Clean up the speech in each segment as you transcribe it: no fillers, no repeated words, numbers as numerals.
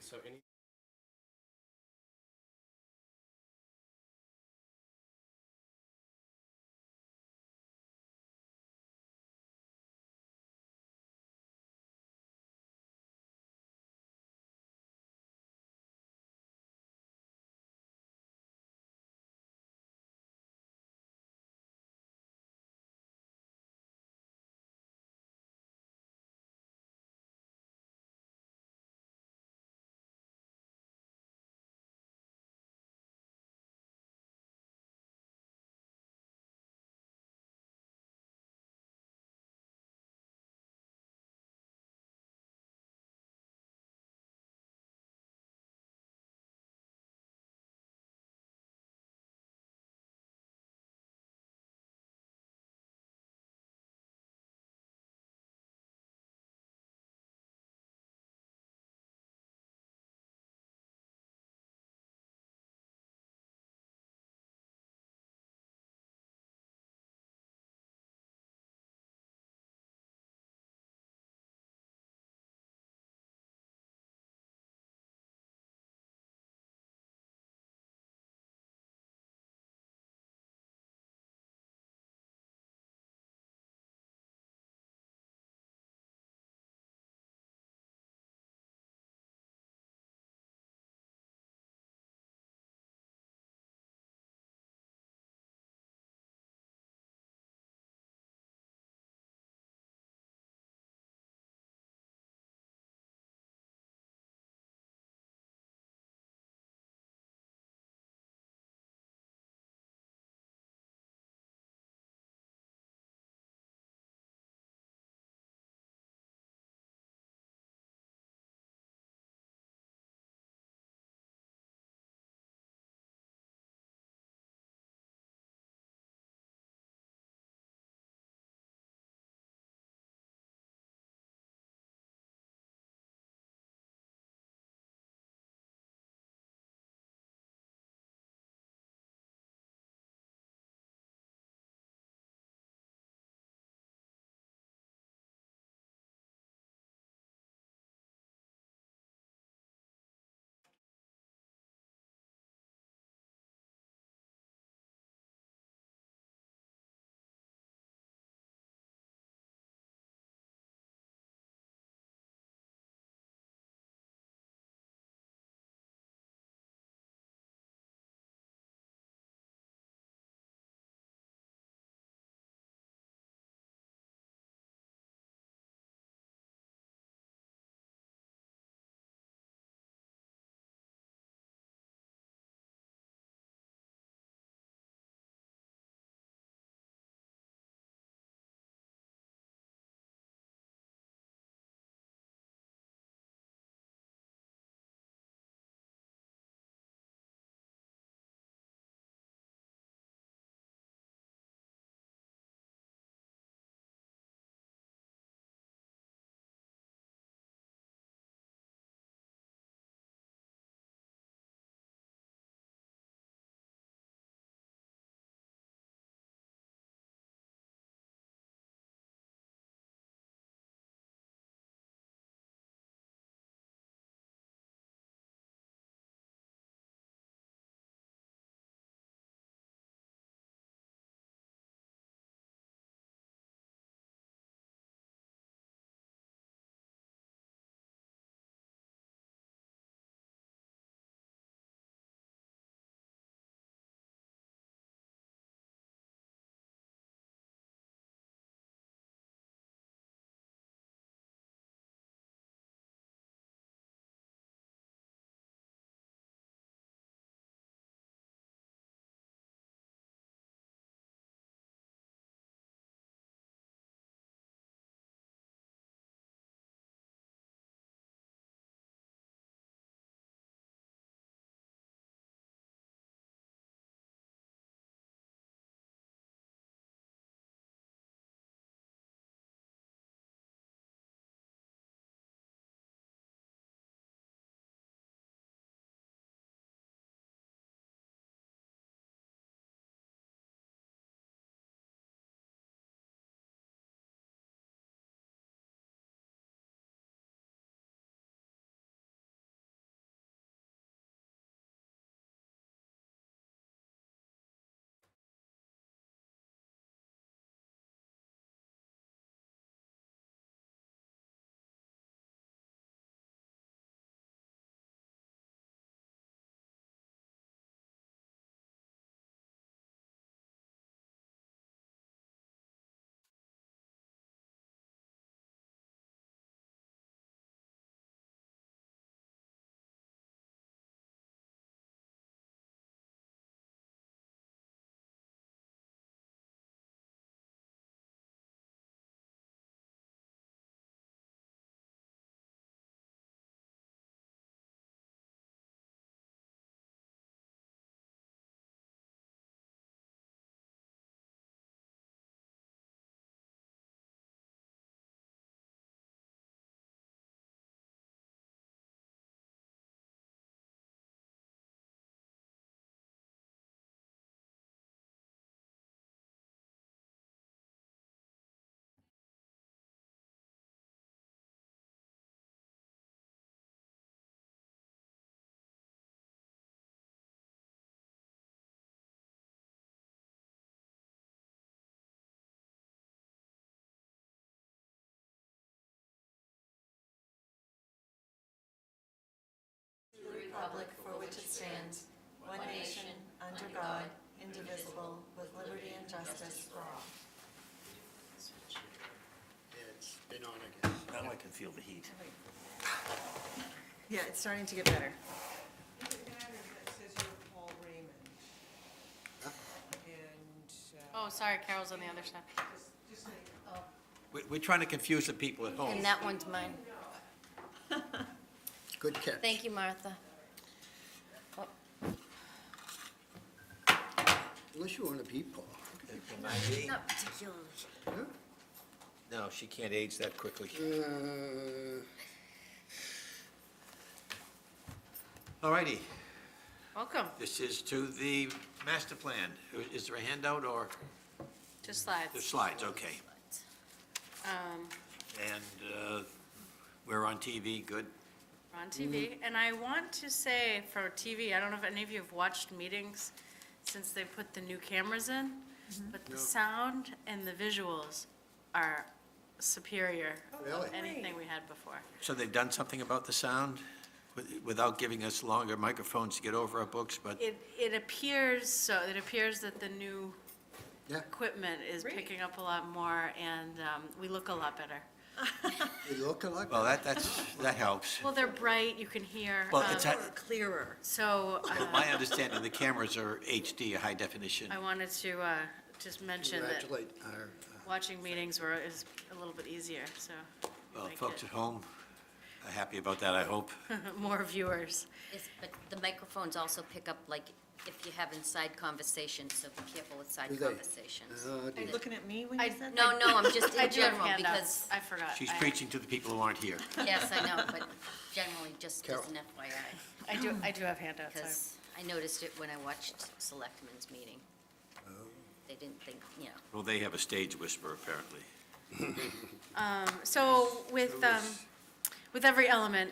So any which it stands, one nation, under God, indivisible, with liberty and justice for all. It's been on again. Now I can feel the heat. Yeah, it's starting to get better. It says you're Paul Raymond. Huh? And, Oh, sorry, Carol's on the other side. just like, We're trying to confuse the people at home. And that one's mine. Good catch. Thank you, Martha. Oh, Unless you want to be Paul. not particularly. Huh? No, she can't age that quickly. All righty, Welcome. this is to the master plan. Is there a handout or Just the slides. slides? Okay. Um, And we're on TV, good? We're on TV. And I want to say for TV, I don't know if any of you have watched meetings since they put the new cameras in, but the sound and the visuals are superior Really? to anything we had before. So they've done something about the sound without giving us longer microphones to get over our books, but It appears that the new Yeah, equipment is picking up a lot more, and we look a lot better. they look alike. well, that helps. Well, they're bright, you can hear. Well, it's, Clearer. So my understanding, the cameras are HD, high definition. I wanted to just mention that Congratulate our, watching meetings is a little bit easier, so. we Well, make folks it at home are happy about that, I hope. More viewers. But the microphones also pick up, like, if you have inside conversations, so be careful with side Do they? conversations. Are you looking at me when you said that? No, I'm just I in do have general, handouts, because, I forgot. She's preaching to the people who aren't here. yes, I know, but generally, just as Carol. an FYI, I do have handouts. because I noticed it when I watched Selectmen's meeting. They didn't think, you know. Well, they have a stage whisperer, apparently. So with every element,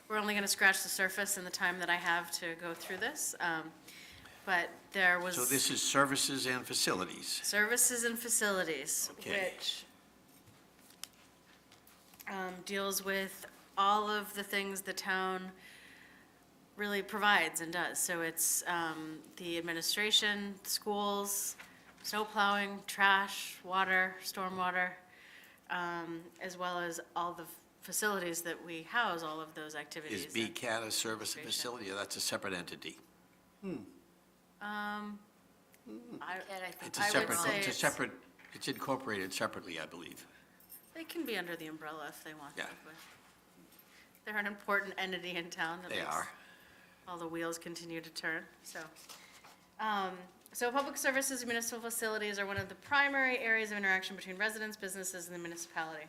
we're only gonna scratch the surface in the time that I have to go through this. But there was. So this is services and facilities. Services and facilities, Okay. which deals with all of the things the town really provides and does. So it's the administration, schools, snow plowing, trash, water, stormwater, as well as all the facilities that we house all of those activities. Is in. BCAT a service and Administration. facility, or that's a separate entity? I Ed, I think It's I a would separate, say it's a it's- separate, it's incorporated separately, I believe. They can be under the umbrella if they want. Yeah. but They're an important entity in town that They makes are. all the wheels continue to turn, so. So public services and municipal facilities are one of the primary areas of interaction between residents, businesses, and the municipality.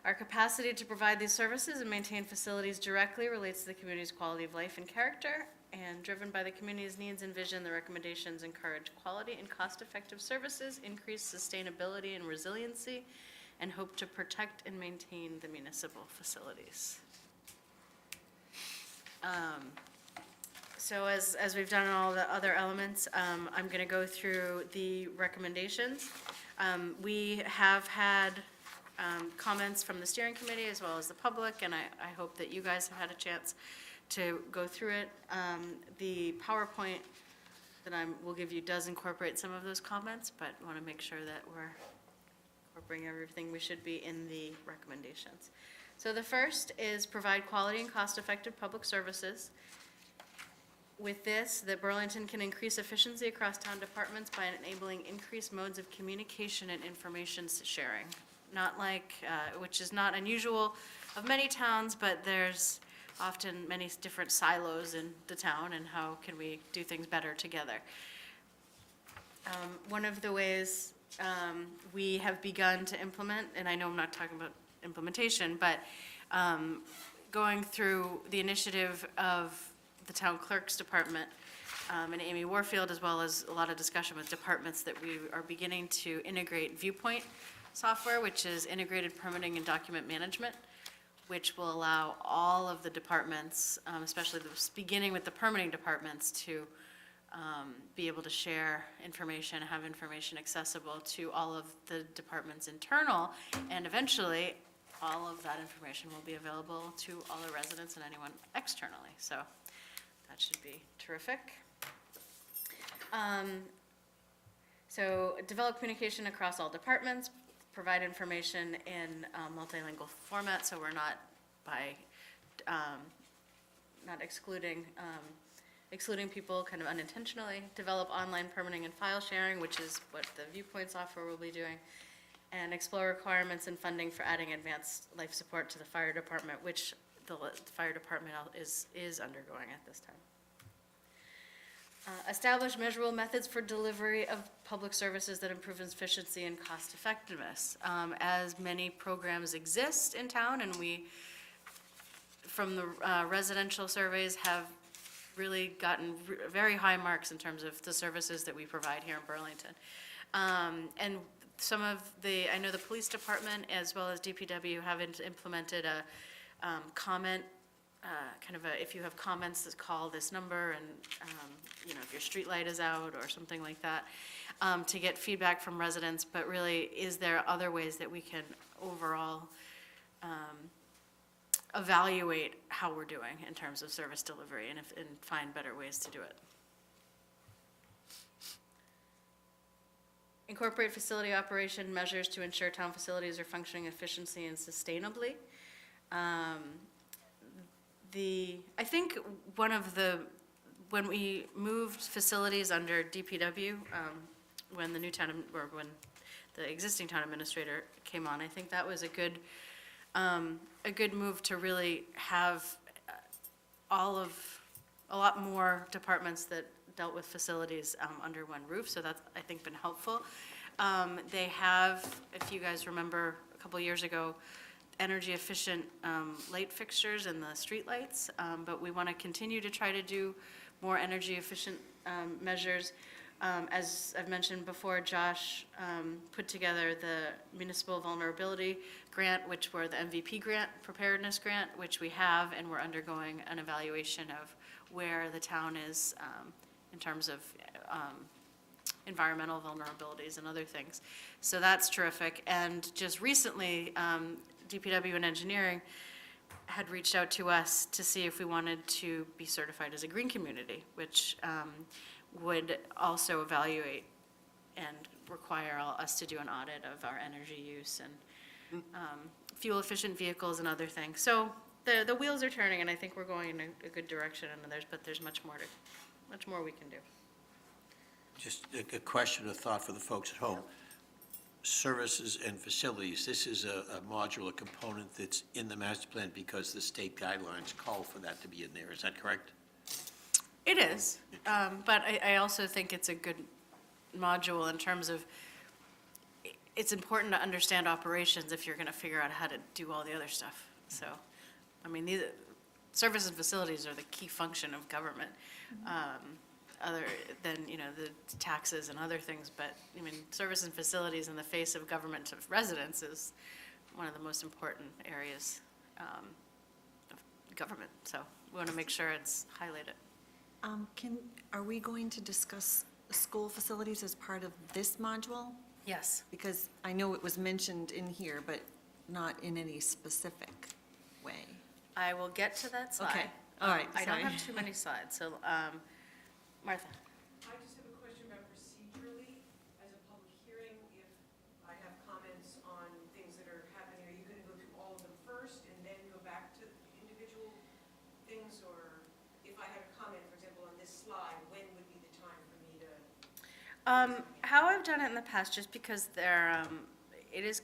Our capacity to provide these services and maintain facilities directly relates to the community's quality of life and character, and driven by the community's needs and vision, the recommendations encourage quality and cost-effective services, increase sustainability and resiliency, and hope to protect and maintain the municipal facilities. So as we've done in all the other elements, I'm going to go through the recommendations. We have had comments from the steering committee as well as the public, and I hope that you guys have had a chance to go through it. The PowerPoint that will give you does incorporate some of those comments, but I want to make sure that we're incorporating everything we should be in the recommendations. So the first is provide quality and cost-effective public services. With this, that Burlington can increase efficiency across town departments by enabling increased modes of communication and information sharing. Not like, which is not unusual of many towns, but there's often many different silos in the town, and how can we do things better together? One of the ways we have begun to implement, and I know I'm not talking about implementation, but going through the initiative of the town clerk's department and Amy Warfield, as well as a lot of discussion with departments, that we are beginning to integrate Viewpoint software, which is integrated permitting and document management, which will allow all of the departments, especially beginning with the permitting departments, to be able to share information, have information accessible to all of the departments internal, and eventually all of that information will be available to all the residents and anyone externally. So that that should be terrific. So develop communication across all departments, provide information in multilingual format, so we're not not excluding people kind of unintentionally. Develop online permitting and file sharing, which is what the Viewpoint software will be doing. And explore requirements and funding for adding advanced life support to the fire department, which the fire department is undergoing at this time. Establish measurable methods for delivery of public services that improve efficiency and cost effectiveness. As many programs exist in town, and we, from the residential surveys, have really gotten very high marks in terms of the services that we provide here in Burlington. And some of the, I know the police department as well as DPW have implemented a comment, kind of a, if you have comments, just call this number, and, you know, if your street light is out or something like that, to get feedback from residents. But really, is there other ways that we can overall evaluate how we're doing in terms of service delivery, and find better ways to do it? Incorporate facility operation measures to ensure town facilities are functioning efficiently and sustainably. I think when we moved facilities under DPW, when the existing town administrator came on, I think that was a good move to really have a lot more departments that dealt with facilities under one roof, so that's, I think, been helpful. They have, if you guys remember, a couple years ago, energy efficient light fixtures in the street lights, but we want to continue to try to do more energy efficient measures. As I've mentioned before, Josh put together the municipal vulnerability grant, which were the MVP grant, preparedness grant, which we have, and we're undergoing an evaluation of where the town is in terms of environmental vulnerabilities and other things. So that's terrific. And just recently, DPW and engineering had reached out to us to see if we wanted to be certified as a green community, which would also evaluate and require us to do an audit of our energy use and fuel efficient vehicles and other things. So the wheels are turning, and I think we're going in a good direction, and there's much more we can do. Just a question, a thought for the folks at home. Services and facilities, this is a modular component that's in the master plan because the state guidelines call for that to be in there, is that correct? It is, but I also think it's a good module in terms of, it's important to understand operations if you're gonna figure out how to do all the other stuff. So, I mean, these services and facilities are the key function of government, other than, you know, the taxes and other things, but, I mean, service and facilities in the face of government of residents is one of the most important areas of government, so we wanna make sure it's highlighted. Are we going to discuss school facilities as part of this module? Yes. Because I know it was mentioned in here, but not in any specific way. I will get to that slide. Okay, all right, I don't sorry. have too many slides, so, Martha? I just have a question about procedurally, as a public hearing, if I have comments on things that are happening, are you going to go through all of them first and then go back to individual things? Or if I had a comment, for example, on this slide, when would be the time for me to? How I've done it in the past, just because it is,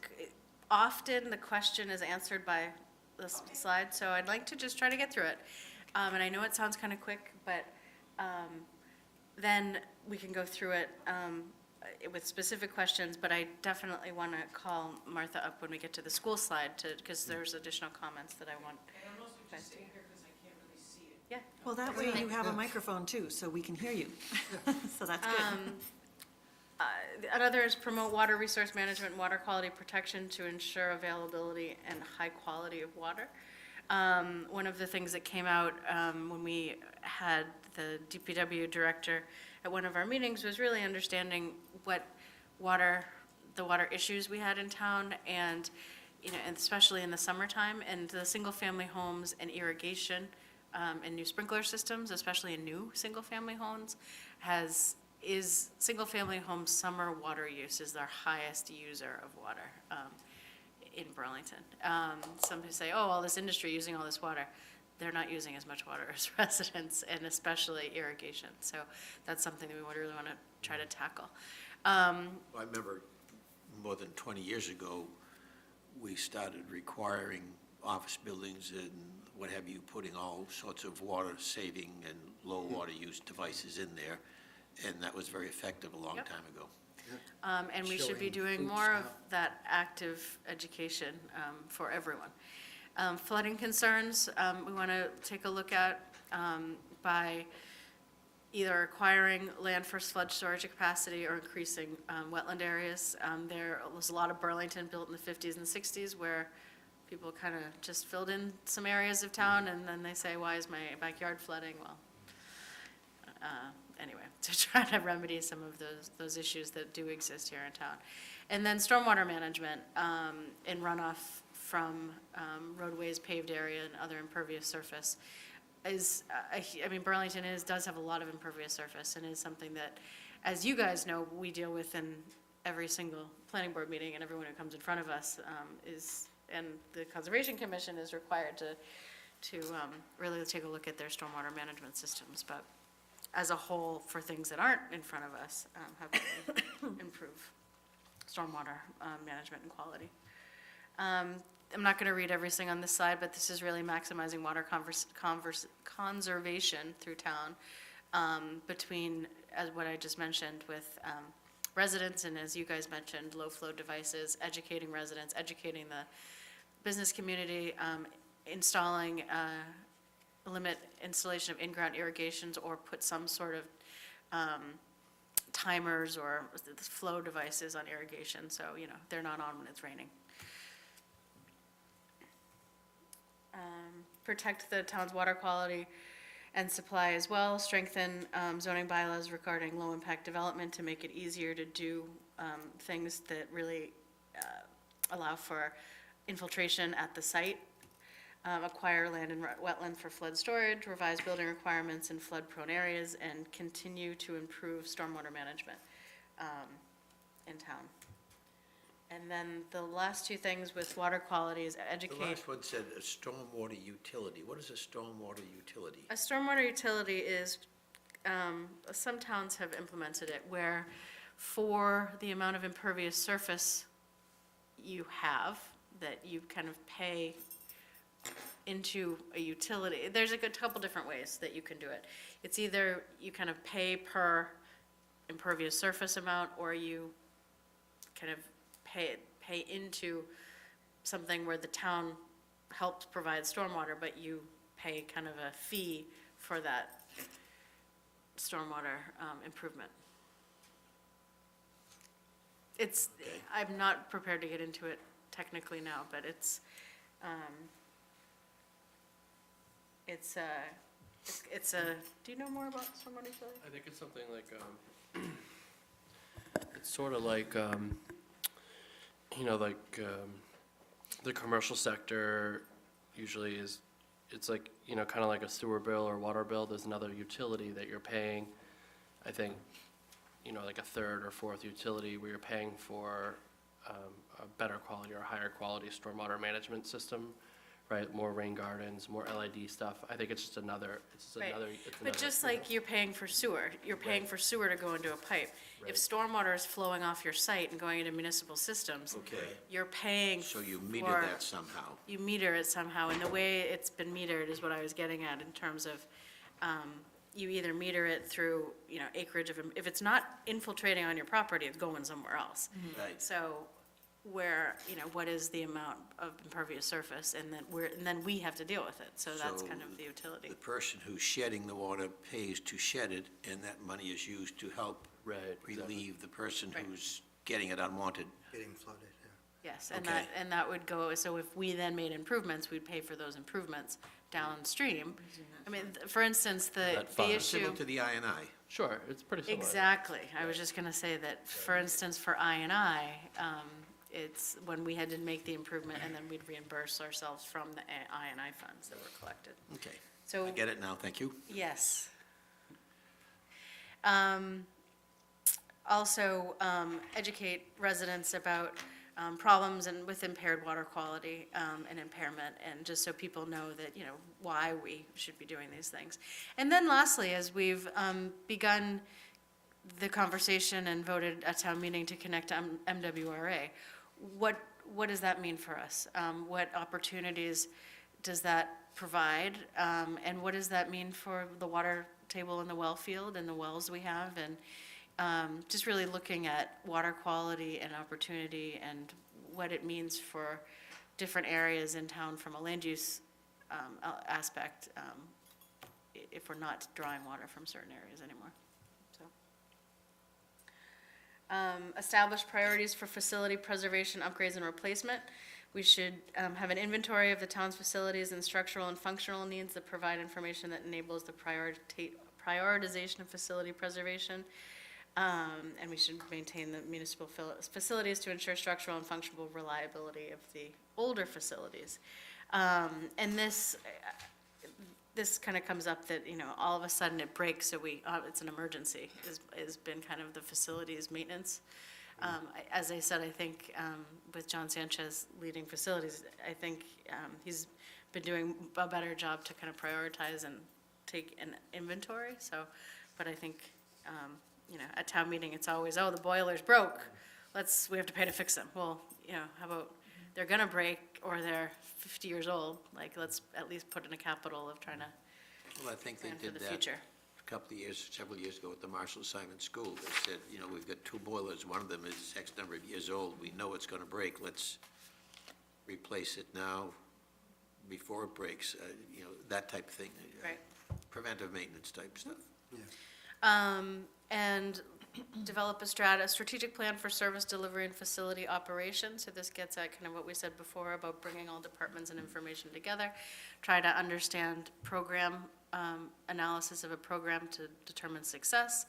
often the question is answered by the slide, so I'd like to just try to get through it. And I know it sounds kind of quick, but then we can go through it with specific questions, but I definitely want to call Martha up when we get to the school slide, because there's additional comments that I want. And I'm also just sitting here because I can't really see it. Yeah. Well, that way you have a microphone too, so we can hear you. So that's good. Another is promote water resource management and water quality protection to ensure availability and high quality of water. One of the things that came out when we had the DPW director at one of our meetings was really understanding what the water issues we had in town, and, you know, and especially in the summertime, and the single-family homes and irrigation in new sprinkler systems, especially in new single-family homes, single-family home summer water use is their highest user of water in Burlington. Some who say, oh, all this industry using all this water. They're not using as much water as residents, and especially irrigation. So that's something that we would really want to try to tackle. I remember more than 20 years ago, we started requiring office buildings and what have you, putting all sorts of water-saving and low-water use devices in there, and that was very effective a long Yep. time ago. And we should be Showing doing food more of stuff. that active education for everyone. Flooding concerns, we want to take a look at by either acquiring land for flood storage capacity or increasing wetland areas. There was a lot of Burlington built in the 50s and 60s where people kind of just filled in some areas of town, and then they say, why is my backyard flooding? Well, anyway, to try to remedy some of those issues that do exist here in town. And then stormwater management and runoff from roadways, paved area, and other impervious surface is, I mean, Burlington does have a lot of impervious surface, and is something that, as you guys know, we deal with in every single planning board meeting, and everyone who comes in front of us and the Conservation Commission is required to really take a look at their stormwater management systems. But as a whole, for things that aren't in front of us, how can we improve stormwater management and quality? I'm not going to read everything on this side, but this is really maximizing water conservation through town between, as what I just mentioned, with residents, and as you guys mentioned, low flow devices, educating residents, educating the business community, installing, limit installation of in-ground irrigations, or put some sort of timers or flow devices on irrigation, so, you know, they're not on when it's raining. Protect the town's water quality and supply as well, strengthen zoning bylaws regarding low-impact development to make it easier to do things that really allow for infiltration at the site, acquire land and wetland for flood storage, revise building requirements in flood-prone areas, and continue to improve stormwater management in town. And then the last two things with water quality is The educate. last one said a stormwater utility. What is a stormwater utility? A stormwater utility is, some towns have implemented it, where for the amount of impervious surface you have, that you kind of pay into a utility. There's a good couple different ways that you can do it. It's either you kind of pay per impervious surface amount, or you kind of pay into something where the town helps provide stormwater, but you pay kind of a fee for that stormwater improvement. It's, I'm not prepared to get into it technically now, but it's a, do you know more about stormwater utility? I think it's something like, it's sort of like, you know, like, the commercial sector usually is, it's like, you know, kind of like a sewer bill or water bill. There's another utility that you're paying, I think, you know, like a third or fourth utility where you're paying for a better quality or higher quality stormwater management system, right? More rain gardens, more LED stuff. I think it's just another, Right. it's But just like you're paying for sewer, you're paying Right. for sewer to go into a pipe. If Right. stormwater is flowing off your site and going into municipal systems, Okay, you're paying so you meter for- that somehow. You meter it somehow, and the way it's been metered is what I was getting at in terms of, you either meter it through, you know, acreage of, if it's not infiltrating on your property, it's going somewhere else. Right. So where, you know, what is the amount of impervious surface, and then we have to deal with it, so that's So kind of the utility. The person who's shedding the water pays to shed it, and that money is used to help Right, exactly. relieve the person Right. who's getting it unwanted. Getting flooded, yeah. Yes, and Okay. that would go, so if we then made improvements, we'd pay for those improvements downstream. I mean, for instance, That the fund. issue. Similar to the INI. Sure, it's pretty similar. Exactly. I was just going to say that, for instance, for I&I, it's when we had to make the improvement, and then we'd reimburse ourselves from the I&I funds that were collected. Okay. So. I get it now, thank you. Yes. Also, educate residents about problems and with impaired water quality and impairment, and just so people know that, you know, why we should be doing these things. And then lastly, as we've begun the conversation and voted at town meeting to connect to MWRA, what does that mean for us? What opportunities does that provide? And what does that mean for the water table in the well field and the wells we have? And just really looking at water quality and opportunity and what it means for different areas in town from a land use aspect, if we're not drawing water from certain areas anymore. So, establish priorities for facility preservation, upgrades, and replacement. We should have an inventory of the town's facilities and structural and functional needs that provide information that enables the prioritization of facility preservation. And we should maintain the municipal facilities to ensure structural and functional reliability of the older facilities. And this kind of comes up that, you know, all of a sudden it breaks, so it's an emergency, has been kind of the facilities maintenance. As I said, I think with John Sanchez leading facilities, I think he's been doing a better job to kind of prioritize and take an inventory. So, but I think, you know, at town meeting, it's always, oh, the boiler's broke, we have to pay to fix them. Well, you know, how about they're gonna break or they're 50 years old? Like, let's at least put in a capital of trying to Well, I think they plan for did the that future. several years ago at the Marshall Simon School. They said, you know, we've got 2 boilers, one of them is X number of years old, we know it's gonna break, let's replace it now before it breaks, you know, that type of thing. Right. Preventive maintenance type stuff. And develop a strategic plan for service delivery and facility operations. So this gets at kind of what we said before about bringing all departments and information together. Try to understand program analysis of a program to determine success.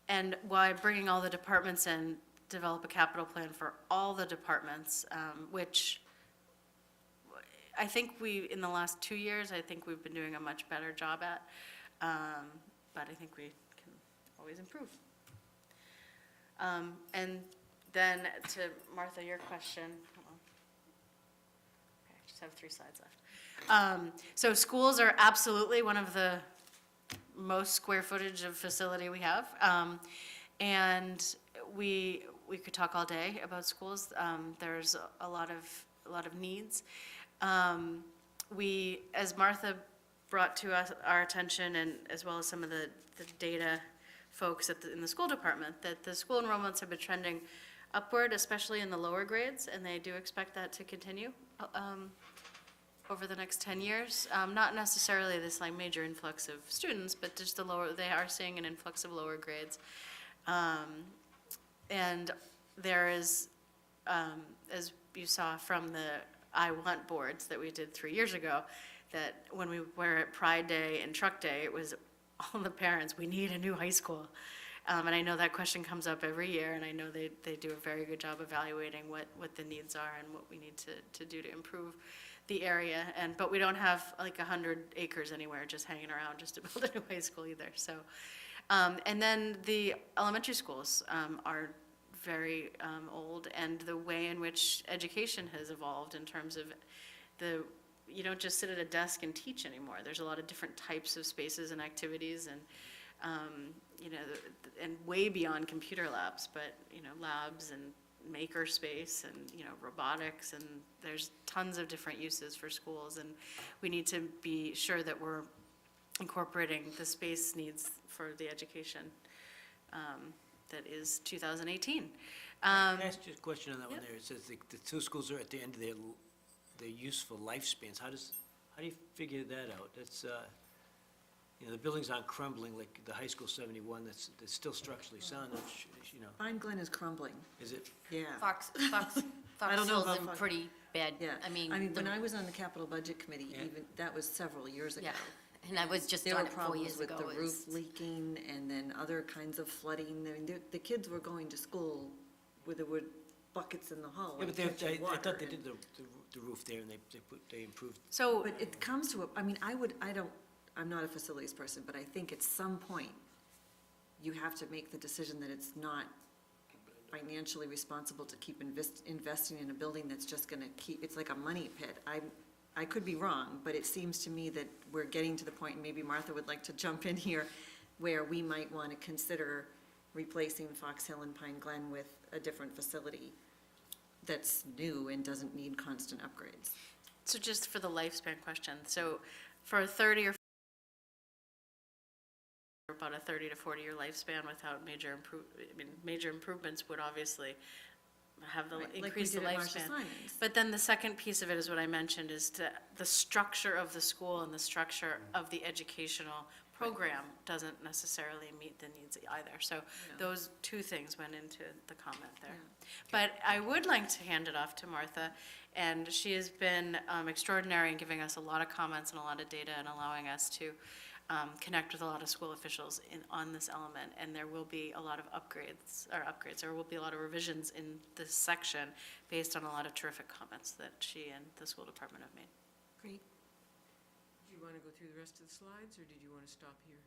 And while bringing all the departments in, develop a capital plan for all the departments, which I think in the last 2 years, I think we've been doing a much better job at. But I think we can always improve. And then to Martha, your question. Hold on. Okay, I just have 3 slides left. So schools are absolutely one of the most square footage of facility we have. And we could talk all day about schools. There's a lot of needs. As Martha brought to us, our attention, and as well as some of the data folks in the school department, that the school enrollments have been trending upward, especially in the lower grades, and they do expect that to continue over the next 10 years. Not necessarily this like major influx of students, but just they are seeing an influx of lower grades. And there is, as you saw from the I Want boards that we did 3 years ago, that when we were at Pride Day and Truck Day, it was all the parents, we need a new high school. And I know that question comes up every year, and I know they do a very good job evaluating what the needs are and what we need to do to improve the area. But we don't have like 100 acres anywhere just hanging around just to build a new high school either. So, and then the elementary schools are very old, and the way in which education has evolved in terms of you don't just sit at a desk and teach anymore. There's a lot of different types of spaces and activities, and you know, and way beyond computer labs, but you know, labs and maker space and you know, robotics, and there's tons of different uses for schools, and we need to be sure that we're incorporating the space needs for the education that is 2018. Can I ask you a question on that one Yep. there? It says the 2 schools are at the end of their useful lifespans. How do you figure that out? That's, you know, the buildings aren't crumbling like the high school 71, that's still structurally sound, that's, you know, Pine Glen is crumbling, is it? yeah. Fox I don't know Hill's about in Fox- pretty bad, Yeah. I mean, when I was on the capital budget committee, Yeah. even, that was several years ago. yeah, and I was just There on were it 4 problems years with ago. the It roof was- leaking and then other kinds of flooding. I mean, the kids were going to school where there were buckets in the hallway. Yeah, but catching I water, thought they and- did the roof there and they improved. So But it comes to, I don't, I'm not a facilities person, but I think at some point, you have to make the decision that it's not financially responsible to keep investing in a building that's just gonna keep, it's like a money pit. I could be wrong, but it seems to me that we're getting to the point, and maybe Martha would like to jump in here, where we might want to consider replacing Fox Hill and Pine Glen with a different facility that's new and doesn't need constant upgrades. So just for the lifespan question, so for a 30 or about a 30 to 40-year lifespan without major improvements would obviously have the, Right, like we increase the did at Marcia lifespan. Simons. But then the second piece of it is what I mentioned, is the structure of the school and the structure of the educational program doesn't necessarily meet the needs either. So those two things went into the comment there. But I would like to hand it off to Martha, and she has been extraordinary in giving us a lot of comments and a lot of data and allowing us to connect with a lot of school officials on this element, and there will be a lot of there will be a lot of revisions in this section based on a lot of terrific comments that she and the school department have made. Great. Do you want to go through the rest of the slides, or did you want to stop here?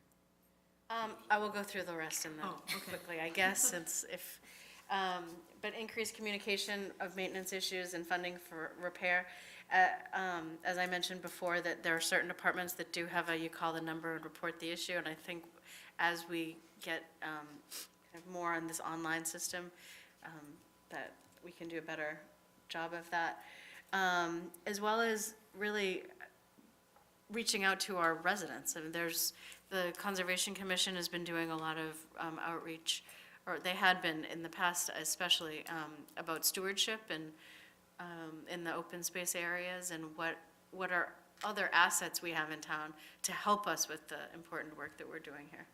I will go through the rest in the, Oh, okay. quickly, I guess, since if, but increased communication of maintenance issues and funding for repair. As I mentioned before, that there are certain departments that do have you call the number and report the issue, and I think as we get kind of more on this online system, that we can do a better job of that. As well as really reaching out to our residents. I mean, the Conservation Commission has been doing a lot of outreach, or they had been in the past especially, about stewardship and in the open space areas, and what are other assets we have in town to help us with the important work that we're doing here.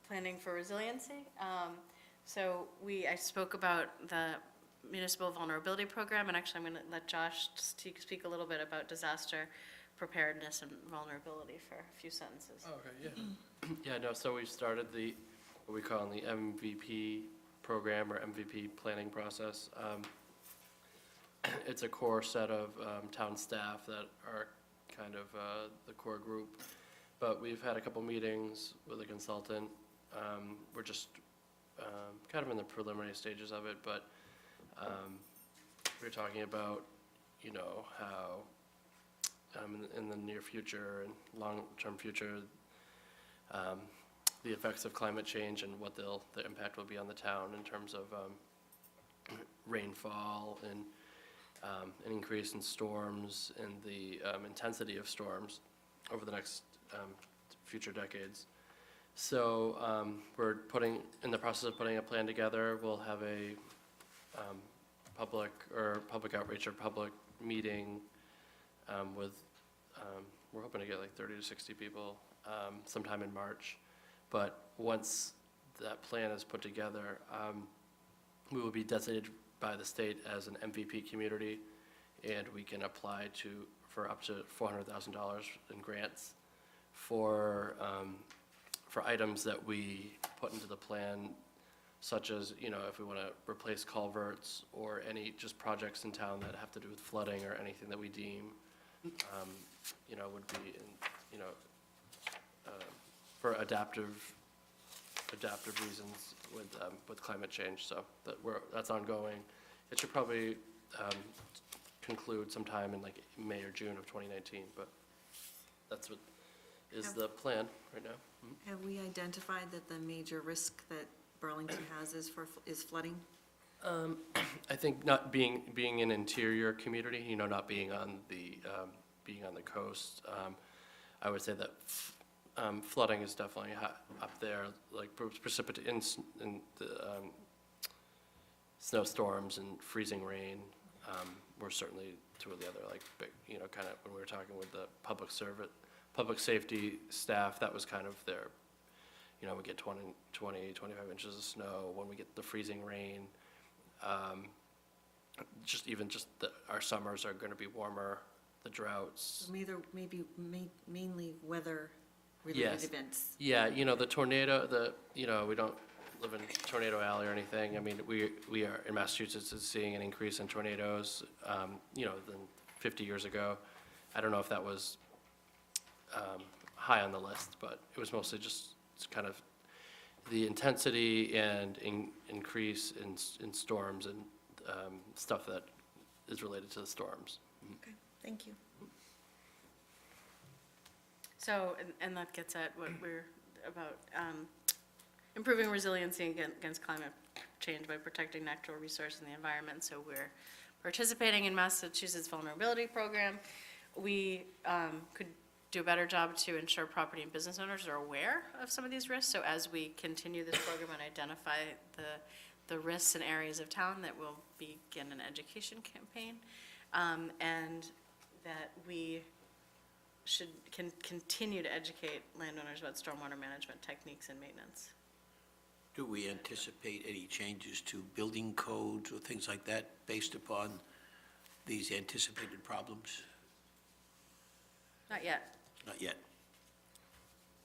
Planning for resiliency. So I spoke about the municipal vulnerability program, and actually I'm going to let Josh speak a little bit about disaster preparedness and vulnerability for a few sentences. Okay, yeah. Yeah, no, so we started what we call the MVP program, or MVP planning process. It's a core set of town staff that are kind of the core group. But we've had a couple meetings with a consultant. We're just kind of in the preliminary stages of it, but we're talking about, how in the near future and long-term future, the effects of climate change and what the impact will be on the town in terms of rainfall and an increase in storms and the intensity of storms over the next future decades. So we're in the process of putting a plan together. We'll have a public outreach or public meeting with, we're hoping to get like 30 to 60 people sometime in March. But once that plan is put together, we will be designated by the state as an MVP community, and we can apply for up to $400,000 in grants for items that we put into the plan, such as, if we want to replace culverts or any just projects in town that have to do with flooding or anything that we deem, would be, for adaptive reasons with climate change. So that's ongoing. It should probably conclude sometime in like May or June of 2019, but that's what is the plan right now. Mm-hmm. Have we identified that the major risk that Burlington has is flooding? I think not being an interior community, not being on the coast. I would say that flooding is definitely up there, like precipitate in the snowstorms and freezing rain. Were certainly two of the other like big, kind of when we were talking with the public safety staff, that was kind of their, we get 20, 25 inches of snow when we get the freezing rain. Our summers are going to be warmer, the droughts. Maybe mainly weather-related Yes. events. Yeah, the tornado, we don't, live in Tornado Alley or anything. I mean, we are, in Massachusetts, is seeing an increase in tornadoes, than 50 years ago. I don't know if that was high on the list, but it was mostly just kind of the intensity and increase in storms and stuff that is related to the storms. Okay, thank you. So, and that gets at what we're about, improving resiliency against climate change by protecting natural resources and the environment. So we're participating in Massachusetts Vulnerability Program. We could do a better job to ensure property and business owners are aware of some of these risks. So as we continue this program and identify the risks in areas of town, that we'll begin an education campaign, and that we can continue to educate landowners about stormwater management techniques and maintenance. Do we anticipate any changes to building codes or things like that based upon these anticipated problems? Not yet. Not yet.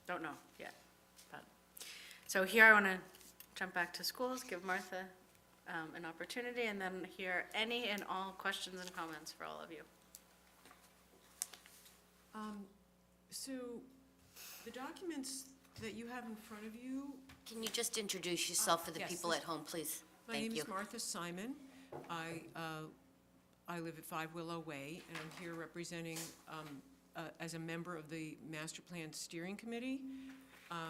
Don't know yet. But so here I want to jump back to schools, give Martha an opportunity, and then hear any and all questions and comments for all of you. So the documents that you have in front of you, Can you just introduce yourself for the yes, people this- at home, please? my Thank name you. is Martha Simon. I live at 5 Willow Way, and I'm here representing, as a member of the Master Plan Steering Committee,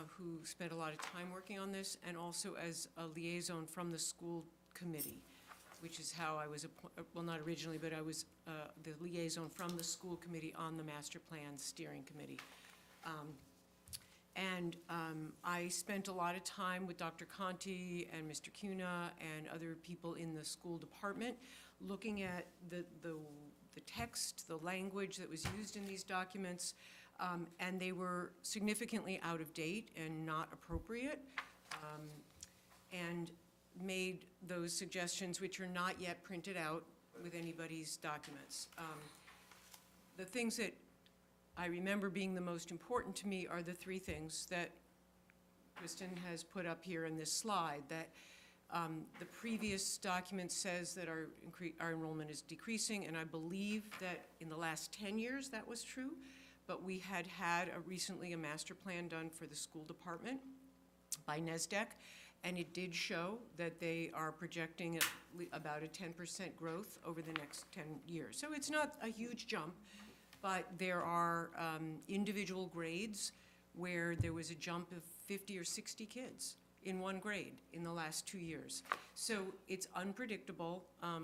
who spent a lot of time working on this, and also as a liaison from the school committee, which is how I was, well, not originally, but I was the liaison from the school committee on the Master Plan Steering Committee. I spent a lot of time with Dr. Conti and Mr. Cuna and other people in the school department, looking at the text, the language that was used in these documents, and they were significantly out of date and not appropriate, and made those suggestions, which are not yet printed out with anybody's documents. The things that I remember being the most important to me are the three things that Kristen has put up here in this slide, that the previous document says that our enrollment is decreasing, and I believe that in the last 10 years that was true, but we had recently a master plan done for the school department by NESDEC, and it did show that they are projecting about a 10% growth over the next 10 years. So it's not a huge jump, but there are individual grades where there was a jump of 50 or 60 kids in one grade in the last 2 years. So it's unpredictable,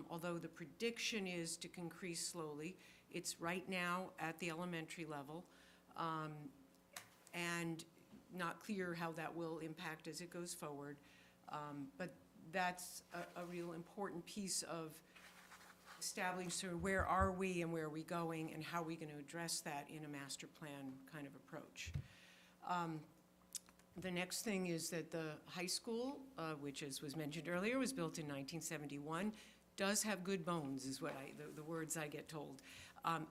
although the prediction is to increase slowly. It's right now at the elementary level, and not clear how that will impact as it goes forward. But that's a real important piece of establishing sort of where are we and where are we going and how are we going to address that in a master plan kind of approach. The next thing is that the high school, which as was mentioned earlier, was built in 1971, does have good bones, is what the words I get told.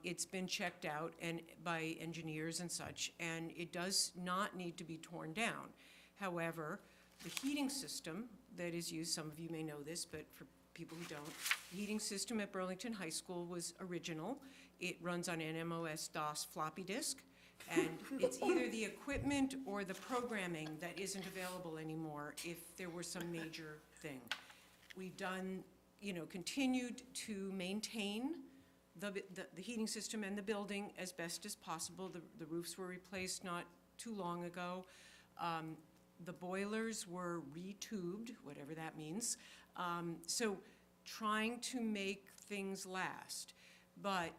It's been checked out and by engineers and such, and it does not need to be torn down. However, the heating system that is used, some of you may know this, but for people who don't, the heating system at Burlington High School was original. It runs on an MOS-DOS floppy disk, and it's either the equipment or the programming that isn't available anymore if there were some major thing. We've done, continued to maintain the heating system and the building as best as possible. The roofs were replaced not too long ago. The boilers were retubed, whatever that means. So trying to make things last. But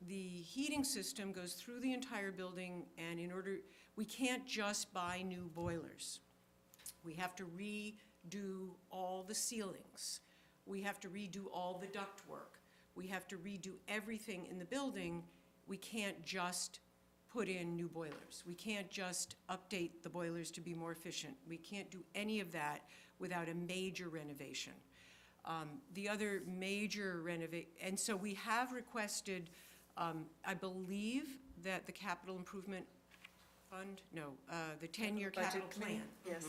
the heating system goes through the entire building, and we can't just buy new boilers. We have to redo all the ceilings. We have to redo all the ductwork. We have to redo everything in the building. We can't just put in new boilers. We can't just update the boilers to be more efficient. We can't do any of that without a major renovation. The other major and so we have requested, I believe that the capital improvement fund, the 10-year capital plan Yes.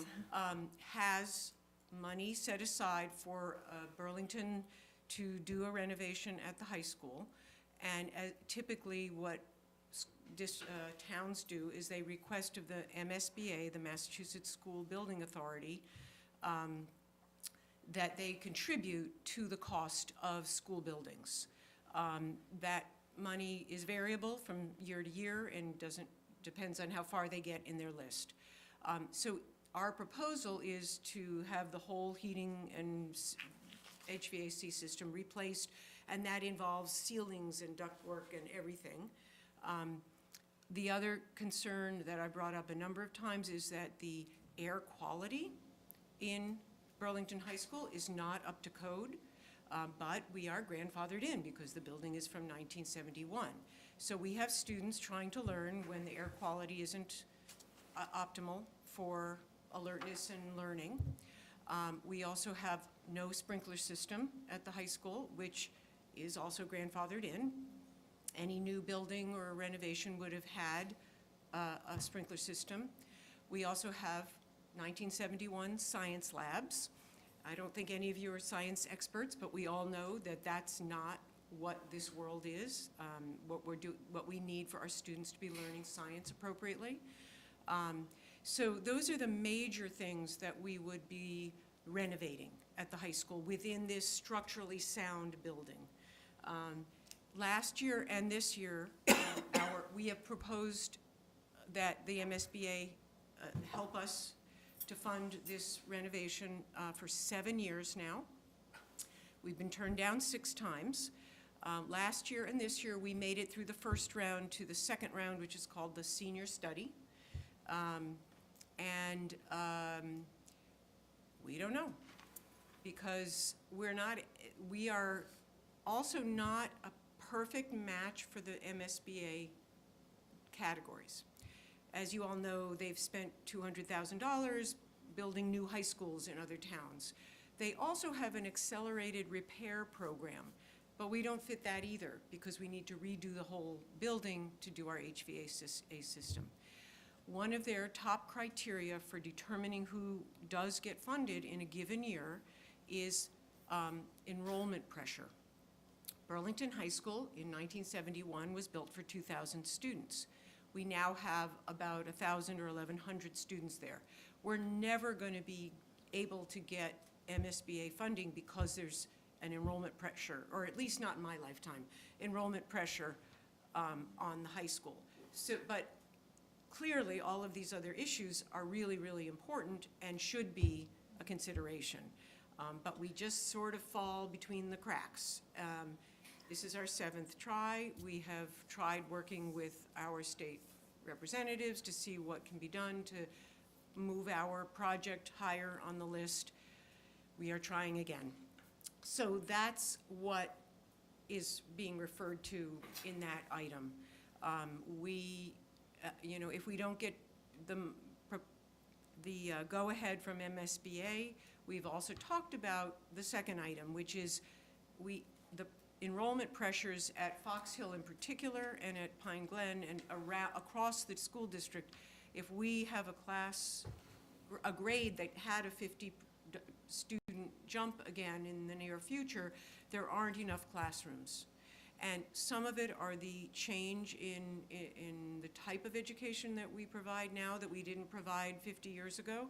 has money set aside for Burlington to do a renovation at the high school. And typically what towns do is they request of the MSBA, the Massachusetts School Building Authority, that they contribute to the cost of school buildings. That money is variable from year to year and depends on how far they get in their list. So our proposal is to have the whole heating and HVAC system replaced, and that involves ceilings and ductwork and everything. The other concern that I brought up a number of times is that the air quality in Burlington High School is not up to code, but we are grandfathered in because the building is from 1971. So we have students trying to learn when the air quality isn't optimal for alertness and learning. We also have no sprinkler system at the high school, which is also grandfathered in. Any new building or renovation would have had a sprinkler system. We also have 1971 science labs. I don't think any of you are science experts, but we all know that that's not what this world is, what we need for our students to be learning science appropriately. So those are the major things that we would be renovating at the high school within this structurally sound building. Last year and this year, we have proposed that the MSBA help us to fund this renovation for 7 years now. We've been turned down 6 times. Last year and this year, we made it through the first round to the second round, which is called the senior study. We don't know, because we are also not a perfect match for the MSBA categories. As you all know, they've spent $200,000 building new high schools in other towns. They also have an accelerated repair program, but we don't fit that either because we need to redo the whole building to do our HVAC system. One of their top criteria for determining who does get funded in a given year is enrollment pressure. Burlington High School in 1971 was built for 2,000 students. We now have about 1,000 or 1,100 students there. We're never going to be able to get MSBA funding because there's an enrollment pressure, or at least not in my lifetime, enrollment pressure on the high school. So, but clearly, all of these other issues are really, really important and should be a consideration. But we just sort of fall between the cracks. This is our 7th try. We have tried working with our state representatives to see what can be done to move our project higher on the list. We are trying again. So that's what is being referred to in that item. If we don't get the go-ahead from MSBA, we've also talked about the second item, which is the enrollment pressures at Fox Hill in particular and at Pine Glen and across the school district. If we have a grade that had a 50 student jump again in the near future, there aren't enough classrooms. And some of it are the change in the type of education that we provide now that we didn't provide 50 years ago,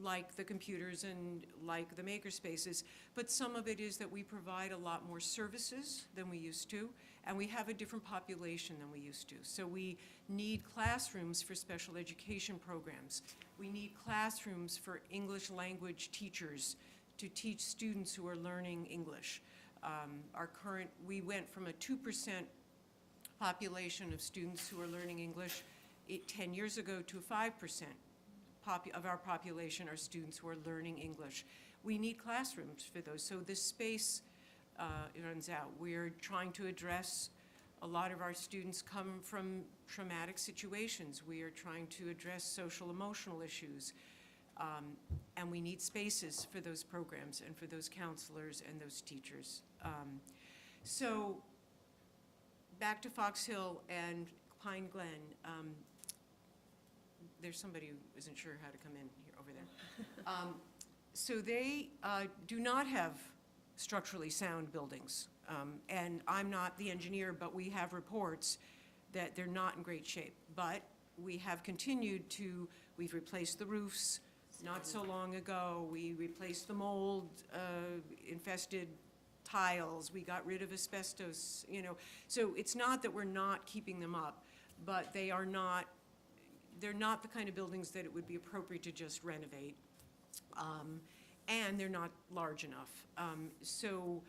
like the computers and like the maker spaces. But some of it is that we provide a lot more services than we used to, and we have a different population than we used to. So we need classrooms for special education programs. We need classrooms for English language teachers to teach students who are learning English. We went from a 2% population of students who are learning English 10 years ago to 5% of our population are students who are learning English. We need classrooms for those. So this space runs out. We're trying to address a lot of our students come from traumatic situations. We are trying to address social emotional issues. And we need spaces for those programs and for those counselors and those teachers. So back to Fox Hill and Pine Glen. There's somebody who isn't sure how to come in here over there. So they do not have structurally sound buildings. And I'm not the engineer, but we have reports that they're not in great shape. But we have continued to, we've replaced the roofs not so long ago. We replaced the mold infested tiles. We got rid of asbestos, you know. So it's not that we're not keeping them up, but they're not the kind of buildings that it would be appropriate to just renovate. And they're not large enough. So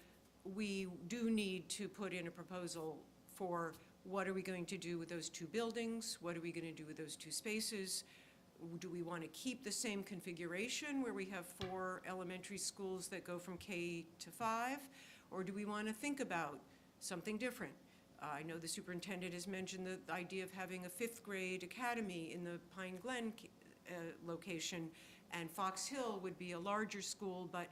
we do need to put in a proposal for what are we going to do with those two buildings? What are we going to do with those two spaces? Do we want to keep the same configuration where we have 4 elementary schools that go from K to 5? Or do we want to think about something different? I know the superintendent has mentioned the idea of having a 5th grade academy in the Pine Glen location, and Fox Hill would be a larger school, but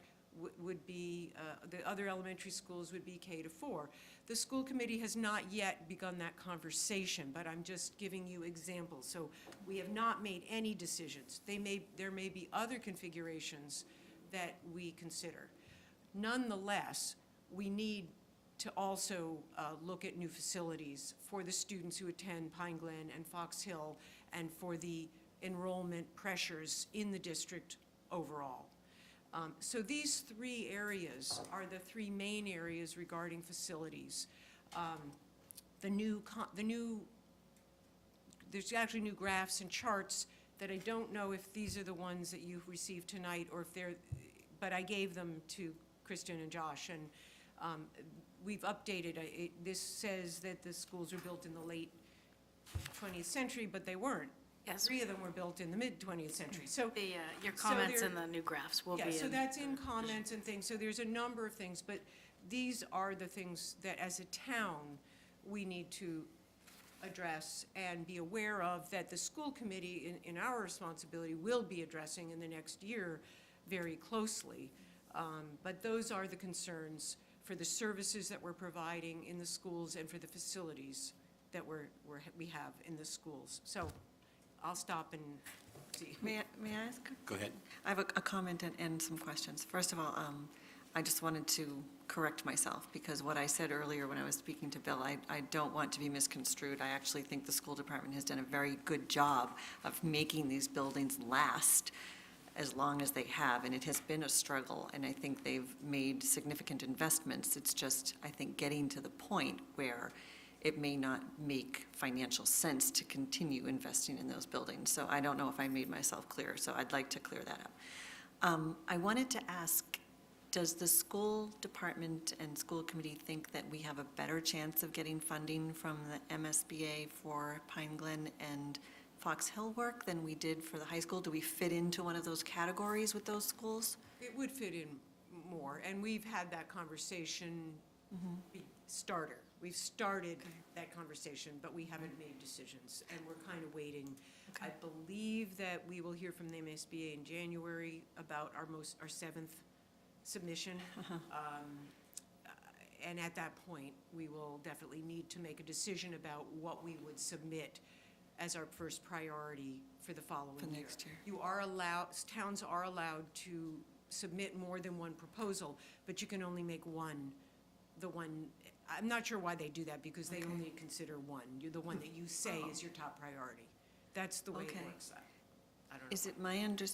would be, the other elementary schools would be K to 4. The school committee has not yet begun that conversation, but I'm just giving you examples. So we have not made any decisions. There may be other configurations that we consider. Nonetheless, we need to also look at new facilities for the students who attend Pine Glen and Fox Hill, and for the enrollment pressures in the district overall. So these 3 areas are the 3 main areas regarding facilities. There's actually new graphs and charts that I don't know if these are the ones that you've received tonight, or if they're, but I gave them to Kristen and Josh, and we've updated. This says that the schools were built in the late 20th century, but they weren't. Yes. 3 of them were built in the mid-20th century. So Your So comments there- in the new graphs will be yeah, in. so that's in comments and things, so there's a number of things, but these are the things that as a town, we need to address and be aware of, that the school committee, in our responsibility, will be addressing in the next year very closely. But those are the concerns for the services that we're providing in the schools and for the facilities that we have in the schools. So I'll stop and see. May I ask? Go ahead. I have a comment and some questions. First of all, I just wanted to correct myself, because what I said earlier when I was speaking to Bill, I don't want to be misconstrued. I actually think the school department has done a very good job of making these buildings last as long as they have, and it has been a struggle, and I think they've made significant investments. It's just, I think, getting to the point where it may not make financial sense to continue investing in those buildings. So I don't know if I made myself clear, so I'd like to clear that up. I wanted to ask, does the school department and school committee think that we have a better chance of getting funding from the MSBA for Pine Glen and Fox Hill work than we did for the high school? Do we fit into one of those categories with those schools? It would fit in more, and we've had that conversation starter. We've started that conversation, but we haven't made decisions, and we're kind of waiting. I believe that we will hear from the MSBA in January about our 7th submission. And at that point, we will definitely need to make a decision about what we would submit as our first priority for the following For year. next year. Towns are allowed to submit more than one proposal, but you can only make one. I'm not sure why they do that, because they only consider one. You're the one that you say is your top priority. That's the way it Okay. works. I don't know. Is it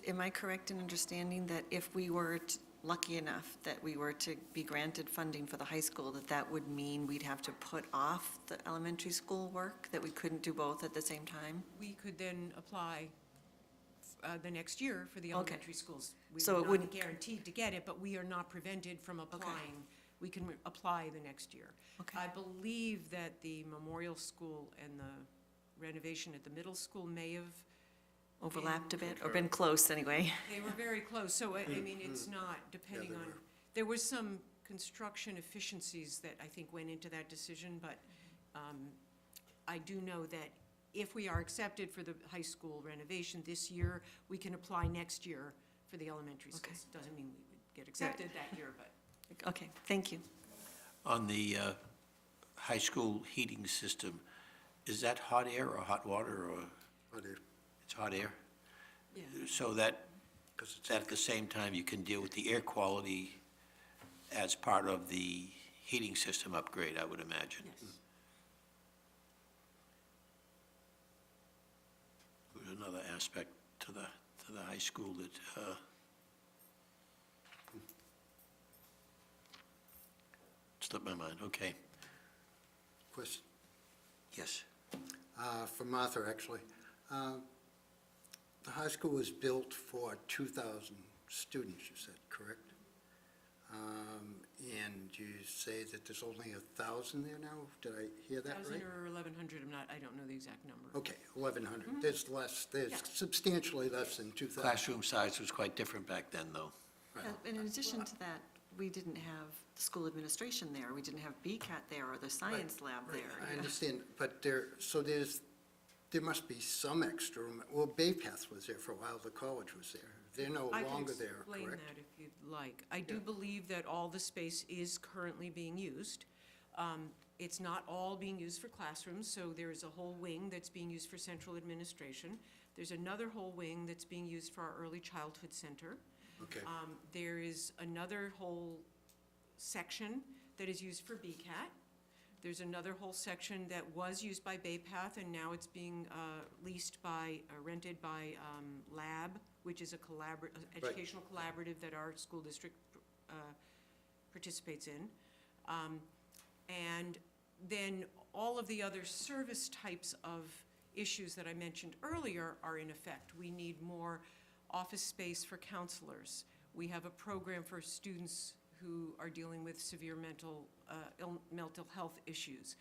am I correct in understanding that if we were lucky enough that we were to be granted funding for the high school, that would mean we'd have to put off the elementary school work, that we couldn't do both at the same time? We could then apply the next year for the Okay. elementary schools. So it We would not wouldn't- be guaranteed to get it, but we are not prevented from applying. We can apply the next year. Okay. I believe that the memorial school and the renovation at the middle school may have, Overlapped a bit, or been close anyway? they were very close, so I mean, it's not, depending they on, were. there was some construction efficiencies that I think went into that decision, but I do know that if we are accepted for the high school renovation this year, we can apply next year for the elementary schools. Doesn't mean we would get accepted that year, but. Okay, thank you. On the high school heating system, is that hot air or hot water, or But it's hot air? Yeah. So that because it's, That at the same time, you can deal with the air quality as part of the heating system upgrade, I would imagine. Yes. There's another aspect to the high school that, slipped my mind, okay. question, Yes. for Martha, actually. The high school was built for 2,000 students, you said, correct? And you say that there's only 1,000 there now? Did I hear that right? 1,000 or 1,100, I don't know the exact number. Okay, 1,100. There's less, there's Yeah. substantially less than 2,000. Classroom size was quite different back then, though. Right. And in addition to that, we didn't have the school administration there, we didn't have BCAT there or the science lab Right, there. I understand, but there must be some extra room. Well, Bay Path was there for a while, the college was there. They're no longer there, I can explain correct? that if you'd like. I do believe that all the space is currently being used. It's not all being used for classrooms, so there is a whole wing that's being used for central administration. There's another whole wing that's being used for our early childhood center. Okay, There is another whole section that is used for BCAT. There's another whole section that was used by Bay Path, and now it's being leased by, rented by Lab, which is a educational collaborative that our school district participates in. And then all of the other service types of issues that I mentioned earlier are in effect. We need more office space for counselors. We have a program for students who are dealing with severe mental health issues.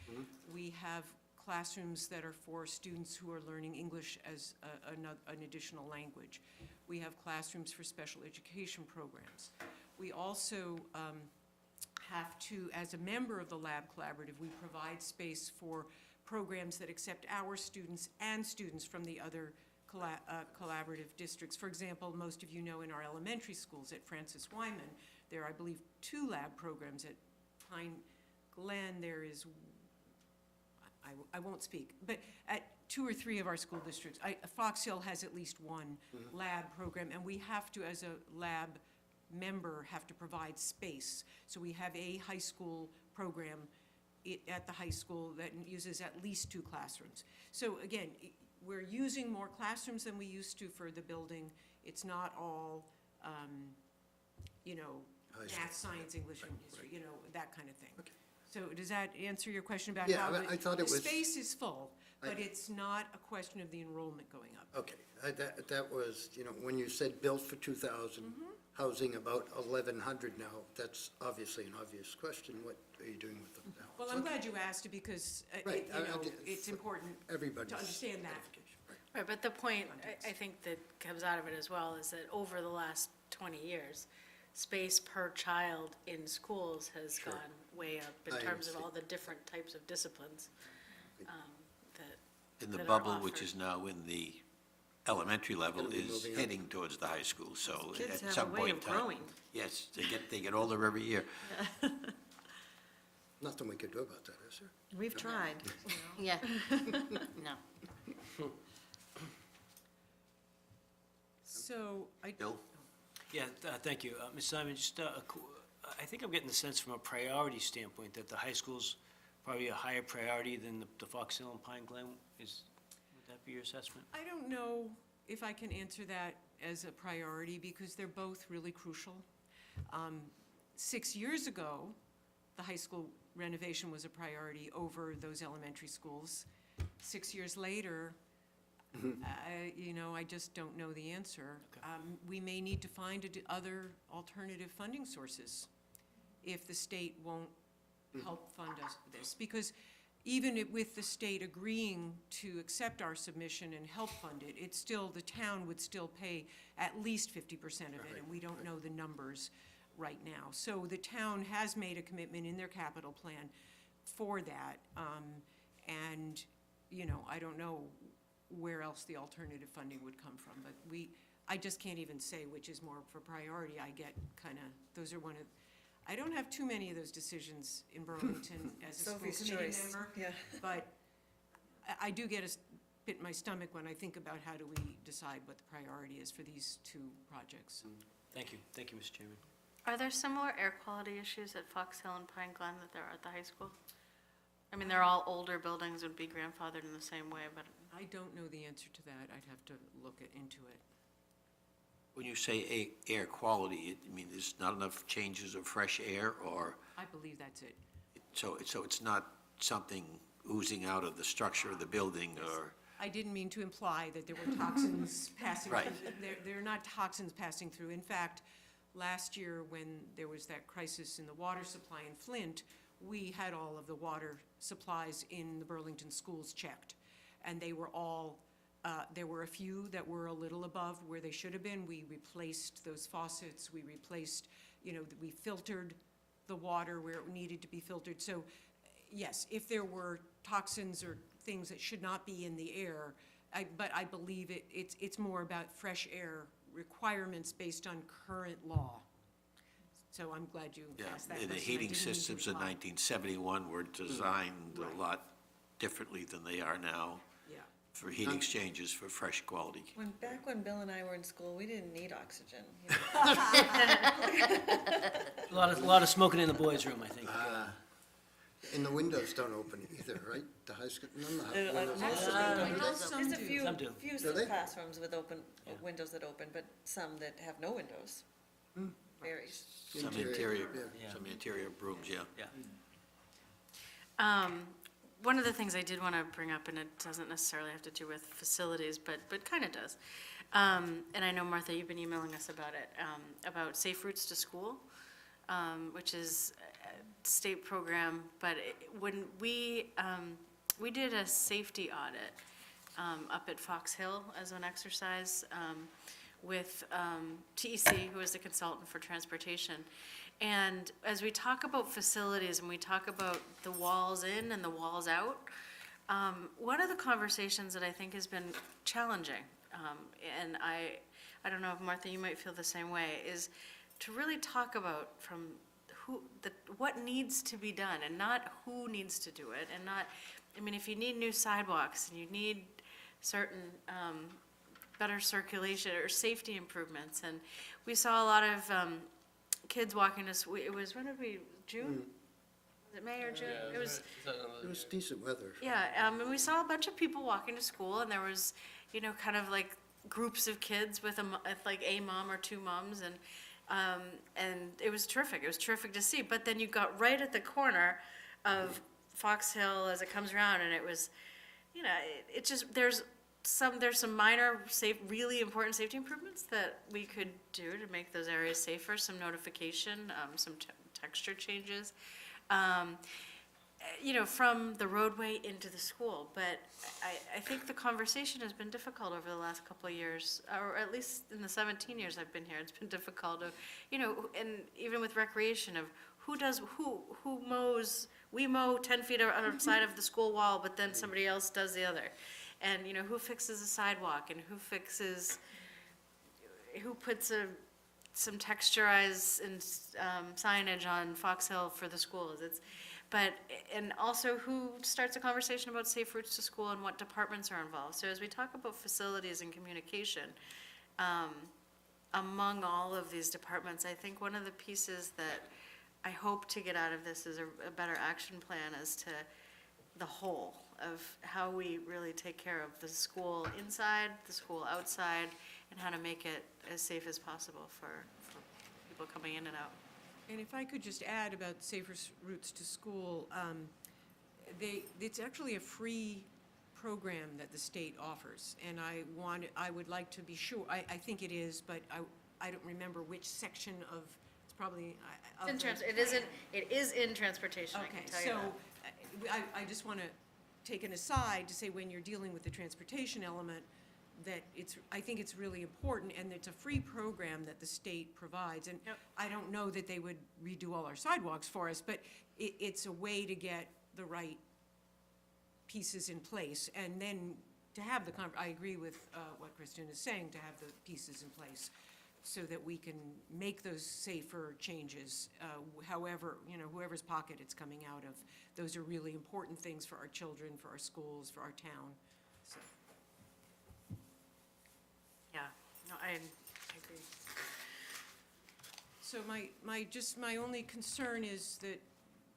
We have classrooms that are for students who are learning English as an additional language. We have classrooms for special education programs. We also have to, as a member of the Lab Collaborative, we provide space for programs that accept our students and students from the other collaborative districts. For example, most of you know in our elementary schools at Francis Wyman, there are, I believe, 2 lab programs. At Pine Glen, there is, I won't speak, but at 2 or 3 of our school districts, Fox Hill has at least 1 lab program, and we have to, as a lab member, have to provide space. So we have a high school program at the high school that uses at least 2 classrooms. So again, we're using more classrooms than we used to for the building. It's not all, High school. math, science, English, and history, that kind of thing. Okay. So does that answer your question about Yeah, how I thought it the was- space is full, but I- it's not a question of the enrollment going up. okay. That was, when you said built for 2,000, housing about 1,100 now, that's obviously an obvious question. What are you doing with them now? Well, I'm glad you asked it because, Right, it's important Everybody's to understand that. edification, right. Right, but the point, I think that comes out of it as well, is that over the last 20 years, space per child in schools has Sure. gone way up in I terms of see. all the different types of disciplines that, And the that are bubble, which offered. is now in the elementary level, Gonna be is moving up. heading towards the high school, so Kids at have a some way point in of time. growing. Yes, they get older every year. Nothing we could do about that, is there? We've tried. Yeah. No. So Bill? Yeah, thank you. Ms. Simon, just, I think I'm getting the sense from a priority standpoint that the high school's probably a higher priority than the Fox Hill and Pine Glen. Would that be your assessment? I don't know if I can answer that as a priority because they're both really crucial. 6 years ago, the high school renovation was a priority over those elementary schools. 6 years later, I just don't know the answer. We may need to find other alternative funding sources if the state won't help fund us this. Because even with the state agreeing to accept our submission and help fund it, it's still, the town would still pay at least 50% of it, and we don't know the numbers right now. So the town has made a commitment in their capital plan for that, and, I don't know where else the alternative funding would come from, but I just can't even say which is more for priority. I get those are I don't have too many of those decisions in Burlington as a school Sophie's committee choice. member, Yeah. but I do get pit in my stomach when I think about how do we decide what the priority is for these two projects. Thank you, Mr. Chairman. Are there similar air quality issues at Fox Hill and Pine Glen that there are at the high school? I mean, they're all older buildings, would be grandfathered in the same way, but I don't know the answer to that. I'd have to look into it. When you say air quality, I mean, there's not enough changes of fresh air, or, I believe that's it. so it's not something oozing out of the structure of the building, or, I didn't mean to imply that there were toxins passing. Right. There are not toxins passing through. In fact, last year, when there was that crisis in the water supply in Flint, we had all of the water supplies in the Burlington schools checked. And they were all, there were a few that were a little above where they should have been. We replaced those faucets, we replaced, we filtered the water where it needed to be filtered. So, yes, if there were toxins or things that should not be in the air, but I believe it's more about fresh air requirements based on current law. So I'm glad you yeah. asked that And the question. I heating didn't mean to systems in imply. 1971 were designed Right. a lot differently than they are now Yeah. for heat exchanges for fresh quality. Back when Bill and I were in school, we didn't need oxygen. A lot of smoking in the boys' room, I think. And the windows don't open either, right? The high school, none of the windows Actually, open. there's a few, Some do. few Do they? classrooms with open, Yeah. windows that open, but some that have no windows. Varies. Some interior, Yeah. some interior rooms, yeah. Yeah. one of the things I did want to bring up, and it doesn't necessarily have to do with facilities, but kind of does. And I know, Martha, you've been emailing us about it, about Safe Routes to School, which is a state program, but when we did a safety audit up at Fox Hill as an exercise with TEC, who is the consultant for transportation. And as we talk about facilities and we talk about the walls in and the walls out, one of the conversations that I think has been challenging, and I don't know if, Martha, you might feel the same way, is to really talk about from what needs to be done and not who needs to do it, and not, I mean, if you need new sidewalks and you need certain better circulation or safety improvements, and we saw a lot of kids walking us, it was, when did we, June? Was it May or June? It was, It was decent weather. yeah, and we saw a bunch of people walking to school, and there was, kind of like groups of kids with like a mom or two moms, and it was terrific. It was terrific to see. But then you got right at the corner of Fox Hill as it comes around, and it was, it just, there's some minor really important safety improvements that we could do to make those areas safer, some notification, some texture changes, from the roadway into the school. But I think the conversation has been difficult over the last couple of years, or at least in the 17 years I've been here, it's been difficult of, and even with recreation, of who mows, we mow 10 feet outside of the school wall, but then somebody else does the other. And, who fixes a sidewalk, and who puts some texturized signage on Fox Hill for the schools. And also who starts a conversation about safe routes to school and what departments are involved. So as we talk about facilities and communication, among all of these departments, I think one of the pieces that I hope to get out of this is a better action plan as to the whole of how we really take care of the school inside, the school outside, and how to make it as safe as possible for people coming in and out. And if I could just add about Safer Routes to School, it's actually a free program that the state offers. And I would like to be sure, I think it is, but I don't remember which section of, it's probably. It is in transportation, I can tell you that. Okay, so I just want to take an aside to say, when you're dealing with the transportation element, that I think it's really important, and it's a free program that the state provides. And Yep. I don't know that they would redo all our sidewalks for us, but it's a way to get the right pieces in place. And then to have I agree with what Kristen is saying, to have the pieces in place so that we can make those safer changes, however, whoever's pocket it's coming out of. Those are really important things for our children, for our schools, for our town, so. Yeah, no, I agree. So my only concern is that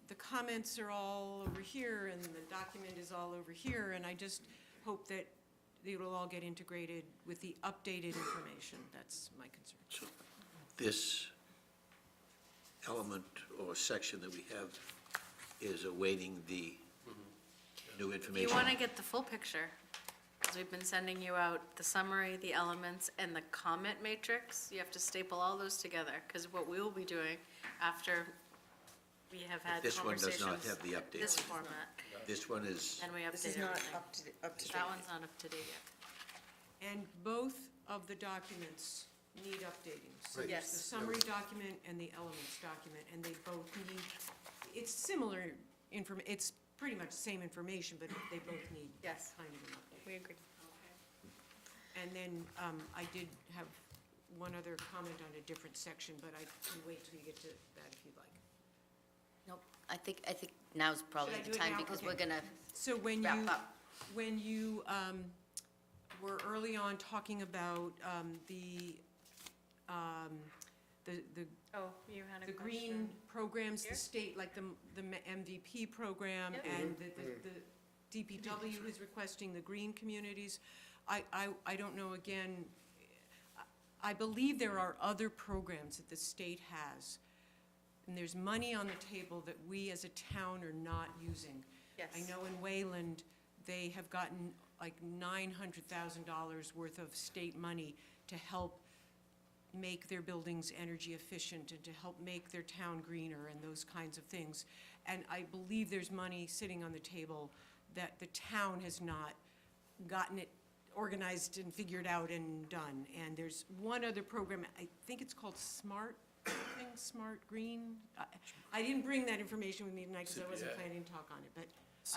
the comments are all over here and the document is all over here, and I just hope that it will all get integrated with the updated information. That's my concern. So this element or section that we have is awaiting the new If information. you want to get the full picture, because we've been sending you out the summary, the elements, and the comment matrix, you have to staple all those together, because what we will be doing after we have had This one does not conversations have the updates. this format, This one is, and we This is update not everything. up to date. That one's not up to date yet. And both of the documents need updating. So Right. there's Yes. the summary document and the elements document, and they both need, it's similar it's pretty much the same information, but they both need Yes. kind of an update. We agree. And then I did have one other comment on a different section, but I can wait till you get to that if you'd like. Nope, I think now's probably Should I the do it time, now? because Okay. we're gonna So when wrap you, up. when you were early on talking about the Oh, you had a the question? green programs, Here? the state, like the MVP program, Yep. and the DPW is requesting the green communities. I don't know, again, I believe there are other programs that the state has, and there's money on the table that we as a town are not using. Yes. I know in Wayland, they have gotten like $900,000 worth of state money to help make their buildings energy efficient and to help make their town greener and those kinds of things. And I believe there's money sitting on the table that the town has not gotten it organized and figured out and done. And there's one other program, I think it's called Smart, something, Smart Green. I didn't bring that information with me tonight because I wasn't CPA. planning to talk on it, but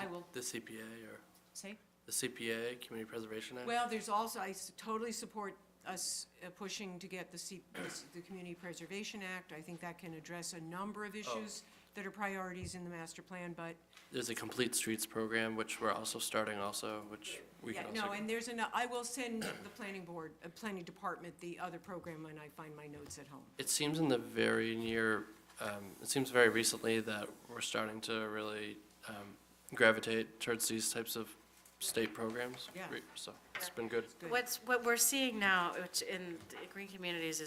I will The CPA or say. the CPA, Community Preservation Act? Well, there's also, totally support us pushing to get the Community Preservation Act. I think that can address a number of issues that are priorities in the master plan, but, There's a Complete Streets program, which we're also starting also, which we yeah, can also. no, and there's I will send the planning board, planning department, the other program when I find my notes at home. It seems in the very near, it seems very recently that we're starting to really gravitate towards these types of state programs. Yeah. So it's been good. Good. What we're seeing now, which in the green communities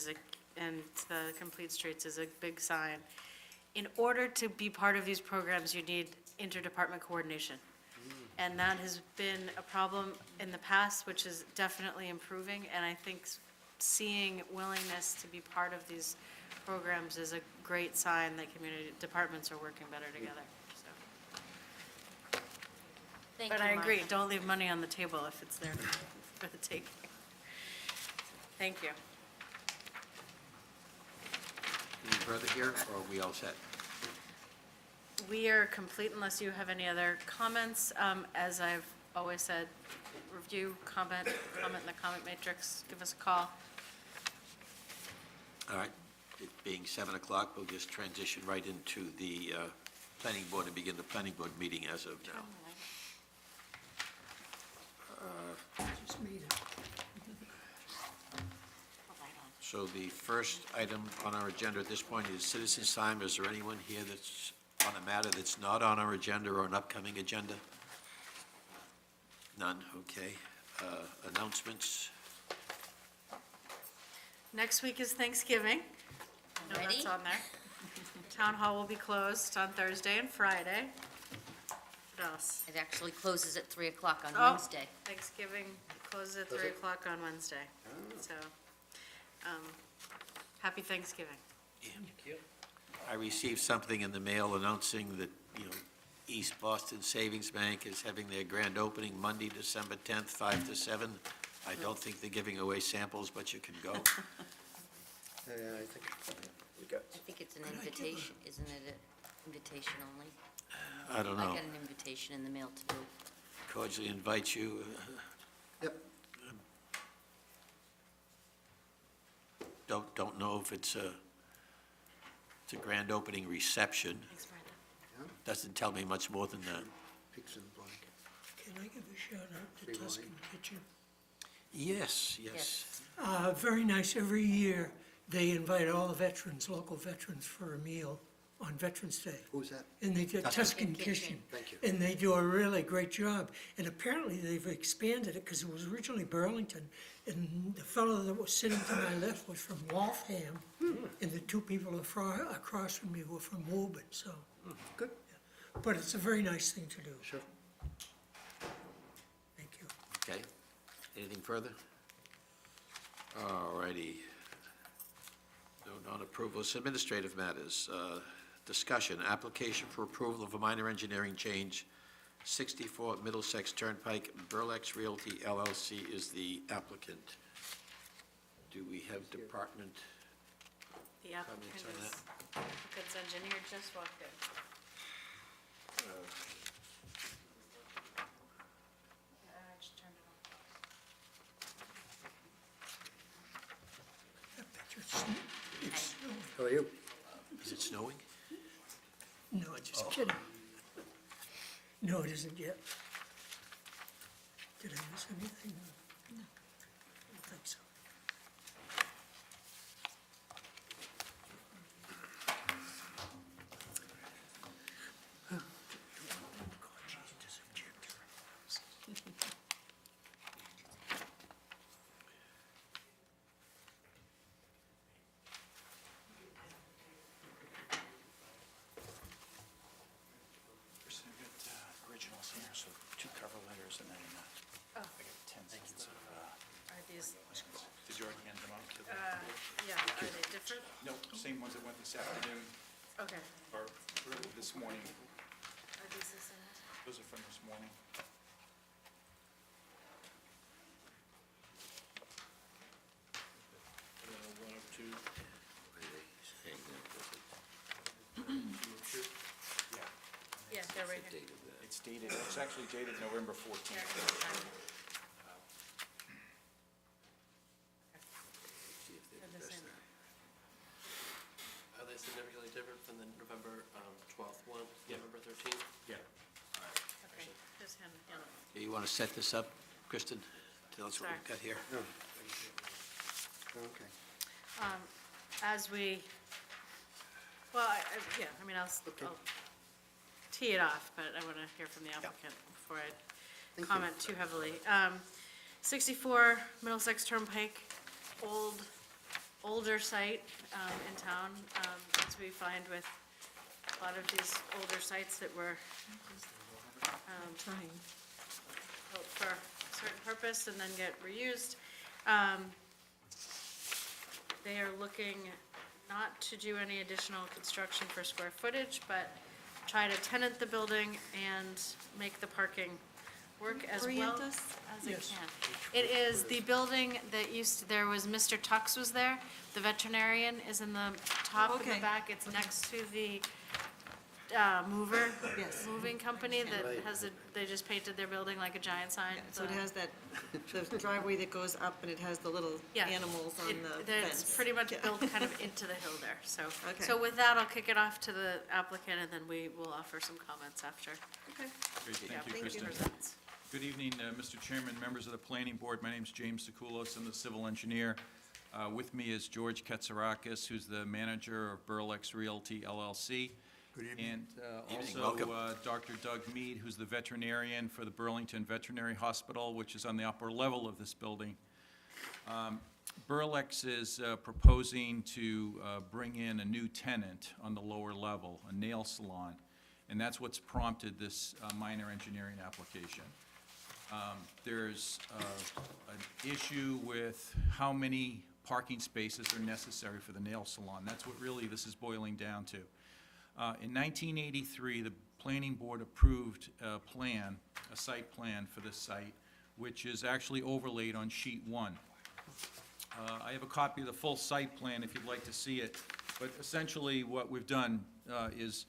and the complete streets is a big sign. In order to be part of these programs, you need interdepartment coordination. And that has been a problem in the past, which is definitely improving. And I think seeing willingness to be part of these programs is a great sign that community departments are working better together, so. Thank you, But I agree, Martha. don't leave money on the table if it's there for the taking. Thank you. any further here, or are we all set? We are complete unless you have any other comments. As I've always said, review, comment in the comment matrix, give us a call. All right, it being 7 o'clock, we'll just transition right into the planning board and begin the planning board meeting as of now. So the first item on our agenda at this point is citizens' time. Is there anyone here that's on a matter that's not on our agenda or an upcoming agenda? None, okay. Announcements? Next week is Thanksgiving. I know that's Ready? on there. Town hall will be closed on Thursday and Friday. What else? It actually closes at 3 o'clock on Oh, Wednesday. Thanksgiving closes at Does 3 it? o'clock on Wednesday. So, happy Thanksgiving. I received something in the mail announcing that, East Boston Savings Bank is having their grand opening Monday, December 10th, 5 to 7. I don't think they're giving away samples, but you can go. Yeah, I think we got, I think it's an invitation, isn't it an invitation only? I don't I know. got an invitation in the mail to do. Cordially invite you. yep, Don't know if it's a grand opening reception. Thanks, Brenda. Doesn't tell me much more than that. pigs in the blanket. Can I give a shout out to Free Tuscan wine. Kitchen? Yes, yes. Yes. Very nice. Every year, they invite all the veterans, local veterans, for a meal on Veterans Day. Who's that? And they do Tuscan Tuscan Kitchen. Kitchen. Thank you. And they do a really great job. And apparently, they've expanded it, because it was originally Burlington. And the fellow that was sitting to my left was from Waltham, and the two people across from me were from Woburn, so. Good. But it's a very nice thing to do. Sure. Thank you. Okay. Anything further? All righty. No non-approvals, administrative matters. Discussion, application for approval of a minor engineering change, 64 Middlesex Turnpike, Burlex Realty LLC is the applicant. Do we have department? The applicant Comments on is, applicant's engineer just walked in. Yeah, I just turned it off. I bet you it's snowing. How are you? Is it snowing? No, just kidding. No, it isn't yet. Did I miss anything? No. I don't think so. I've got originals here, so 2 cover letters and then I got 10 cents of, Are these, did you already hand them out to the? yeah, are they different? No, same ones that went this afternoon Okay. or early this morning. Are these the same? Those are from this morning. One or two. Yeah, Yeah, they're right here. it's dated, it's actually dated November Here, 14th. I can sign it. They're the same. Are they significantly different from the November 12th one, November 13th? Yeah. Okay, just hand it. You want to set this up, Kristen? Tell us what we've got here. Okay. As we, well, yeah, I mean, I'll tee it off, but I want to hear from the applicant before I comment too heavily. 64 Middlesex Turnpike, older site in town, as we find with a lot of these older sites that were Trying. built for a certain purpose and then get reused. They are looking not to do any additional construction for square footage, but try to tenant the building and make the parking work as well Orient us? as it can. It is the building that there was, Mr. Tux was there, the veterinarian is in the top and the Okay. back, it's next to the Yes. moving company that Right. they just painted their building like a giant sign. So it has that, the driveway that goes up and it has the little Yeah. animals on It- the It's fence. pretty much Yeah. built kind of into the hill there, so. Okay. So with that, I'll kick it off to the applicant, and then we will offer some comments after Okay. Great, the thank you, applicant Kristen. presents. Good evening, Mr. Chairman, members of the Planning Board. My name's James Sekulos. I'm the civil engineer. With me is George Katsarakis, who's the manager of Burlex Realty LLC. Good evening. And welcome. also Dr. Doug Mead, who's the veterinarian for the Burlington Veterinary Hospital, which is on the upper level of this building. Burlex is proposing to bring in a new tenant on the lower level, a nail salon, and that's what's prompted this minor engineering application. There's an issue with how many parking spaces are necessary for the nail salon. That's what really this is boiling down to. In 1983, the planning board approved a site plan for this site, which is actually overlaid on sheet 1. I have a copy of the full site plan if you'd like to see it, but essentially what we've done is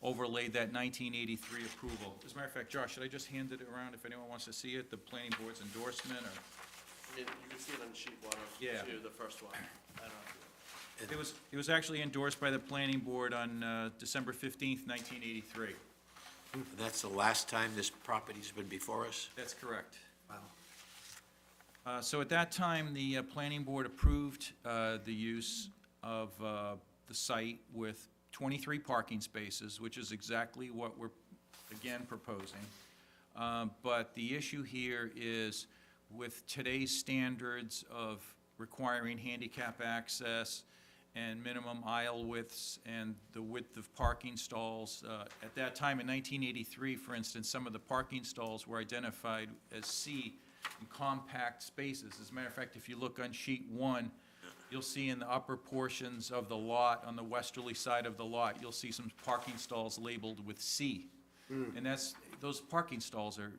overlaid that 1983 approval. As a matter of fact, Josh, should I just hand it around if anyone wants to see it, the planning board's endorsement, or? You can see it on sheet 1 Yeah. or 2, the first one. I don't know. It was actually endorsed by the planning board on December 15th, 1983. And that's the last time this property's been before us? That's correct. So at that time, the planning board approved the use of the site with 23 parking spaces, which is exactly what we're, again, proposing. But the issue here is with today's standards of requiring handicap access and minimum aisle widths and the width of parking stalls. At that time, in 1983, for instance, some of the parking stalls were identified as C in compact spaces. As a matter of fact, if you look on sheet 1, you'll see in the upper portions of the lot, on the westerly side of the lot, you'll see some parking stalls labeled with C. And those parking stalls are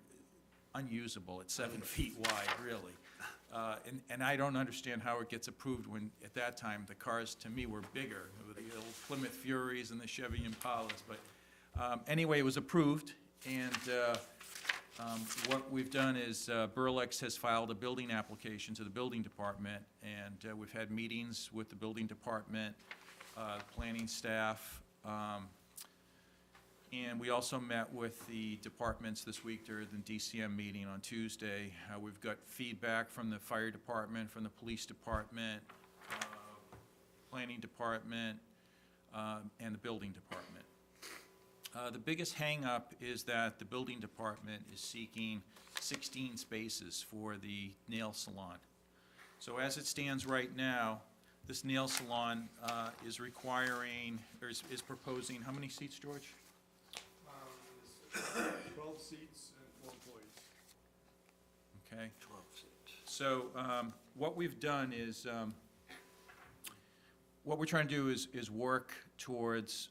unusable at 7 feet wide, really. And I don't understand how it gets approved when, at that time, the cars, to me, were bigger, with the old Plymouth Furies and the Chevy Impalas. But anyway, it was approved, and what we've done is Burlex has filed a building application to the building department, and we've had meetings with the building department, planning staff, and we also met with the departments this week during the DCM meeting on Tuesday. We've got feedback from the fire department, from the police department, planning department, and the building department. The biggest hang-up is that the building department is seeking 16 spaces for the nail salon. So as it stands right now, this nail salon is requiring, or is proposing, how many seats, George? 12 seats and 4 employees. Okay. 12 seats. So what we've done is, what we're trying to do is work towards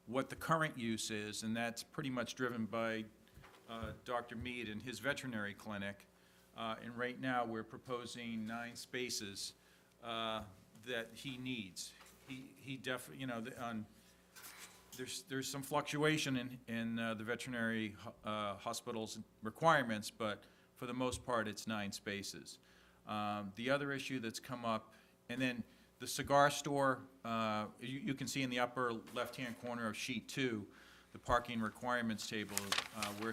what the current use is, and that's pretty much driven by Dr. Mead and his veterinary clinic. And right now, we're proposing 9 spaces that he needs. He definitely, you know, there's some fluctuation in the veterinary hospital's requirements, but for the most part, it's 9 spaces. The other issue that's come up, and then the cigar store, you can see in the upper left-hand corner of sheet 2, the parking requirements table, we're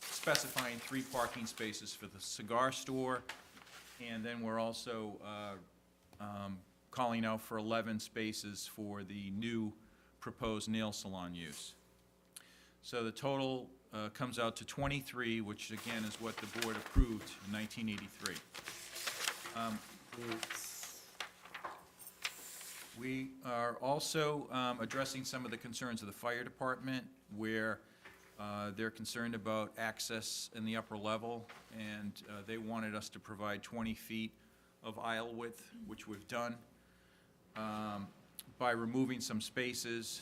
specifying 3 parking spaces for the cigar store, and then we're also calling out for 11 spaces for the new proposed nail salon use. So the total comes out to 23, which again is what the board approved in 1983. We are also addressing some of the concerns of the fire department, where they're concerned about access in the upper level, and they wanted us to provide 20 feet of aisle width, which we've done. By removing some spaces,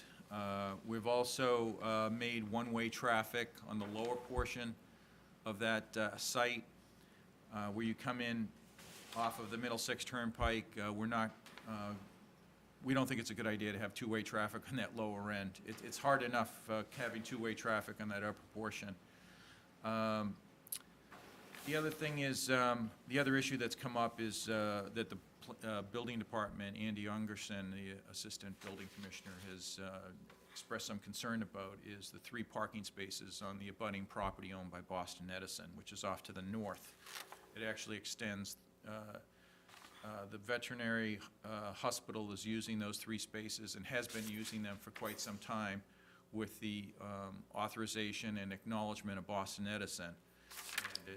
we've also made one-way traffic on the lower portion of that site. Where you come in off of the Middlesex Turnpike, we don't think it's a good idea to have two-way traffic on that lower end. It's hard enough having two-way traffic on that upper portion. The other thing is, the other issue that's come up is that the building department, Andy Ungerson, the assistant building commissioner, has expressed some concern about is the 3 parking spaces on the abutting property owned by Boston Edison, which is off to the north. It actually extends, the veterinary hospital is using those 3 spaces and has been using them for quite some time with the authorization and acknowledgement of Boston Edison. And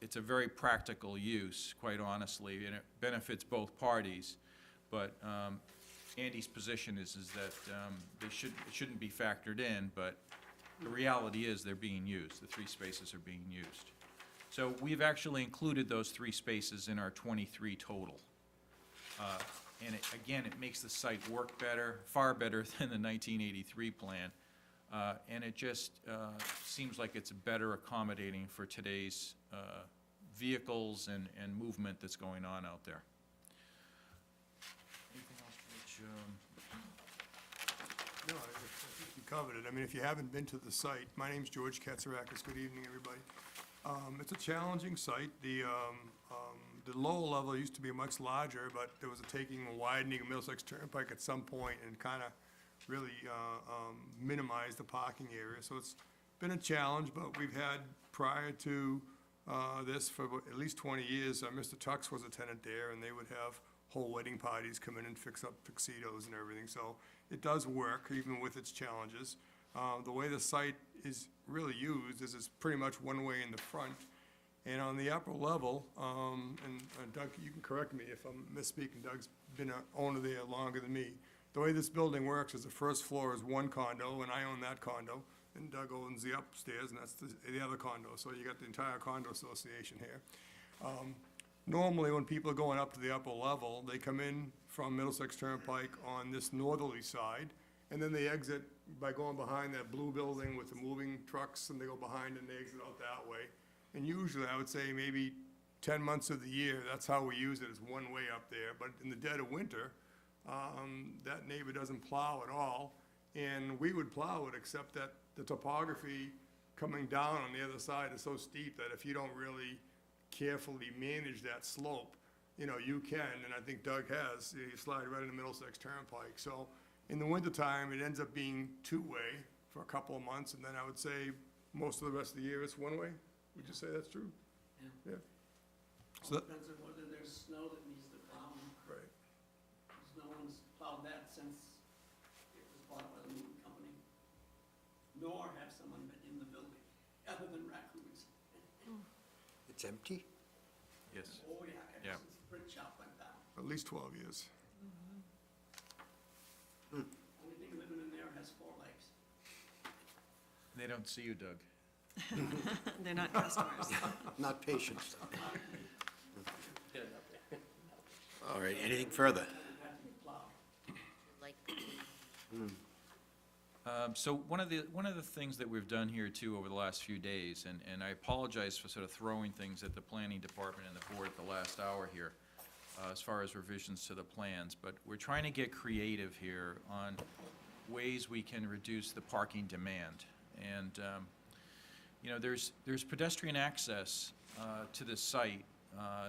it's a very practical use, quite honestly, and it benefits both parties. But Andy's position is that it shouldn't be factored in, but the reality is they're being used. The 3 spaces are being used. So we've actually included those 3 spaces in our 23 total. And again, it makes the site work better, far better than the 1983 plan. And it just seems like it's better accommodating for today's vehicles and movement that's going on out there. Anything else, Rich? No, I think you covered it. I mean, if you haven't been to the site, my name's George Katsarakis. Good evening, everybody. It's a challenging site. The lower level used to be much larger, but there was a taking and widening of Middlesex Turnpike at some point and kind of really minimized the parking area. So it's been a challenge, but we've had, prior to this for at least 20 years. Mr. Tux was a tenant there, and they would have whole wedding parties come in and fix up tuxedos and everything. So it does work, even with its challenges. The way the site is really used is it's pretty much one way in the front. And on the upper level, and Doug, you can correct me if I'm misspeaking, Doug's been an owner there longer than me. The way this building works is the first floor is one condo, and I own that condo, and Doug owns the upstairs, and that's the other condo. So you got the entire condo association here. Normally, when people are going up to the upper level, they come in from Middlesex Turnpike on this northerly side, and then they exit by going behind that blue building with the moving trucks, and they go behind and they exit out that way. And usually, I would say maybe 10 months of the year, that's how we use it, is one way up there. But in the dead of winter, that neighbor doesn't plow at all, and we would plow it, except that the topography coming down on the other side is so steep that if you don't really carefully manage that slope, you can, and I think Doug has, you slide right into Middlesex Turnpike. So in the wintertime, it ends up being two-way for a couple of months, and then I would say most of the rest of the year, it's one-way. Would you say that's true? Yeah. Yeah. So that, Depends on whether there's snow that needs the plowing. right. Because no one's plowed that since it was bought by the moving company. Nor have someone been in the building, other than raccoons. It's empty? Yes. Oh, yeah, Yeah. ever since the print shop went down. At least 12 years. Only thing living in there has 4 legs. They don't see you, Doug. They're not customers. Not patients. Get it up there. All right, anything further? Have to be plowed. Like, So one of the things that we've done here too over the last few days, and I apologize for sort of throwing things at the planning department and the board at the last hour here, as far as revisions to the plans, but we're trying to get creative here on ways we can reduce the parking demand. And, there's pedestrian access to this site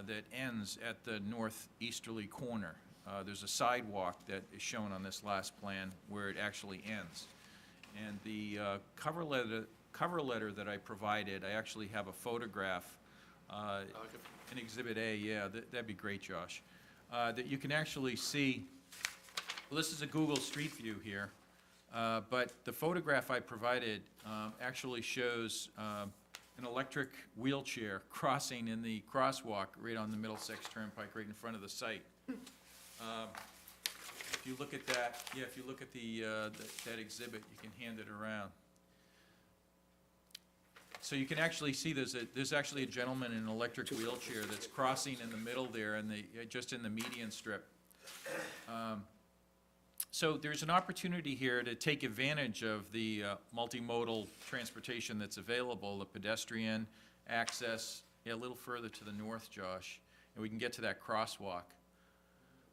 that ends at the northeasterly corner. There's a sidewalk that is shown on this last plan where it actually ends. And the cover letter that I provided, I actually have a photograph in Exhibit A, yeah, that'd be great, Josh. That you can actually see, well, this is a Google Street View here, but the photograph I provided actually shows an electric wheelchair crossing in the crosswalk right on the Middlesex Turnpike, right in front of the site. If you look at that, yeah, if you look at that exhibit, you can hand it around. So you can actually see there's actually a gentleman in an electric wheelchair that's crossing in the middle there, just in the median strip. So there's an opportunity here to take advantage of the multimodal transportation that's available, the pedestrian access, yeah, a little further to the north, Josh, and we can get to that crosswalk.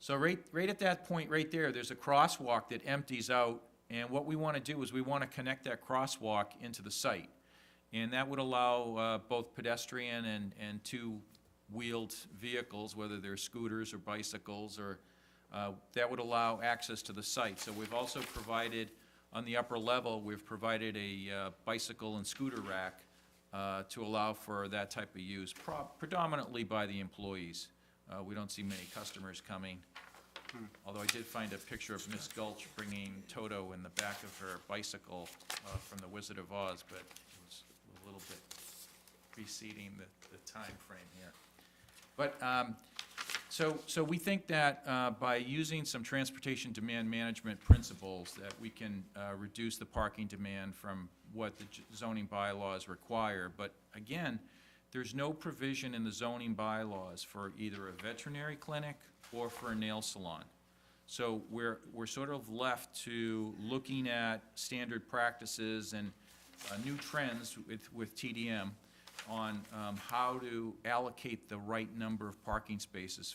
So right at that point right there, there's a crosswalk that empties out, and what we want to do is we want to connect that crosswalk into the site. And that would allow both pedestrian and two-wheeled vehicles, whether they're scooters or bicycles, or that would allow access to the site. So we've also provided, on the upper level, we've provided a bicycle and scooter rack to allow for that type of use, predominantly by the employees. We don't see many customers coming, although I did find a picture of Miss Gulch bringing Toto in the back of her bicycle from the Wizard of Oz, but it was a little bit preceding the time frame here. But, so we think that by using some transportation demand management principles, that we can reduce the parking demand from what the zoning bylaws require. But again, there's no provision in the zoning bylaws for either a veterinary clinic or for a nail salon. So we're sort of left to looking at standard practices and new trends with TDM on how to allocate the right number of parking spaces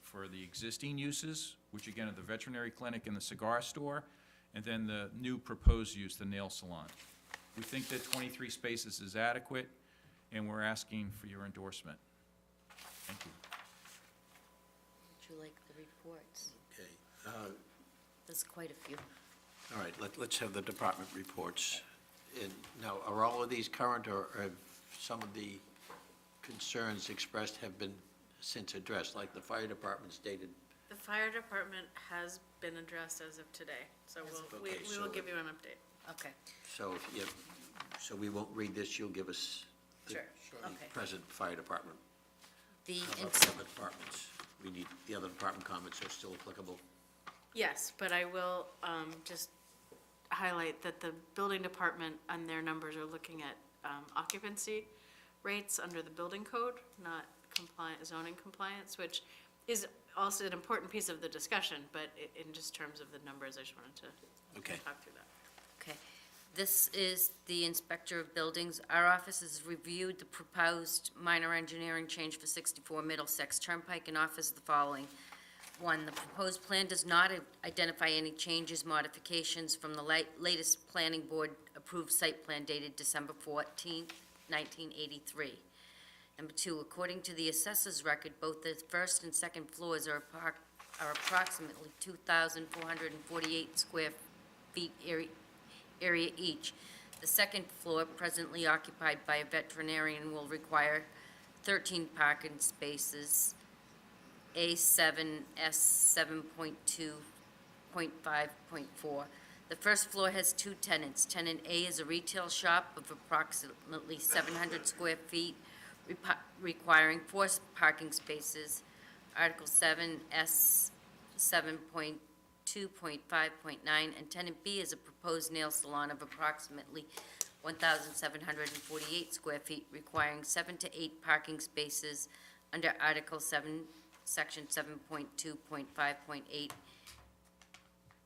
for the existing uses, which again are the veterinary clinic and the cigar store, and then the new proposed use, the nail salon. We think that 23 spaces is adequate, and we're asking for your endorsement. Thank you. would you like the reports? Okay. There's quite a few. All right, let's have the department reports. And now, are all of these current, or have some of the concerns expressed have been since addressed, like the fire department stated? The fire department has been addressed as of today, so we Okay, will so give you an update. Okay, So if you, so we won't read this, you'll give us the Sure. the Okay. present fire department. the, How about the other departments? We need, the other department comments are still applicable? Yes, but I will just highlight that the building department and their numbers are looking at occupancy rates under the building code, not zoning compliance, which is also an important piece of the discussion, but in just terms of the numbers, I just wanted to Okay. talk through that. okay. This is the inspector of buildings. Our office has reviewed the proposed minor engineering change for 64 Middlesex Turnpike and offers the following. One, the proposed plan does not identify any changes, modifications from the latest planning board approved site plan dated December 14th, 1983. Number two, according to the assessor's record, both the first and second floors are approximately 2,448 square feet area each. The second floor, presently occupied by a veterinarian, will require 13 parking spaces, A7, S7.2.5.4. The first floor has two tenants. Tenant A is a retail shop of approximately 700 square feet, requiring 4 parking spaces. Article 7, S7.2.5.9, and tenant B is a proposed nail salon of approximately 1,748 square feet, requiring 7 to 8 parking spaces under Article 7, Section 7.2.5.8,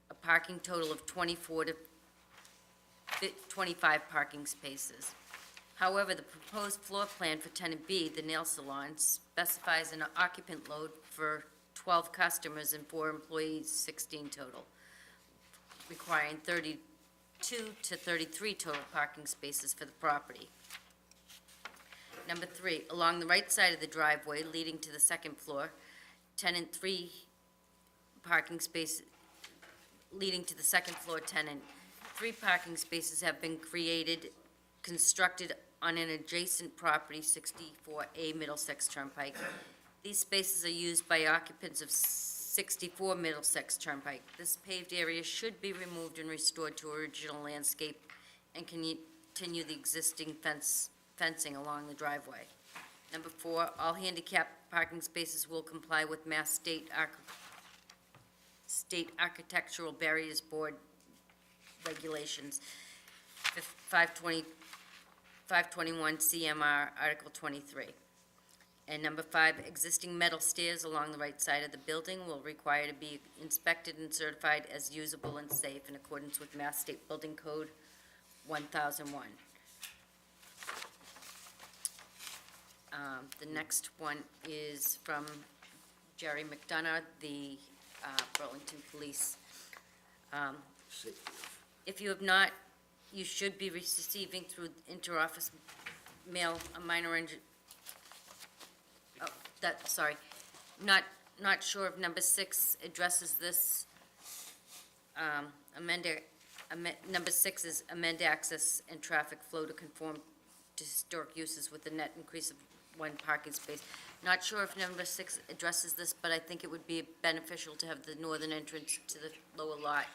a parking total of 24 to 25 parking spaces. However, the proposed floor plan for tenant B, the nail salon, specifies an occupant load for 12 customers and 4 employees, 16 total, requiring 32 to 33 total parking spaces for the property. Number 3, along the right side of the driveway leading to the second floor, tenant 3 parking space, leading to the second floor tenant, 3 parking spaces have been constructed on an adjacent property, 64A Middlesex Turnpike. These spaces are used by occupants of 64 Middlesex Turnpike. This paved area should be removed and restored to original landscape and continue the existing fencing along the driveway. Number 4, all handicap parking spaces will comply with Mass State Architectural Barriers Board regulations, 521 CMR, Article 23. And number 5, existing metal stairs along the right side of the building will require to be inspected and certified as usable and safe in accordance with Mass State Building Code 1001. The next one is from Jerry McDonough, the Burlington Police. If you have not, you should be receiving through interoffice mail a minor not sure if number 6 addresses this. Number 6 is amend access and traffic flow to conform to historic uses with a net increase of 1 parking space. Not sure if number 6 addresses this, but I think it would be beneficial to have the northern entrance to the lower lot,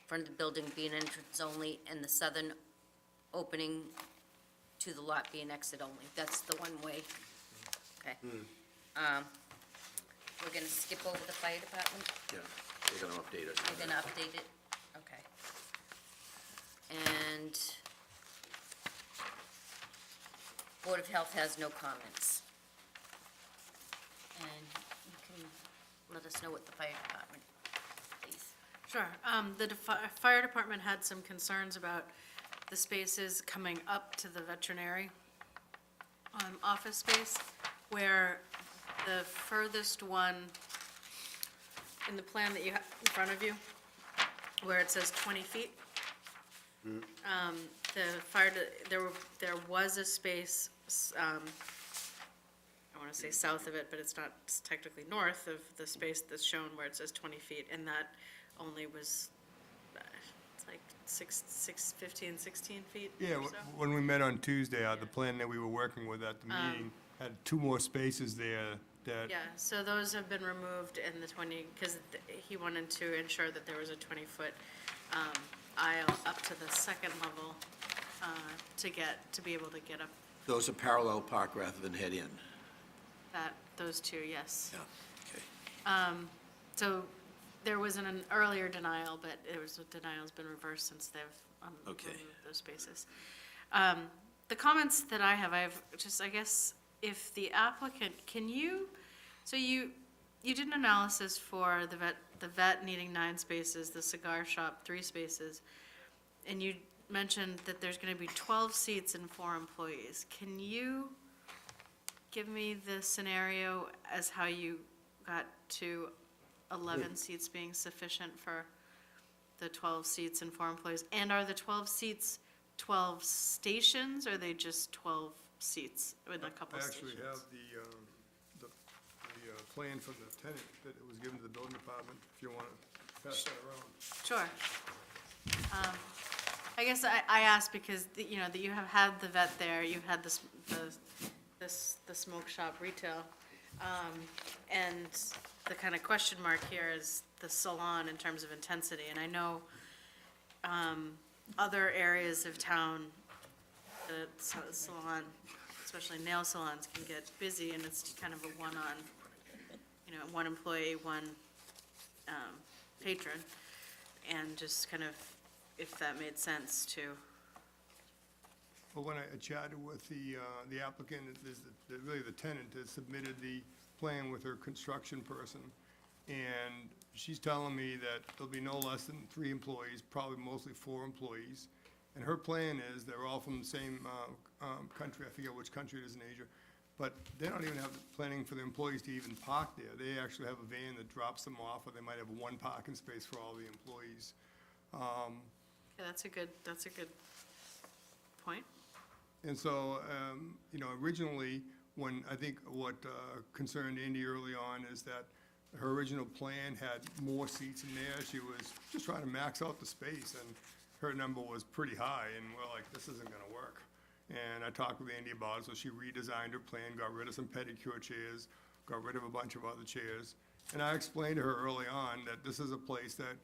front of the building be an entrance only, and the southern opening to the lot be an exit only. That's the one way. Okay. We're gonna skip over the fire department? Yeah, they're gonna update us. We're gonna update it? Okay. And Board of Health has no comments. And you can let us know what the fire department, please. Sure. The fire department had some concerns about the spaces coming up to the veterinary office space, where the furthest one in the plan that you have in front of you, where it says 20 feet, there was a space, I want to say south of it, but it's not, it's technically north of the space that's shown where it says 20 feet, and that only was, it's like 16 feet Yeah, or so. when we met on Tuesday, the plan that we were working with at the meeting had 2 more spaces there that, Yeah, so those have been removed in the 20, because he wanted to ensure that there was a 20-foot aisle up to the second level to be able to get up Those are parallel park rather than head in. those two, yes. Yeah, okay. So there was an earlier denial, but the denial's been reversed since they've Okay. removed those spaces. The comments that I have just, I guess, if the applicant, so you did an analysis for the vet needing 9 spaces, the cigar shop 3 spaces, and you mentioned that there's gonna be 12 seats and 4 employees. Can you give me the scenario as how you got to 11 seats being sufficient for the 12 seats and 4 employees? And are the 12 seats 12 stations, or are they just 12 seats with a couple I stations? actually have the plan from the tenant that it was given to the building department, if you want to pass that around. Sure. I guess I asked because, that you have had the vet there, you've had the smoke shop retail, and the kind of question mark here is the salon in terms of intensity. And I know other areas of town, the salon, especially nail salons, can get busy, and it's kind of a one-on, one employee, one patron, and just kind of, if that made sense to, Well, when I chatted with the applicant, really the tenant has submitted the plan with her construction person, and she's telling me that there'll be no less than 3 employees, probably mostly 4 employees. And her plan is, they're all from the same country, I forget which country it is in Asia, but they don't even have the planning for the employees to even park there. They actually have a van that drops them off, or they might have 1 parking space for all the employees. yeah, that's a good point. And so, originally, when, I think what concerned Andy early on is that her original plan had more seats in there. She was just trying to max out the space, and her number was pretty high, and we're like, this isn't gonna work. And I talked with Andy about it, so she redesigned her plan, got rid of some pedicure chairs, got rid of a bunch of other chairs. And I explained to her early on that this is a place that,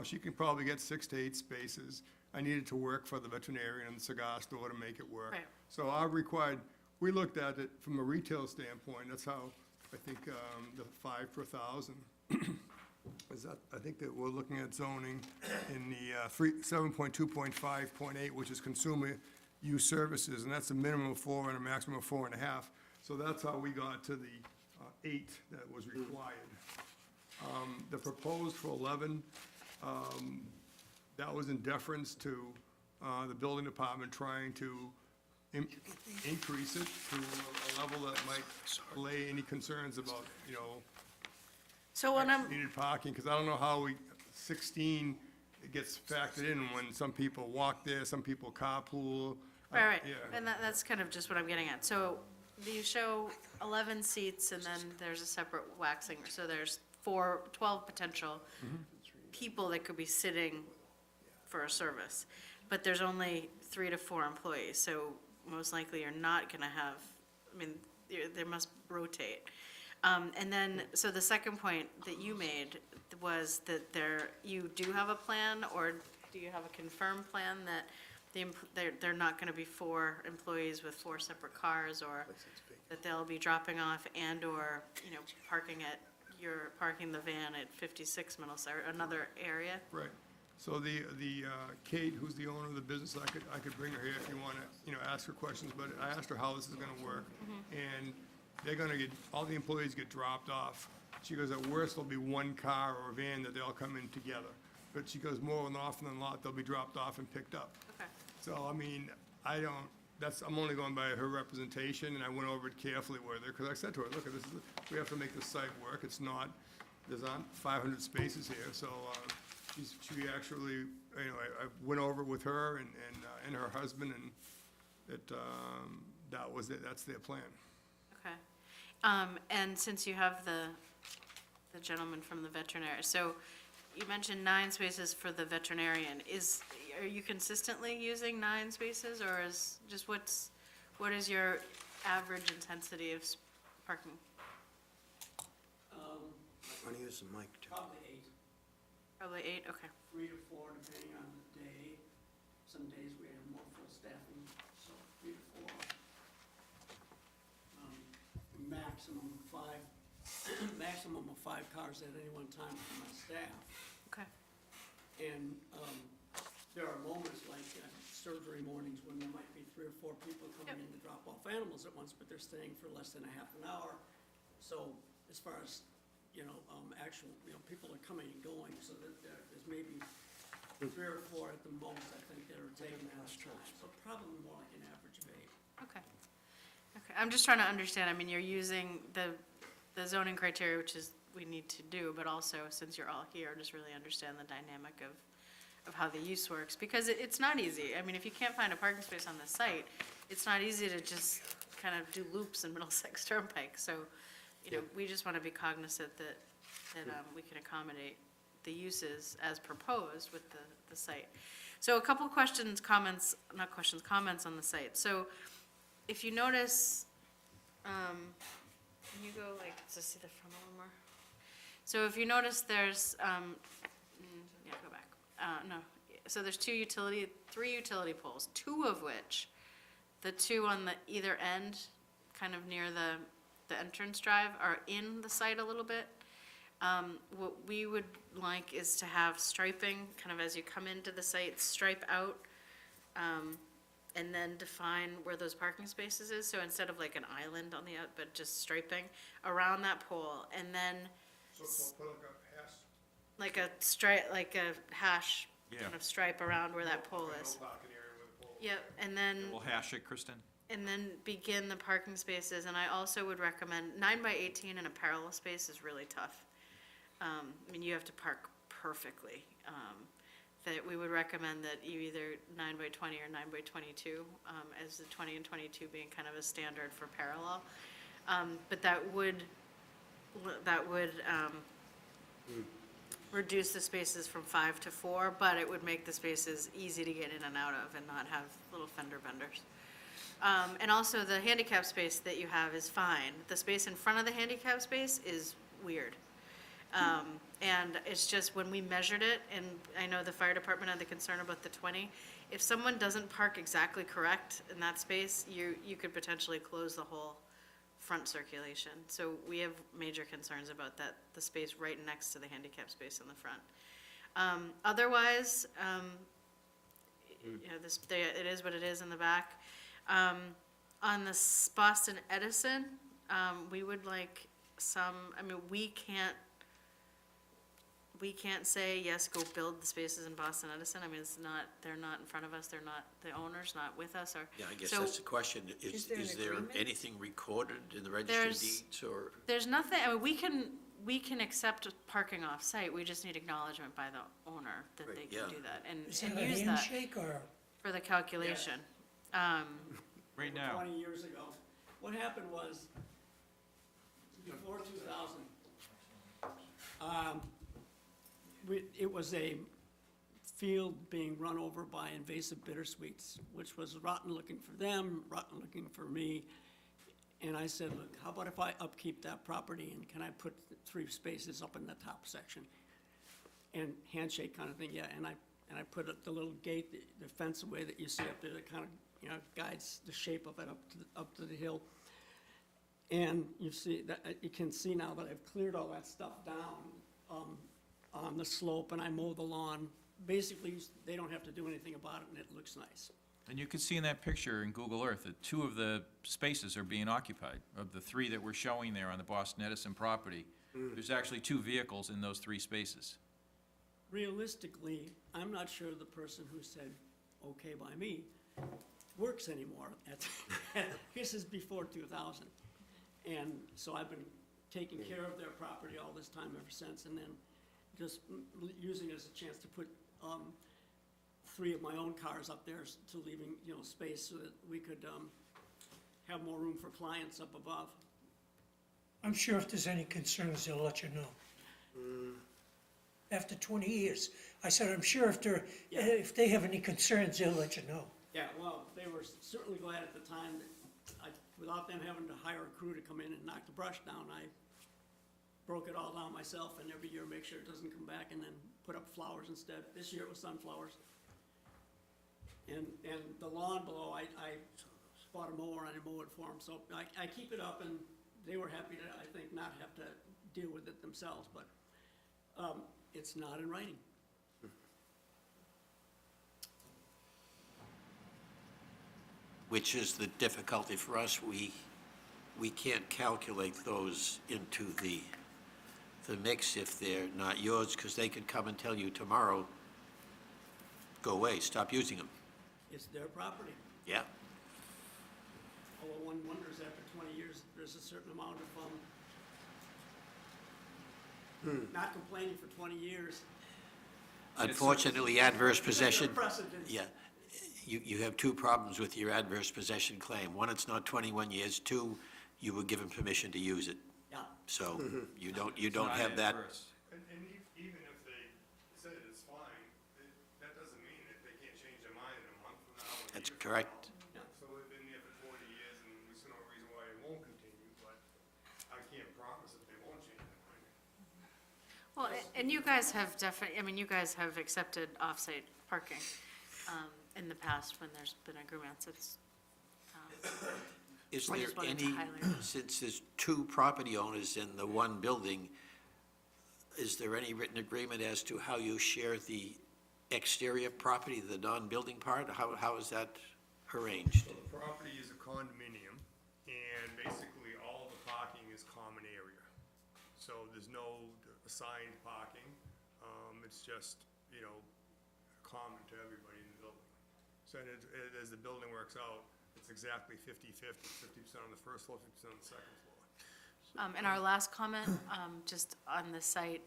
she can probably get 6 to 8 spaces. I needed to work for the veterinarian and the cigar store to make it work. Right. So we looked at it from a retail standpoint, that's how, I think, the 5 per 1,000. Is that, I think that we're looking at zoning in the 7.2.5.8, which is consumer use services, and that's a minimum of 4 and a maximum of 4.5. So that's how we got to the 8 that was required. The proposed for 11, that was in deference to the building department trying to increase it to a level that might allay any concerns about, So when I'm, needed parking, because I don't know how 16 gets factored in when some people walk there, some people carpool. right, Yeah. and that's kind of just what I'm getting at. So you show 11 seats, and then there's a separate waxing, so there's 12 potential people that could be sitting for a service, but there's only 3 to 4 employees, so most likely you're not gonna have, they must rotate. And then, so the second point that you made was that you do have a plan, or do you have a confirmed plan that they're not gonna be 4 employees with 4 separate cars, or that they'll be dropping off and/or, parking the van at 56 Middlesex, or another area? Right. So the Kate, who's the owner of the business, I could bring her here if you want to, ask her questions, but I asked her how this is going to work. And they're going to all the employees get dropped off. She goes, at worst, there'll be 1 car or a van that they all come in together. But she goes, more than often than not, they'll be dropped off and picked up. Okay. So, I'm only going by her representation, and I went over it carefully with her, because I said to her, look, we have to make this site work. There's not 500 spaces here, so, she actually, I went over it with her and her husband, and that was it, that's their plan. Okay. And since you have the gentleman from the veterinary, so you mentioned 9 spaces for the veterinarian. Are you consistently using 9 spaces, or what is your average intensity of parking? Want to use the mic too? Probably 8, Probably 8, okay. 3 to 4, depending on the day. Some days we have more full staffing, so 3 to 4. Maximum of 5, maximum of 5 cars at any one time for my staff. Okay. And there are moments like surgery mornings when there might be 3 or 4 people coming in to drop off animals at once, but they're staying for less than a half an hour. So as far as, actual, people are coming and going, so that there's maybe 3 or 4 at the most, I think, that are taking that time. So probably more like an average of 8. Okay. Okay, I'm just trying to understand, I mean, you're using the zoning criteria, which is, we need to do, but also, since you're all here, just really understand the dynamic of how the use works, because it's not easy. I mean, if you can't find a parking space on the site, it's not easy to just kind of do loops in Middlesex Turnpike, so, we just want to be cognizant that we can accommodate the uses as proposed with the site. So a couple questions, comments, not questions, comments on the site. So if you notice, can you go to see the front a little more? So if you notice there's, yeah, go back. No, so there's 3 utility poles, 2 of which, the 2 on the either end, kind of near the entrance drive, are in the site a little bit. What we would like is to have striping, kind of as you come into the site, stripe out, and then define where those parking spaces is. So instead of like an island on the out, but just striping around that pole, and then So put like a hash. like a stripe, like a hash Yeah. kind of stripe around where that pole is. No parking area with a pole. Yep, and then. We'll hash it, Kristen? And then begin the parking spaces, and I also would recommend, 9 by 18 in a parallel space is really tough. I mean, you have to park perfectly. That we would recommend that you either 9 by 20 or 9 by 22, as the 20 and 22 being kind of a standard for parallel. But that would reduce the spaces from 5 to 4, but it would make the spaces easy to get in and out of and not have little fender benders. And also, the handicap space that you have is fine. The space in front of the handicap space is weird. And it's just, when we measured it, and I know the fire department had the concern about the 20, if someone doesn't park exactly correct in that space, you could potentially close the whole front circulation. So we have major concerns about that, the space right next to the handicap space in the front. Otherwise, it is what it is in the back. On the Boston Edison, we would like we can't say, yes, go build the spaces in Boston Edison. I mean, they're not in front of us, they're not, the owner's not with us, or. Yeah, I guess So that's the question. Is there an Is there agreement? anything recorded in the registry of There's- deeds, or? There's nothing, I mean, we can accept parking off-site, we just need acknowledgement by the owner that they Right, can yeah. do that, Is and that a use that handshake or? for the calculation. Right now. 20 years ago. What happened was, before 2000, it was a field being run over by invasive bittersweets, which was rotten looking for them, rotten looking for me. And I said, look, how about if I upkeep that property, and can I put 3 spaces up in the top section? And handshake kind of thing, yeah, and I put the little gate, the fence away that you see up there that kind of, guides the shape of it up to the hill. And you see, that you can see now that I've cleared all that stuff down on the slope, and I mow the lawn. Basically, they don't have to do anything about it, and it looks nice. And you can see in that picture in Google Earth that 2 of the spaces are being occupied. Of the 3 that we're showing there on the Boston Edison property, there's actually 2 vehicles in those 3 spaces. Realistically, I'm not sure the person who said, okay by me, works anymore. This is before 2000. And so I've been taking care of their property all this time ever since, and then just using it as a chance to put 3 of my own cars up there to leaving, space so that we could have more room for clients up above. I'm sure if there's any concerns, they'll let you know. After 20 years, I said, I'm sure if they have any concerns, they'll let you know. Yeah, well, they were certainly glad at the time that without them having to hire a crew to come in and knock the brush down, I broke it all down myself, and every year make sure it doesn't come back, and then put up flowers instead. This year it was sunflowers. And the lawn below, I bought a mower and I mowed it for them, so I keep it up, and they were happy to, I think, not have to deal with it themselves, but it's not in writing. Which is the difficulty for us. We can't calculate those into the mix if they're not yours, because they could come and tell you tomorrow, go away, stop using them. It's their property. Yeah. Although one wonders after 20 years, there's a certain amount of, not complaining for 20 years. Unfortunately, adverse possession, Precedent. yeah. You have two problems with your adverse possession claim. One, it's not 21 years. Two, you were given permission to use it. Yeah. So you don't Not have that. adverse. And even if they said it's fine, that doesn't mean that they can't change their mind in a month from now. or a That's year from correct. now. So they've been there for 40 years, and we see no reason why it won't continue, but I can't promise that they won't change their mind. Well, and you guys have definitely, I mean, you guys have accepted off-site parking in the past when there's been agreements. It's, Is I there just wanted to any, highlight. since there's two property owners in the one building, is there any written agreement as to how you share the exterior property, the non-building part? How is that arranged? So the property is a condominium, and basically all the parking is common area. So there's no assigned parking, it's just, common to everybody in the building. So as the building works out, it's exactly 50/50, 50% on the first floor, 50% on the second floor. And our last comment, just on the site,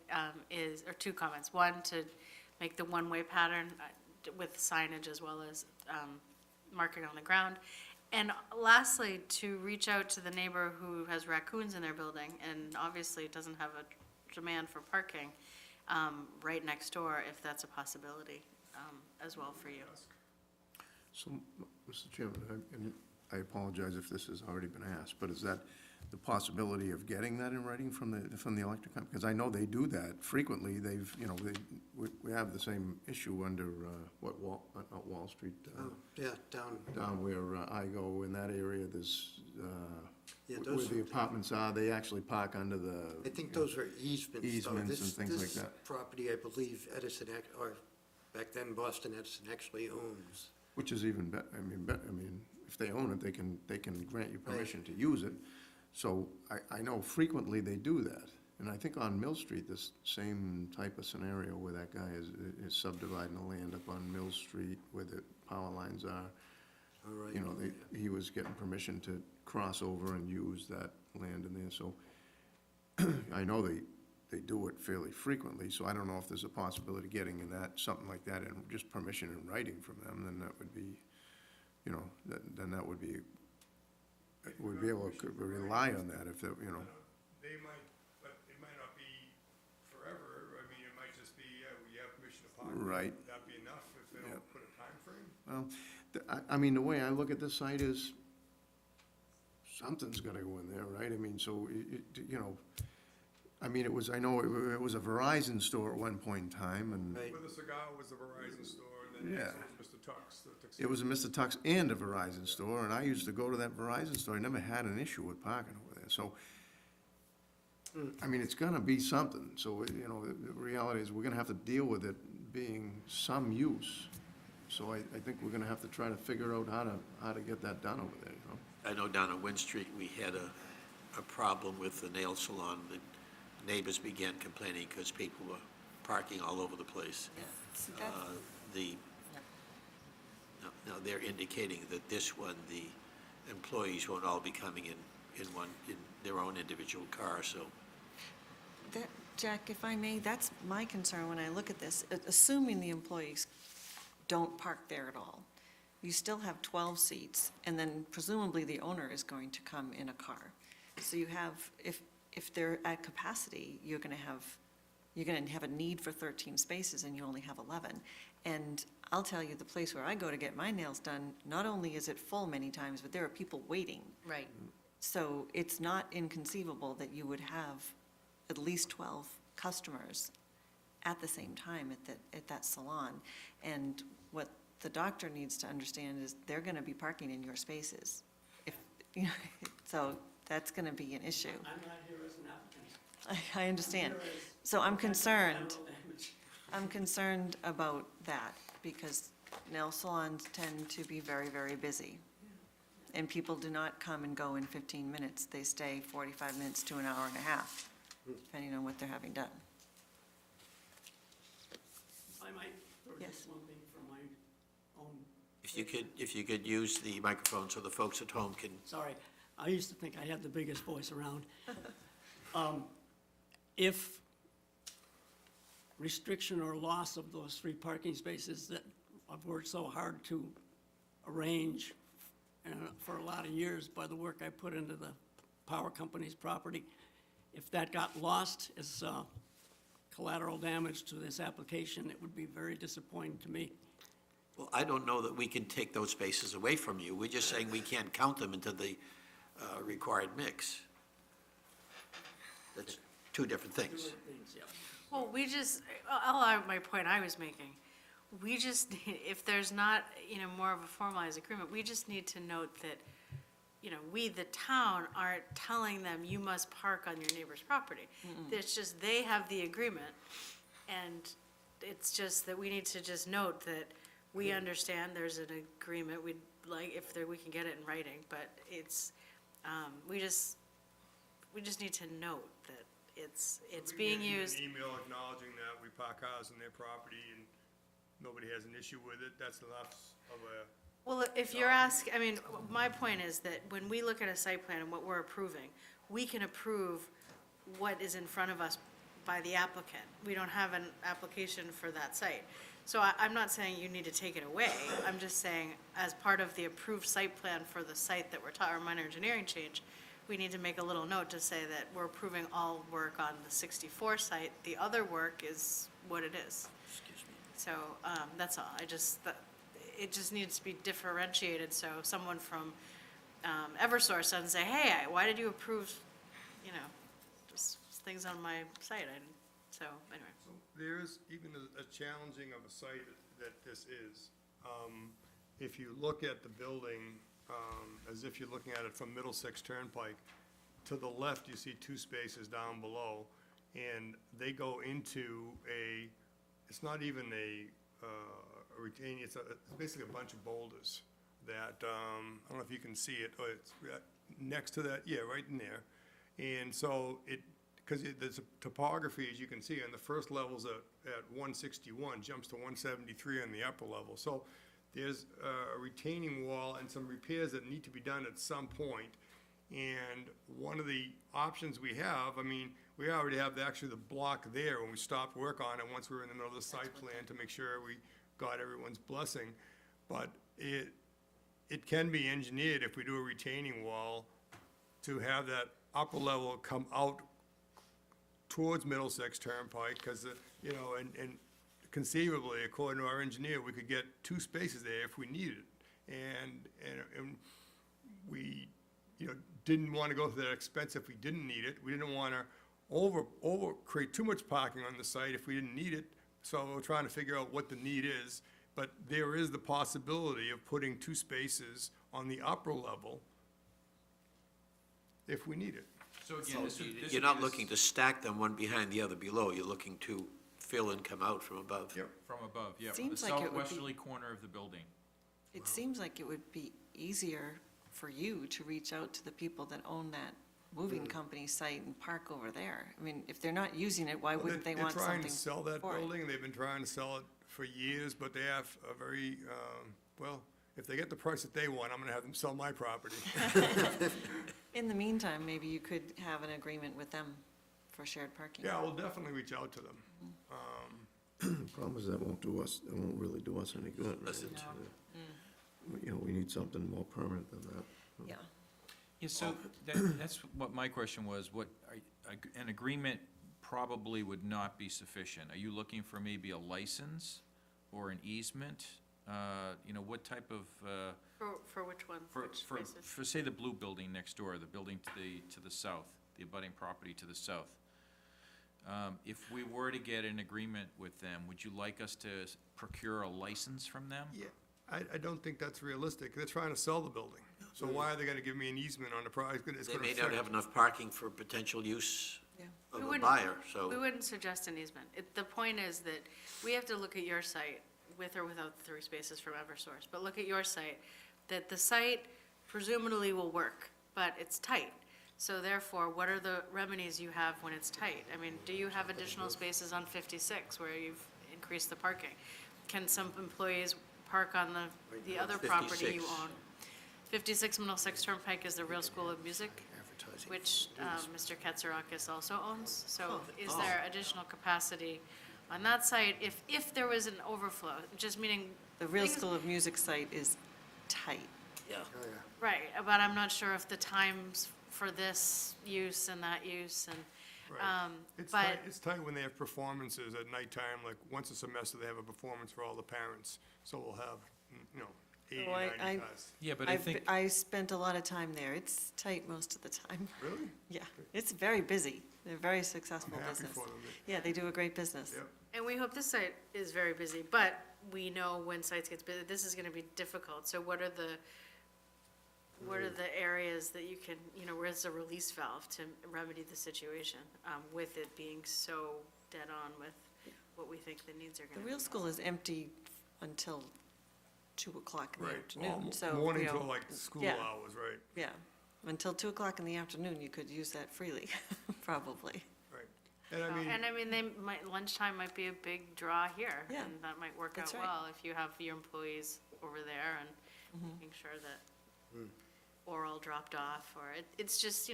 or two comments. One, to make the one-way pattern with signage as well as marking on the ground. And lastly, to reach out to the neighbor who has raccoons in their building and obviously doesn't have a demand for parking right next door, if that's a possibility as well for you. So, Mr. Chairman, and I apologize if this has already been asked, but is that the possibility of getting that in writing from the electric company? Because I know they do that frequently. We have the same issue under, not Wall Street? Yeah, down, Down where I go in that area, there's, Yeah, where those- the apartments are, they actually park under the. I think those are easements. though. Easements and This- things like This that. property, I believe Edison, or back then Boston Edison actually owns. Which is even better, I mean, if they own it, they can grant you permission to use it. So I know frequently they do that. And I think on Mill Street, this same type of scenario where that guy is subdividing the land up on Mill Street where the power lines are. All right. He was getting permission to cross over and use that land in there, so I know they do it fairly frequently, so I don't know if there's a possibility of getting in that, something like that, and just permission in writing from them, then that would be, then that would be, we'd be able to rely on that if, They might, but it might not be forever. I mean, it might just be, we have permission to park. Right. Would that be enough if they Yep. don't put a time frame? well, I mean, the way I look at this site is, something's gotta go in there, right? I mean, so, I mean, I know it was a Verizon store at one point in time, and Right. Where the cigar was the Verizon store, and then Yeah. next was Mr. Tux, the tuxedo. it was a Mr. Tux and a Verizon store, and I used to go to that Verizon store, I never had an issue with parking over there, so, I mean, it's gonna be something, so, the reality is, we're gonna have to deal with it being some use. So I think we're gonna have to try to figure out how to get that done over there, I know down on Wynn Street, we had a problem with the nail salon. The neighbors began complaining because people were parking all over the place. See, that- Now, they're indicating that this one, the employees won't all be coming in their own individual car, so. That, Jack, if I may, that's my concern when I look at this, assuming the employees don't park there at all. You still have 12 seats, and then presumably the owner is going to come in a car. So you have, if they're at capacity, you're going to have you're gonna have a need for 13 spaces and you only have 11. And I'll tell you, the place where I go to get my nails done, not only is it full many times, but there are people waiting. Right. So it's not inconceivable that you would have at least 12 customers at the same time at that salon. And what the doctor needs to understand is they're gonna be parking in your spaces. If, you know, so that's gonna be an issue. I'm not here as an applicant. I understand. I'm here as So I'm concerned. collateral damage. I'm concerned about that, because nail salons tend to be very, very busy. And people do not come and go in 15 minutes. They stay 45 minutes to an hour and a half, depending on what they're having done. I might throw Yes. just one thing from my own. If you could use the microphone so the folks at home can, Sorry, I used to think I had the biggest voice around. If restriction or loss of those 3 parking spaces that I've worked so hard to arrange for a lot of years by the work I put into the power company's property, if that got lost as collateral damage to this application, it would be very disappointing to me. well, I don't know that we can take those spaces away from you. We're just saying we can't count them into the required mix. That's two different things. Things, yeah. Well, we just, I'll add my point I was making. We just, if there's not, more of a formalized agreement, we just need to note that, we, the town, aren't telling them you must park on your neighbor's property. It's just, they have the agreement, and it's just that we need to just note that we understand there's an agreement, we'd like, if there, we can get it in writing, but it's, we just need to note that it's being used. An email acknowledging that we park cars on their property and nobody has an issue with it, that's enough of a, Well, if you're asking, my point is that when we look at a site plan and what we're approving, we can approve what is in front of us by the applicant. We don't have an application for that site. So I'm not saying you need to take it away. I'm just saying, as part of the approved site plan for the site that we're our minor engineering change, we need to make a little note to say that we're approving all work on the 64 site. The other work is what it is. So, that's all. It just needs to be differentiated, so someone from Eversource doesn't say, hey, why did you approve, just things on my site? So, anyway. so there is even a challenging of a site that this is. If you look at the building, as if you're looking at it from Middlesex Turnpike, to the left, you see 2 spaces down below, and they go into it's not even a retaining, it's basically a bunch of boulders that, I don't know if you can see it, or it's next to that, yeah, right in there. And so because there's a topography, as you can see, and the first level's at 161, jumps to 173 on the upper level. So there's a retaining wall and some repairs that need to be done at some point. And one of the options we have, we already have actually the block there when we stopped work on it, once we were in another site plan to make sure we got everyone's blessing. But it can be engineered if we do a retaining wall to have that upper level come out towards Middlesex Turnpike, because, and conceivably, according to our engineer, we could get 2 spaces there if we needed it. And we, didn't want to go to that expense if we didn't need it. We didn't want to create too much parking on the site if we didn't need it. So we're trying to figure out what the need is. But there is the possibility of putting 2 spaces on the upper level if we need it. So again, this would You're be not this- looking to stack them one behind the other below. You're looking to fill and come out from above. Yep. From above, yeah, from the Seems like it would be- southwesterly corner of the building. It seems like it would be easier for you to reach out to the people that own that moving company site and park over there. If they're not using it, why wouldn't they want They're trying something to sell that for it? building, and they've been trying to sell it for years, but they have a very, if they get the price that they want, I'm gonna have them sell my property. In the meantime, maybe you could have an agreement with them for shared parking. Yeah, we'll definitely reach out to them. The problem is that won't really do us any good, right? Listen, We need something more permanent than that. Yeah. Yeah, so that's what my question was, an agreement probably would not be sufficient. Are you looking for maybe a license or an easement? What type of, For which one? Which for, spaces? for, say, the blue building next door, the building to the south, the abutting property to the south. If we were to get an agreement with them, would you like us to procure a license from them? Yeah, I don't think that's realistic. They're trying to sell the building. So why are they gonna give me an easement on the project? It's They gonna may not affect. have enough parking for potential use Yeah. of We a wouldn't- buyer, so. We wouldn't suggest an easement. The point is that we have to look at your site, with or without the 3 spaces from Eversource, but look at your site, that the site presumably will work, but it's tight. So therefore, what are the remedies you have when it's tight? I mean, do you have additional spaces on 56 where you've increased the parking? Can some employees park on the other property you 56. own? 56 Middlesex Turnpike is the Real School of Music, Advertising. which Mr. Katsarakis also owns. So is there additional capacity on that site if there was an overflow? Just meaning. The Real things- School of Music site is tight. Yeah. Right, but I'm not sure if the times for this use and that use and, Right. It's but, tight, it's tight when they have performances at nighttime, like once a semester, they have a performance for all the parents. So we'll have, 80, Oh, 90 cars. Yeah, but I think, I spent a lot of time there. It's tight most of the time. Really? Yeah, it's very busy. They're a very successful I'm happy business. for them. Yeah, they do a great business. Yep. and we hope this site is very busy, but we know when sites get busy, this is gonna be difficult. So what are the areas that you can, where's the release valve to remedy the situation, with it being so dead on with what we think the needs are The gonna be? Real School is empty until 2 o'clock in the Right. afternoon, so. Morning you know, till like school yeah. hours, right? Yeah, until 2 o'clock in the afternoon, you could use that freely, probably. Right. And I mean. And I mean, lunchtime might be a big draw here. Yeah, And that might work out that's right. well if you have your employees over there and making sure that oral dropped off, or it's just,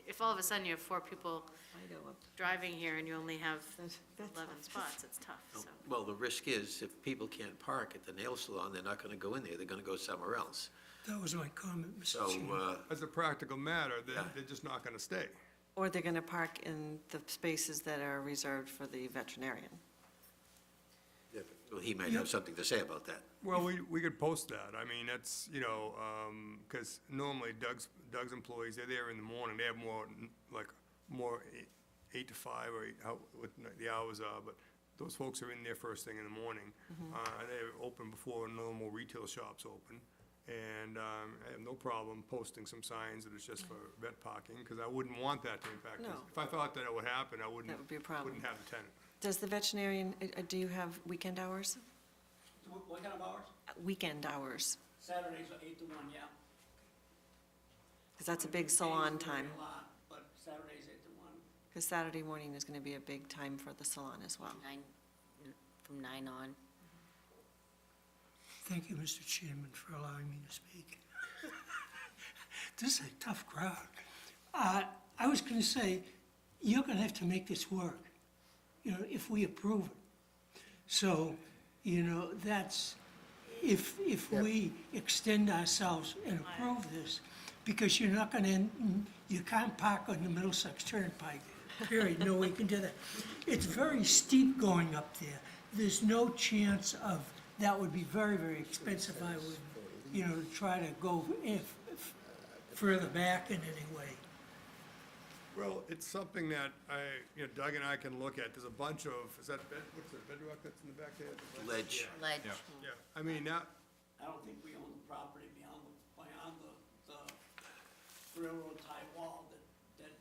if all of a sudden you have 4 people I know of. driving here and you only have That's 11 spots, it's tough, so. Well, the risk is if people can't park at the nail salon, they're not gonna go in there, they're gonna go somewhere else. That was my comment, So, Mr. Chairman. As a practical matter, Yeah. they're just not gonna stay. Or they're gonna park in the spaces that are reserved for the veterinarian. well, he might have something to say about that. Well, we could post that. I mean, that's, because normally Doug's employees, they're there in the morning. They have more 8 to 5 or what the hours are, but those folks are in there first thing in the morning. They're open before normal retail shops open. And I have no problem posting some signs that it's just for vet parking, because I wouldn't want that to impact us. No. If I thought that it would happen, I wouldn't, That would be a problem. wouldn't have the tenant. Does the veterinarian, do you have weekend hours? What kind of hours? Weekend hours, Saturdays are 8 to 1, yeah. because that's a big salon Weekdays time. vary a lot, but Saturdays 8 to 1. Because Saturday morning is gonna be a big time for the salon as well. From 9 on. Thank you, Mr. Chairman, for allowing me to speak. This is a tough crowd. I was gonna say, you're gonna have to make this work, if we approve it. So, that's, if we extend ourselves and approve this, because you're not gonna, you can't park on the Middlesex Turnpike, period, no way you can do that. It's very steep going up there. There's no chance of, that would be very, very expensive, I would, try to go further back in any way. Well, it's something that Doug and I can look at. There's a bunch of, what's the bedrock that's in the back there? Ledge. Ledge. Yeah, I mean, that, I don't think we own the property beyond the railroad tie wall that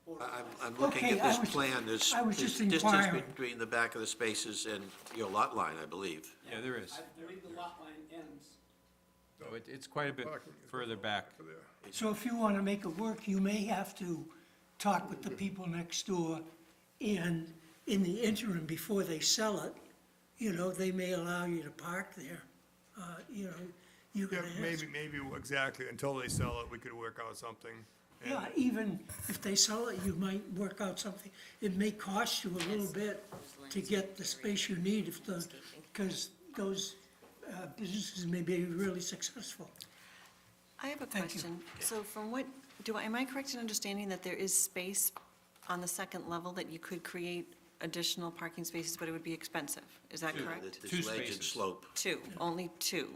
borders. I'm looking Okay, at I this was- plan, there's I was just distance inquiring. between the back of the spaces and your lot line, I believe. yeah, there is. I believe the lot line ends. So it's quite a bit parking is further back. for there. So if you want to make it work, you may have to talk with the people next door, and in the interim, before they sell it, they may allow you to park there. You Yeah, can ask. maybe, exactly, until they sell it, we could work out something. And- Yeah, even if they sell it, you might work out something. It may cost you a little bit to get the space you need because those businesses may be really successful. I have a Thank you. question. So from what, am I correct in understanding that there is space on the second level that you could create additional parking spaces, but it would be expensive. Is that Two. correct? This Two ledge and spaces. slope. Two, only two,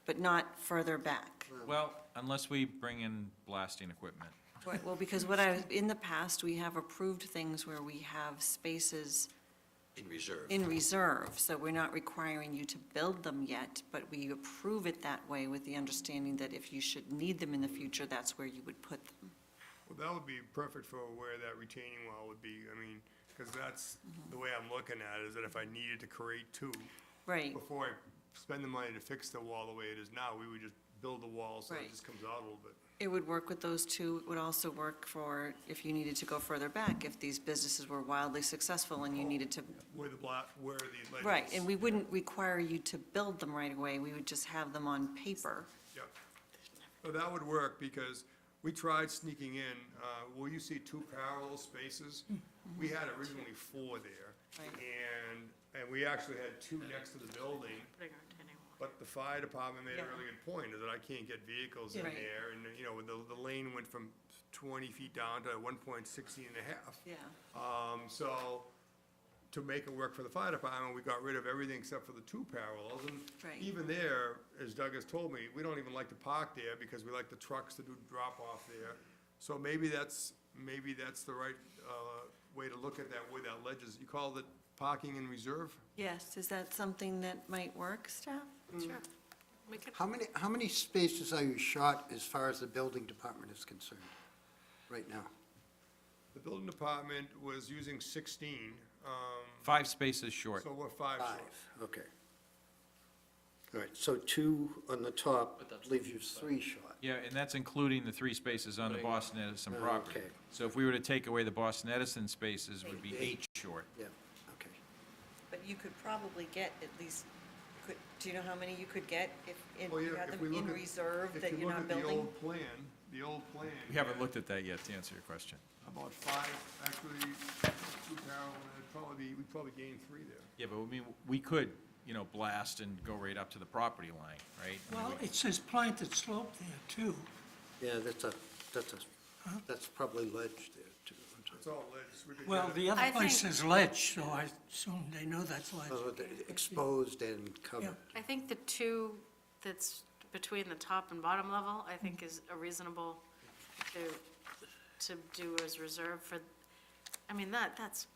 but not further back. Well, unless we bring in blasting equipment. Right, well, because in the past, we have approved things where we have spaces In reserve. in reserve, so we're not requiring you to build them yet, but we approve it that way with the understanding that if you should need them in the future, that's where you would put them. Well, that would be perfect for where that retaining wall would be, I mean, because that's the way I'm looking at it, is that if I needed to create two, Right, before I spend the money to fix the wall the way it is now, we would just build the wall so it Right. just comes out a little bit. it would work with those two. It would also work for if you needed to go further back, if these businesses were wildly successful and you needed to. Where the where the ledge is. Right, and we wouldn't require you to build them right away, we would just have them on paper. Yep. So that would work, because we tried sneaking in, where you see two parallel spaces, we had originally four there. Right. And we actually had two next to the building, Putting our retaining wall. but the fire department made a Yeah. really good point, is that I can't get vehicles in Right. there, and, you know, the lane went from 20 feet down to 1.16 and a half. Yeah. So, to make it work for the fire department, we got rid of everything except for the two parallels, and Right. even there, as Doug has told me, we don't even like to park there, because we like the trucks to do drop-off there. So maybe that's the right, way to look at that, where that ledge is. You call it parking in reserve? Yes, is that something that might work, staff? Sure. We could, How many spaces are you short as far as the building department is concerned right now? The building department was using 16, 5 spaces short. so we're five short. Five, okay. All right, so two on the top leaves you three short. Yeah, and that's including the 3 spaces on the Boston Edison property. Okay. So if we were to take away the Boston Edison spaces, it would be 8 short. Yeah, okay. But you could probably get at least, do you know how many you could get if Well, you yeah, had if them we in look at- reserve if that you you're look not at building? The old plan. We haven't looked at that yet, to answer your question. About five, actually, two parallel, and we'd probably gain 3 there. Yeah, but I mean, we could, blast and go right up to the property line, right? I mean, Well, it says planted slope there too. Yeah, that's probably ledge there too. It's all ledge. We could Well, get the it- other I place think- is ledge, so I assume they know that's ledge. Oh, they're exposed and covered. I think the two that's between the top and bottom level, I think is a reasonable to do as reserve for, I mean, that's That's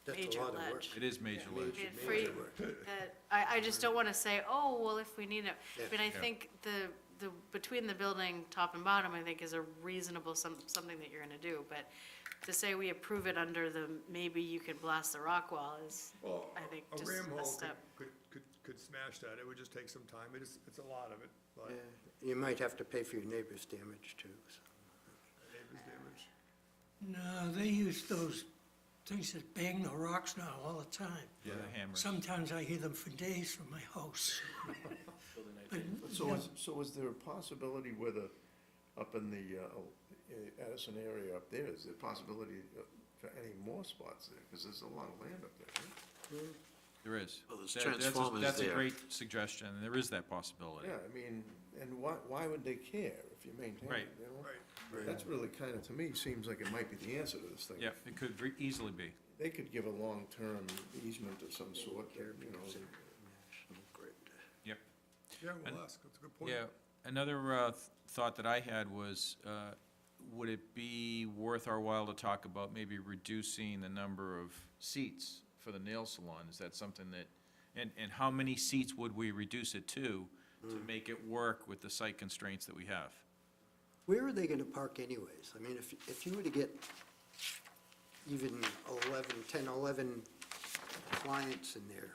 a major lot of work. ledge. It is major ledge. Major, It free- major work. That, I just don't want to say, oh, well, if we need it. Yeah. But I Yeah. think between the building top and bottom, I think is a reasonable, something that you're gonna do. But to say we approve it under the, maybe you could blast the rock wall is, Well, I think, a just ram a hole step. could smash that. It would just take some time. It's a lot of it, but Yeah, you might have to pay for your neighbor's damage too, so. neighbor's damage. No, they use those things that bang the rocks now all the time. Yeah, the hammers. Sometimes I hear them for days from my house. But, So is there a possibility whether, up in the Addison area up there, is there a possibility for any more spots there? Because there's a lot of land up there, right? There is. Well, there's That's a- transformers That's a there. great suggestion, and there is that possibility. Yeah, I mean, and why would they care if you maintain Right. it, you know? Right. That's really kind of, to me, seems like it might be the answer to this thing. Yeah, it could easily be. They could give a long-term easement of some sort, you know, National Grid. Yep. Yeah, we'll ask. That's a good point. Yeah, another thought that I had was, would it be worth our while to talk about maybe reducing the number of seats for the nail salon? Is that something that, and how many seats would we reduce it to make it work with the site constraints that we have? Where are they gonna park anyways? I mean, if you were to get even 11 clients in there,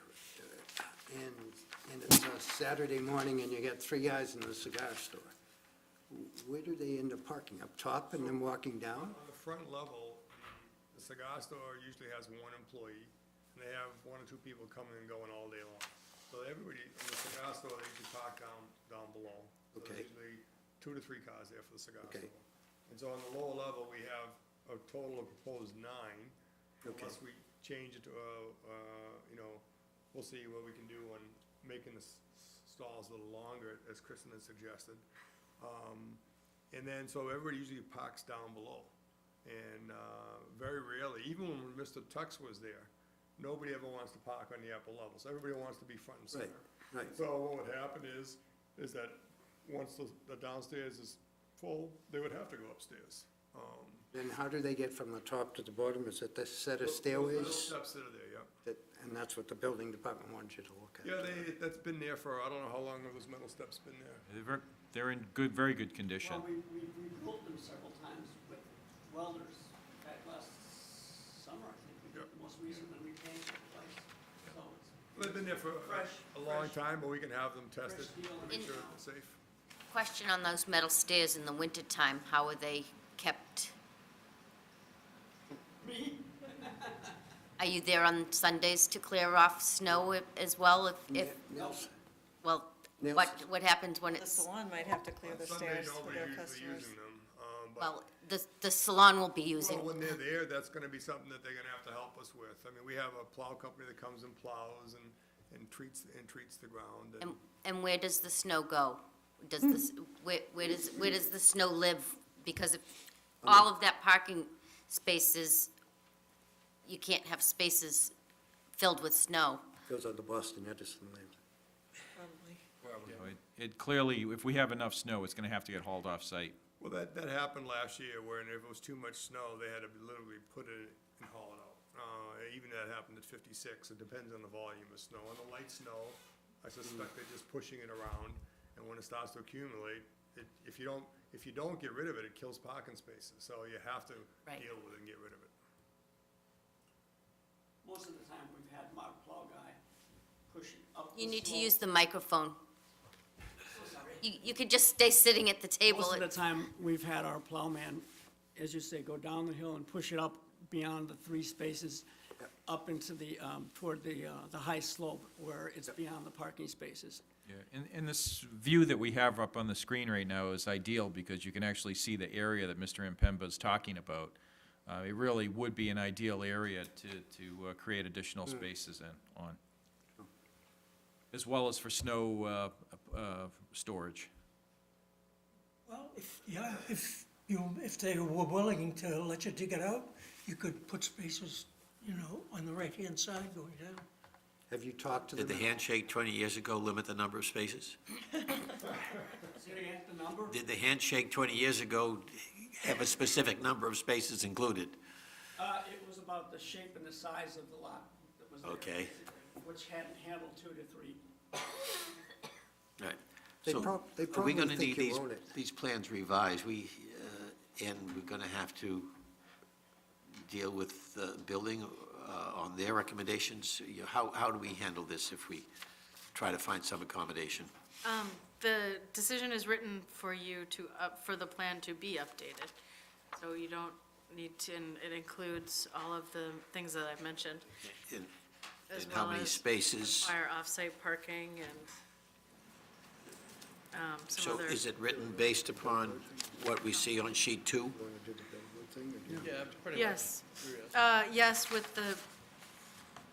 and it's a Saturday morning and you got 3 guys in the cigar store, where do they end up parking? Up top and then walking down? On the front level, the cigar store usually has 1 employee, and they have 1 or 2 people coming and going all day long. So everybody, in the cigar store, they usually park down below. So Okay. there's usually 2 to 3 cars there for the cigar Okay. store. And so on the lower level, we have a total of proposed 9. Okay. Unless we change it to, we'll see what we can do on making the stalls a little longer, as Kristen had suggested. And then, so everybody usually parks down below. And very rarely, even when Mr. Tux was there, nobody ever wants to park on the upper levels. Everybody wants to be front and center. Right. So what would happen is that once the downstairs is full, they would have to go upstairs. Then how do they get from the top to the bottom? Is it this set of Those metal stairways? steps that are there, yeah. And that's what the building department wants you to look at? Yeah, that's been there for, I don't know how long those metal steps been there. They're in good, very good condition. Well, we rebuilt them several times with welders. In fact, last summer, I think, we did Yep. the most recent, and we painted the place. So it's They've been there for a long time, but we can have them tested, fresh steel and make sure it's safe. Question on those metal stairs in the wintertime, how are they kept? Are you there on Sundays to clear off snow as well if, Nels? well, Nails? what happens when The it's, salon might have to clear On the Sunday, stairs for nobody their usually customers. using them, well, the salon will be well, using, when they're there, that's gonna be something that they're gonna have to help us with. I mean, we have a plow company that comes and plows and treats the ground. and where does the snow go? Does this, where does the snow live? Because if all of that parking spaces, you can't have spaces filled with snow. Goes on the Boston Edison line. Probably. You know, It clearly, if we have enough snow, it's gonna have to get hauled off-site. Well, that happened last year, where if it was too much snow, they had to literally put it and haul it out. Even that happened at 56, it depends on the volume of snow. On the light snow, I suspect they're just pushing it around, and when it starts to accumulate, if you don't get rid of it, it kills parking spaces, so you have to Right. deal with it and get rid of it. most of the time, we've had Mark Plow guy pushing up the You need to slope. use the microphone. You could just stay sitting at the table. Most of the time, we've had our plowman, as you say, go down the hill and push it up beyond the 3 spaces, up into the, toward the high slope where it's beyond the parking spaces. Yeah, and this view that we have up on the screen right now is ideal because you can actually see the area that Mr. Impemba is talking about. It really would be an ideal area to create additional spaces on, as well as for snow storage. Well, if they were willing to let you dig it out, you could put spaces, on the right-hand side going down. Have you talked to them? Did the handshake 20 years ago limit the number of spaces? Say again, the number? Did the handshake 20 years ago have a specific number of spaces included? It was about the shape and the size of the lot that was there. Okay. basically, which hadn't handled 2 to 3. Right. They So they are we probably going to think need you own it. these plans revised? And we're going to have to deal with the building on their recommendations? How do we handle this if we try to find some accommodation? The decision is written for you for the plan to be updated. So you don't need to, and it includes all of the things that I've mentioned, And as and how well many as spaces? require off-site parking and some So other. is it written based upon what we see on sheet 2? Want to do the Bellwood thing, or do you- Yeah, pretty much. Yes. Yes, with the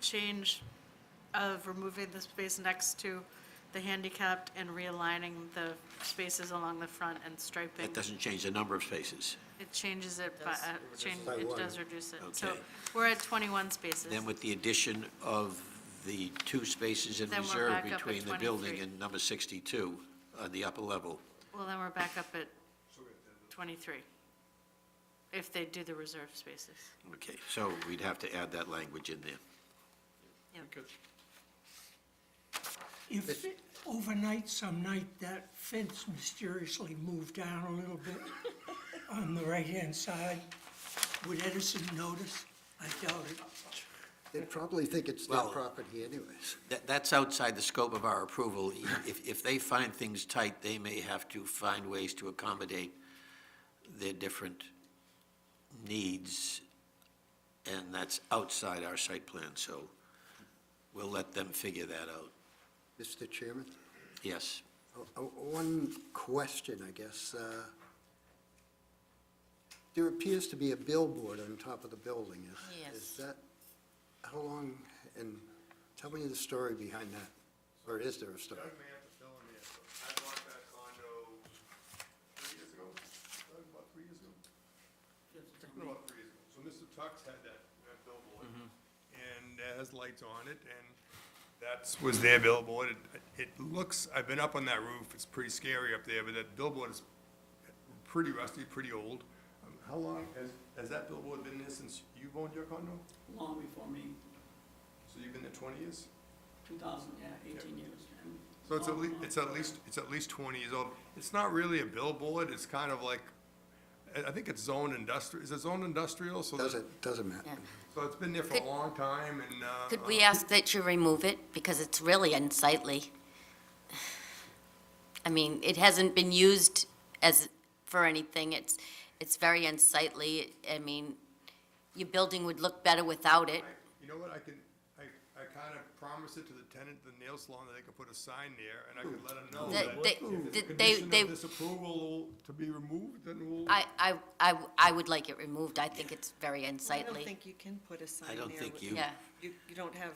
change of removing the space next to the handicapped and realigning the spaces along the front and striping. That doesn't change the number of spaces. It changes it, by By it one. does reduce it. So Okay. we're at 21 spaces. Then with the addition of the 2 spaces in Then we're reserve back up at between the building 23. and number 62 on the upper level. Well, then we're back up at 23, if they do the reserve spaces. Okay, so we'd have to add that language in there. If overnight, some night, that fence mysteriously moved down a little bit on the right-hand side, would Edison notice? I doubt it. They'd probably think it's their Well- property anyways. That's outside the scope of our approval. If they find things tight, they may have to find ways to accommodate their different needs, and that's outside our site plan, so we'll let them figure that out. Mr. Chairman? Yes. One question, I guess. There appears to be a billboard on top of the building. Yes. Is that, how long, and tell me the story behind that, or is there a story? Doug may have to fill in there, but I bought that condo 3 years ago, about 3 years ago. Took me about Tux had that billboard, and it has lights on it, and was their billboard. It looks, I've been up on that roof, it's pretty scary up there, but that billboard is pretty rusty, pretty old. How long has that billboard been there since you've owned your condo? Long before me, So you've been there 20 years? 2000, yeah, 18 years. and So it's at least 20 years old. It's not really a billboard, it's kind of like, I think it's zoned industrial, is it zoned industrial? So Doesn't matter. Yeah. So it's been there for a Could- long time, and, Could we ask that you remove it, because it's really unsightly? I mean, it hasn't been used for anything, it's very unsightly. I mean, your building would look better without it. you know what, I kind of promised it to the tenant, the nail salon, that they could put a sign there, and I could let them know that They- if it's a they- condition they- of disapproval to be removed, then we'll. I would like it removed, I think it's very I don't unsightly. think you can put a sign there. don't think with- you- Yeah, You don't have,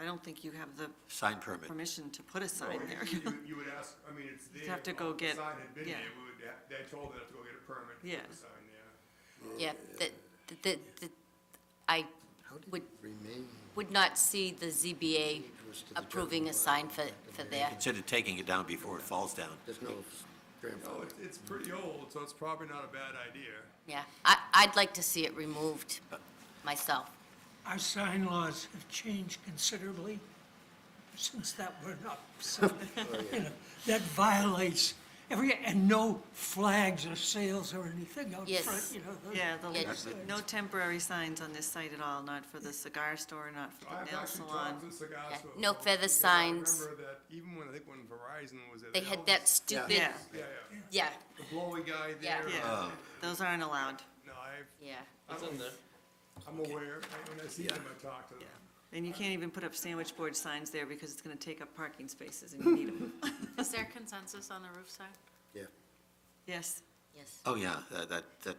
I don't think you have the Sign permit. permission to put a sign there. You would ask, I mean, it's there. have to go the get- sign had been yeah. there, they told them to go get a permit to Yeah. put a sign there. yeah, I would not see the ZBA approving a sign for there. Consider taking it down before it falls down. There's no No, grandfather. it's pretty old, so it's probably not a bad idea. Yeah, I'd like to see it removed myself. Our sign laws have changed considerably since that went up. So, you know, that violates and no flags or sails or anything out Yes. front, you know. those- Yeah, Yeah. no temporary signs on this site at all, not for the cigar store, not for the I've nail actually salon. talked to cigar Yeah, store no folks, feather because signs. I remember that even when, I think when Verizon was there. They had that stupid, Yeah, Yeah, yeah, the blowy guy Yeah. there. yeah, those aren't allowed. No, yeah. I'm aware, when I see them, I talk to them. And you can't even put up sandwich board signs there because it's gonna take up parking spaces and you need them. Is there consensus on the roof side? Yeah. Yes, Yes. Oh, yeah, that's, I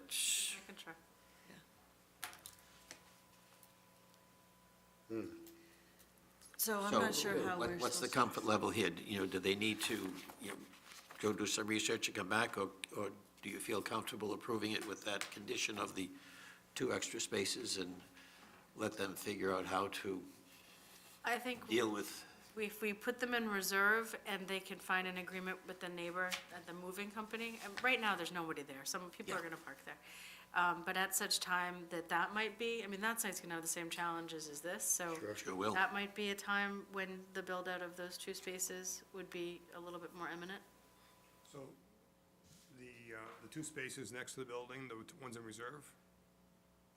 can try. so I'm so not sure how we're what's the supposed comfort level here? You know, do they need to, you know, go do some research and come back, or do you feel comfortable approving it with that condition of the 2 extra spaces and let them figure out how to I think deal with? if we put them in reserve and they can find an agreement with the neighbor at the moving company, and right now, there's nobody there, some people are gonna park there. But at such time that might be, I mean, that site's gonna have the same challenges as this, so. Sure will. That might be a time when the build-out of those 2 spaces would be a little bit more imminent. So, the 2 spaces next to the building, the ones in reserve?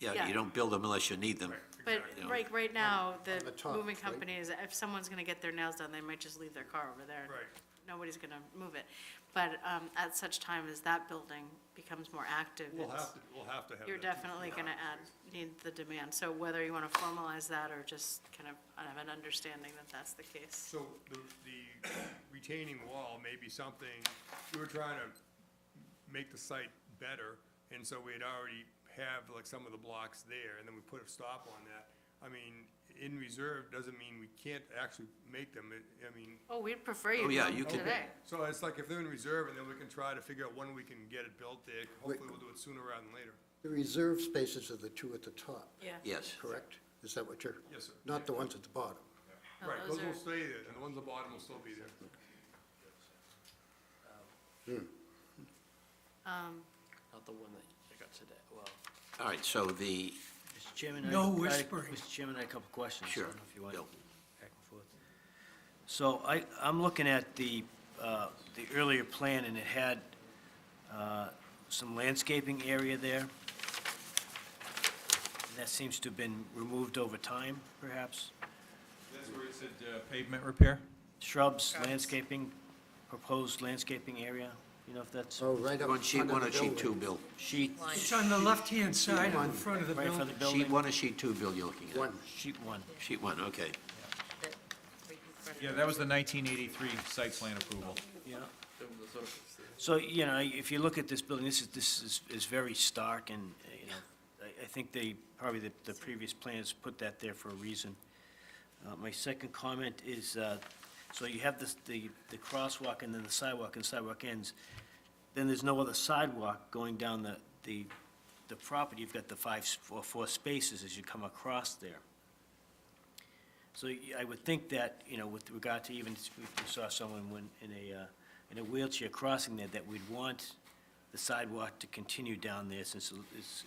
Yeah, Yeah. you don't build them unless you need them. But Exactly. right now, the the top, moving right? companies, if someone's gonna get their nails done, they might just leave their car over there. Right. Nobody's gonna move it. But at such time as that building becomes more active, We'll it's- have to have. you're that. definitely gonna need the demand. So whether you wanna formalize that or just kind of have an understanding that that's the case. So the retaining wall may be something, we were trying to make the site better, and so we'd already have like some of the blocks there, and then we put a stop on that. I mean, in reserve doesn't mean we can't actually make them, I mean, Oh, we'd prefer you Oh, yeah, do you them can- today. so it's like if they're in reserve, and then we can try to figure out when we can get it built there. Hopefully we'll do it sooner rather than later. The reserve spaces are the 2 at the top, Yeah. Yes. correct? Is that what you're? Yes, sir. Not the ones at the bottom? No, Right, those those will are- stay there, and the ones at the bottom will still be there. Not the one that I got today, well. All right, so the, Mr. Chairman, No whispering. Mr. Chairman, I had a couple questions. I Sure, don't know if you want Bill. back and forth. So I'm looking at the earlier plan, and it had some landscaping area there. And that seems to have been removed over time, perhaps? That's where it said pavement repair? Shrubs, landscaping, proposed landscaping area, you know if that's Oh, right up on in sheet front of 1 the or sheet 2, building. Bill? sheet, It's on the left-hand side in front of the right for building. the building? Sheet 1 or sheet 2, Bill, you're looking at? One. Sheet 1. Sheet 1, okay. Yeah, that was the 1983 site plan approval. Yeah. So, you know, if you look at this building, this is very stark, and, you know, I think probably the previous plans put that there for a reason. My second comment is, so you have the crosswalk and then the sidewalk, and sidewalk ends. Then there's no other sidewalk going down the the property, you've got the four spaces as you come across there. So I would think that, with regard to even if we saw someone in a wheelchair crossing there, that we'd want the sidewalk to continue down there since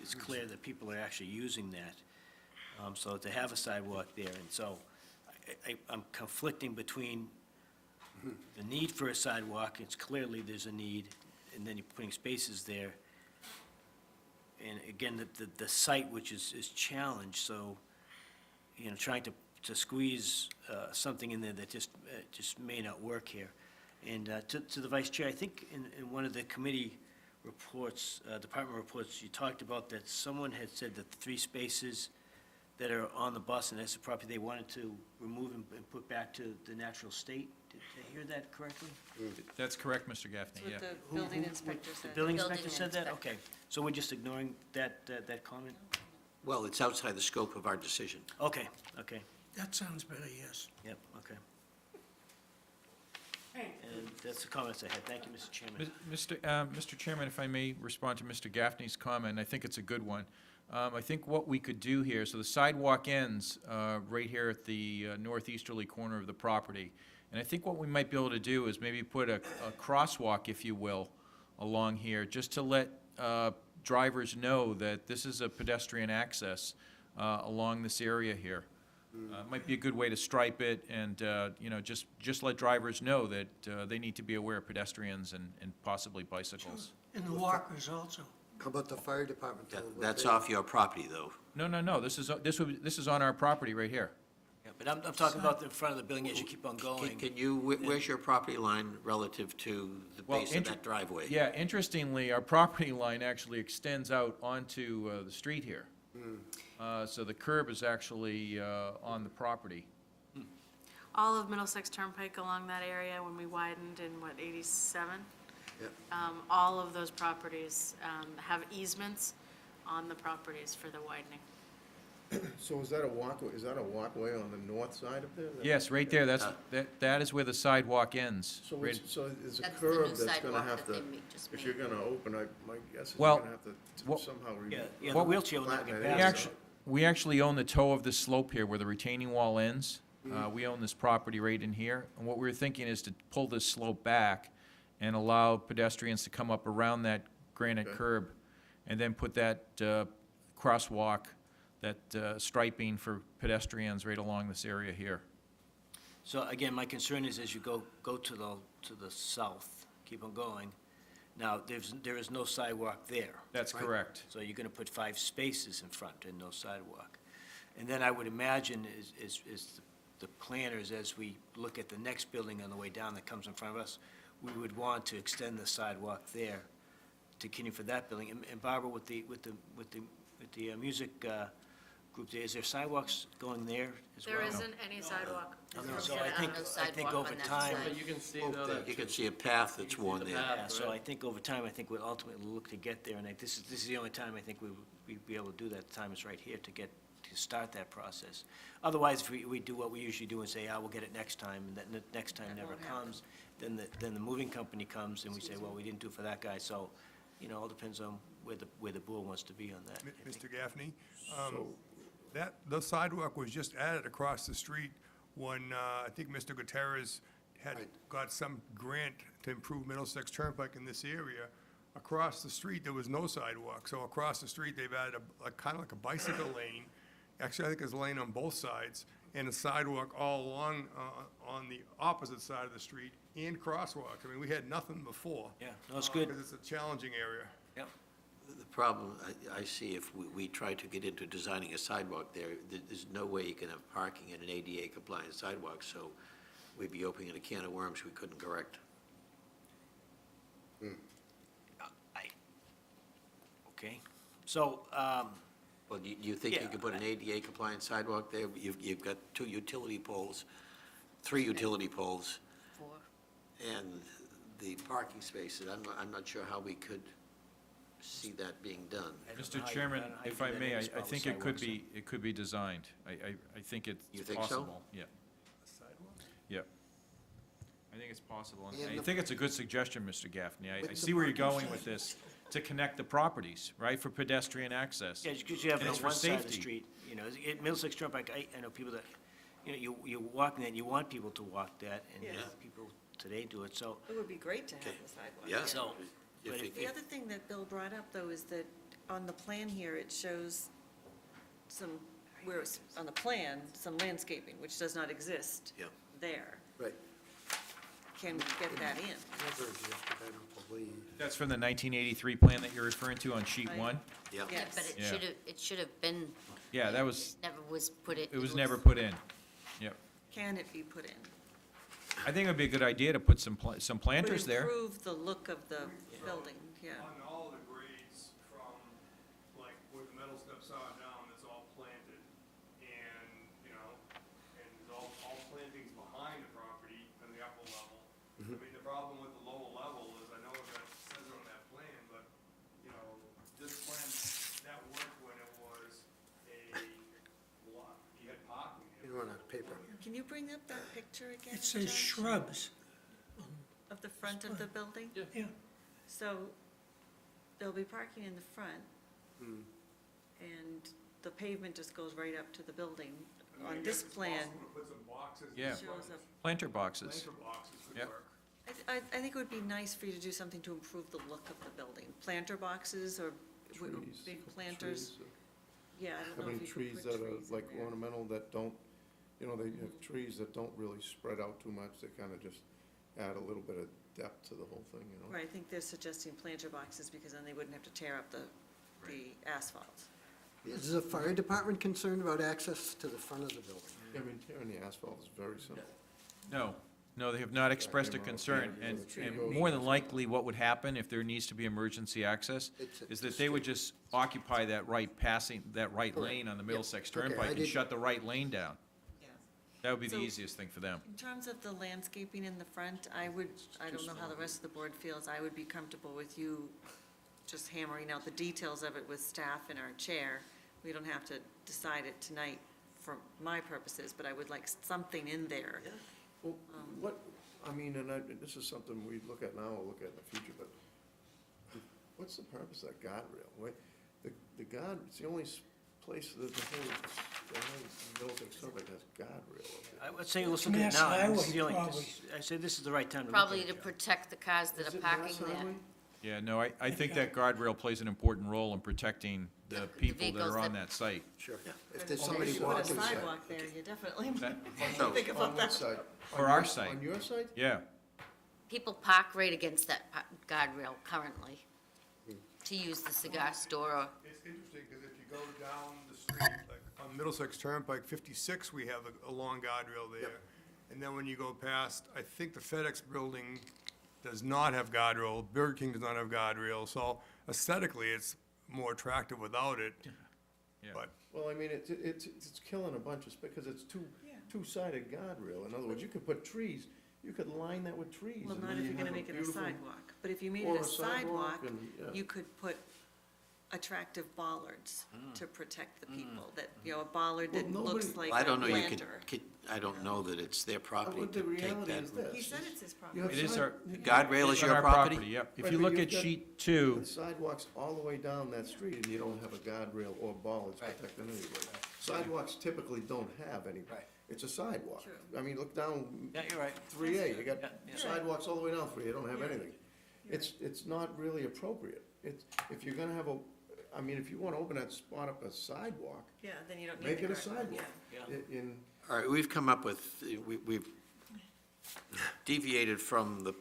it's clear that people are actually using that. So to have a sidewalk there, and so I'm conflicting between the need for a sidewalk, it's clearly there's a need, and then you're putting spaces there. And again, the site which is challenged, so, trying to squeeze something in there that just may not work here. And to the Vice Chair, I think in one of the committee reports, department reports, you talked about that someone had said that the 3 spaces that are on the bus and that's the property they wanted to remove and put back to the natural state. Did I hear that correctly? That's correct, Mr. Gaffney, That's yeah. what the building inspector The said. building Building inspector said that? inspector. Okay. So we're just ignoring that comment? Well, it's outside the scope of our decision. Okay. That sounds better, yes. Yep, okay. And that's the comments I had. Thank you, Mr. Chairman. Mr. Chairman, if I may respond to Mr. Gaffney's comment, I think it's a good one. I think what we could do here, so the sidewalk ends right here at the northeasterly corner of the property. And I think what we might be able to do is maybe put a crosswalk, if you will, along here, just to let drivers know that this is a pedestrian access along this area here. Might be a good way to stripe it and, just let drivers know that they need to be aware of pedestrians and possibly bicycles. And the walkers also. How about the fire department? though? What That's they- off your property, though. No, this is on our property right here. Yeah, but I'm talking about the front of the building as you keep on going. Can you, where's your property line relative to the Well, base of that driveway? Yeah, interestingly, our property line actually extends out onto the street here. So the curb is actually on the property. All of Middlesex Turnpike along that area, when we widened in, 87? Yep. All of those properties have easements on the properties for the widening. So is that a walkway on the north side of there? Yes, right there, that is where the sidewalk ends. So Right- so there's a That's the new curb that's gonna sidewalk have that to, they just if made. you're gonna open, my guess is Well, you're gonna have to what- somehow remove. Yeah, the wheelchair will never get Flatten it past out. it. We actually own the toe of this slope here where the retaining wall ends. We own this property right in here. And what we were thinking is to pull this slope back and allow pedestrians to come up around that granite Okay. curb and then put that crosswalk, that striping for pedestrians right along this area here. So again, my concern is as you go to the south, keep on going, now, there is no sidewalk there. That's right? correct. So you're gonna put 5 spaces in front and no sidewalk. And then I would imagine is the planners, as we look at the next building on the way down that comes in front of us, we would want to extend the sidewalk there to continue for that building. And Barbara, with the music group there, is there sidewalks going there as well? There isn't any sidewalk. Okay, There's so no I think sidewalk over on that time, side. But you can see though that. You can see a path that's worn there. yeah, so I think over time, I think we'll ultimately look to get there, and this is the only time I think we'd be able to do that. The time is right here to start that process. Otherwise, if we do what we usually do and say, we'll get it next time, and then the next time never comes, then the moving company comes and we say, well, we didn't do it for that guy, so, all depends on where the board wants to be on that. I think. Mr. Gaffney, the sidewalk was just added across the street when, I think Mr. Gutierrez had got some grant to improve Middlesex Turnpike in this area. Across the street, there was no sidewalk, so across the street, they've added kind of like a bicycle lane. Actually, I think there's a lane on both sides, and a sidewalk all along, on the opposite side of the street, and crosswalk. I mean, we had nothing before. Yeah, no, it's good. Because it's a challenging area. Yep. The problem I see if we try to get into designing a sidewalk there, there's no way you can have parking in an ADA compliant sidewalk, so we'd be opening a can of worms we couldn't correct. Okay, so, Well, you think you Yeah, could put an ADA compliant sidewalk there? You've got 2 utility poles, 3 utility poles, 4. and the parking spaces. I'm not sure how we could see that being done. Mr. Chairman, if I may, I think it could be designed. I think it's You think so? possible. Yeah. Yeah. I think it's possible, and And I the- think it's a good suggestion, Mr. Gaffney. I With the see where you're parking going with sizes. this, to connect the properties, right, for pedestrian access. Yeah, because you have it And on it's for one side of the safety. street, you know, at Middlesex Turnpike, I know people that, you know, you're walking that, and you want people to walk that, and Yeah. people today do it, so, It would be great to have Okay. the sidewalk. Yeah. so, If but it- if, The other thing that Bill brought up, though, is that on the plan here, it shows some, where it's, on the plan, some landscaping, which does not exist Yeah. there. Right. Can we get that in? Never existed, I don't believe. That's from the 1983 plan that you're referring to on sheet Right. 1? Yeah. Yeah, but Yes. Yeah. it should have been, Yeah, that was, never was put it. it was never put in. Yep. Can it be put in? I think it'd be a good idea to put some planters Would there. improve the look of the building, yeah. On all the grades from, like, where the metal steps are down, it's all planted. And, you know, and there's all plantings behind the property on the upper level. I mean, the problem with the lower level is, I know that says it on that plan, but, you know, this plan, that worked when it was a lot, you had parking there. You run out of paper. Can you bring up that picture again? It says Josh, shrubs. of the front of the building? Yeah, So there'll be parking in the front, and the pavement just goes right up to the building. I On guess this it's plan, possible to put some boxes in Yeah. front. shows up, Planter boxes. Planter boxes would Yep. work. I think it would be nice for you to do something to improve the look of the building. Planter boxes or Trees, big couple planters, trees, yeah, I don't How know many if you trees could that put are trees in like there. ornamental that don't, you know, they have trees that don't really spread out too much, they kind of just add a little bit of depth to the whole thing, you know? Right, I think they're suggesting planter boxes because then they wouldn't have to tear up the asphalt. Is the fire department concerned about access to the front of the building? I mean, tearing the asphalt is very simple. No, they have not expressed a came out, concern, yeah, and, the tree and goes- more than likely, what would happen if there needs to be emergency access It's a- is that they would just occupy that right lane on the Middlesex Okay, I Turnpike and did- shut the right lane down. Yeah. That would be the So- easiest thing for them. In terms of the landscaping in the front, I don't know how the rest of the board feels, I would be comfortable with you just hammering out the details of it with staff and our chair. We don't have to decide it tonight for my purposes, but I would like something in there. Well, what, I mean, and this is something we look at now, or look at in the future, but what's the purpose of that guardrail? The guard, it's the only place that the whole Middlesex Turnpike has guardrail up there. I would say, let's look at it Mass now. This is Highway, the only- probably. I say this is the right time to look at Probably it. to protect the cars that Is are it Mass parking there. Highway? Yeah, no, I think that guardrail plays an important role in protecting the people that vehicles are on that- that site. Sure. If there's If somebody you put a walking. sidewalk there, you definitely That- No. think On about what that. side? For our site. On your side? Yeah, People park right against that guardrail currently to use the cigar store or, It's interesting, because if you go down the street, like on Middlesex Turnpike 56, we have a long guardrail there. And then when you go past, I think the FedEx building does not have guardrail, Burger King does not have guardrail, so aesthetically, it's more attractive without it. Yeah. But Well, I mean, it's killing a bunch of, because it's two-sided guardrail. In other words, you could put trees, you could line that with trees. Well, and not then if you you're gonna have make it a beautiful- sidewalk, but if you made Or it a a sidewalk sidewalk, and, yeah. you could put attractive bollards to protect the people, that, you know, a bollard Well, that looks nobody- like I a don't know, you could, planter. I don't know that it's their property But the to take reality that is route. this. He said it's his You property. have it is side- our. Guardrail it's is on your our property? Yep. If Right, you but look you've at got sheet 2, The sidewalks all the way down that street, and you don't have a guardrail or bollards protecting anybody. Sidewalks typically don't have any. Right. It's a sidewalk. True. I mean, look down Yeah, you're right. 3A, you got Yeah, yeah. sidewalks all the way down 3A, you don't have You're right. anything. It's not really appropriate. If you're gonna have I mean, if you wanna open that spot up a sidewalk, Yeah, then you don't need make the it a guardrail, sidewalk. Yeah. In, All right, we've come up with, we've deviated from the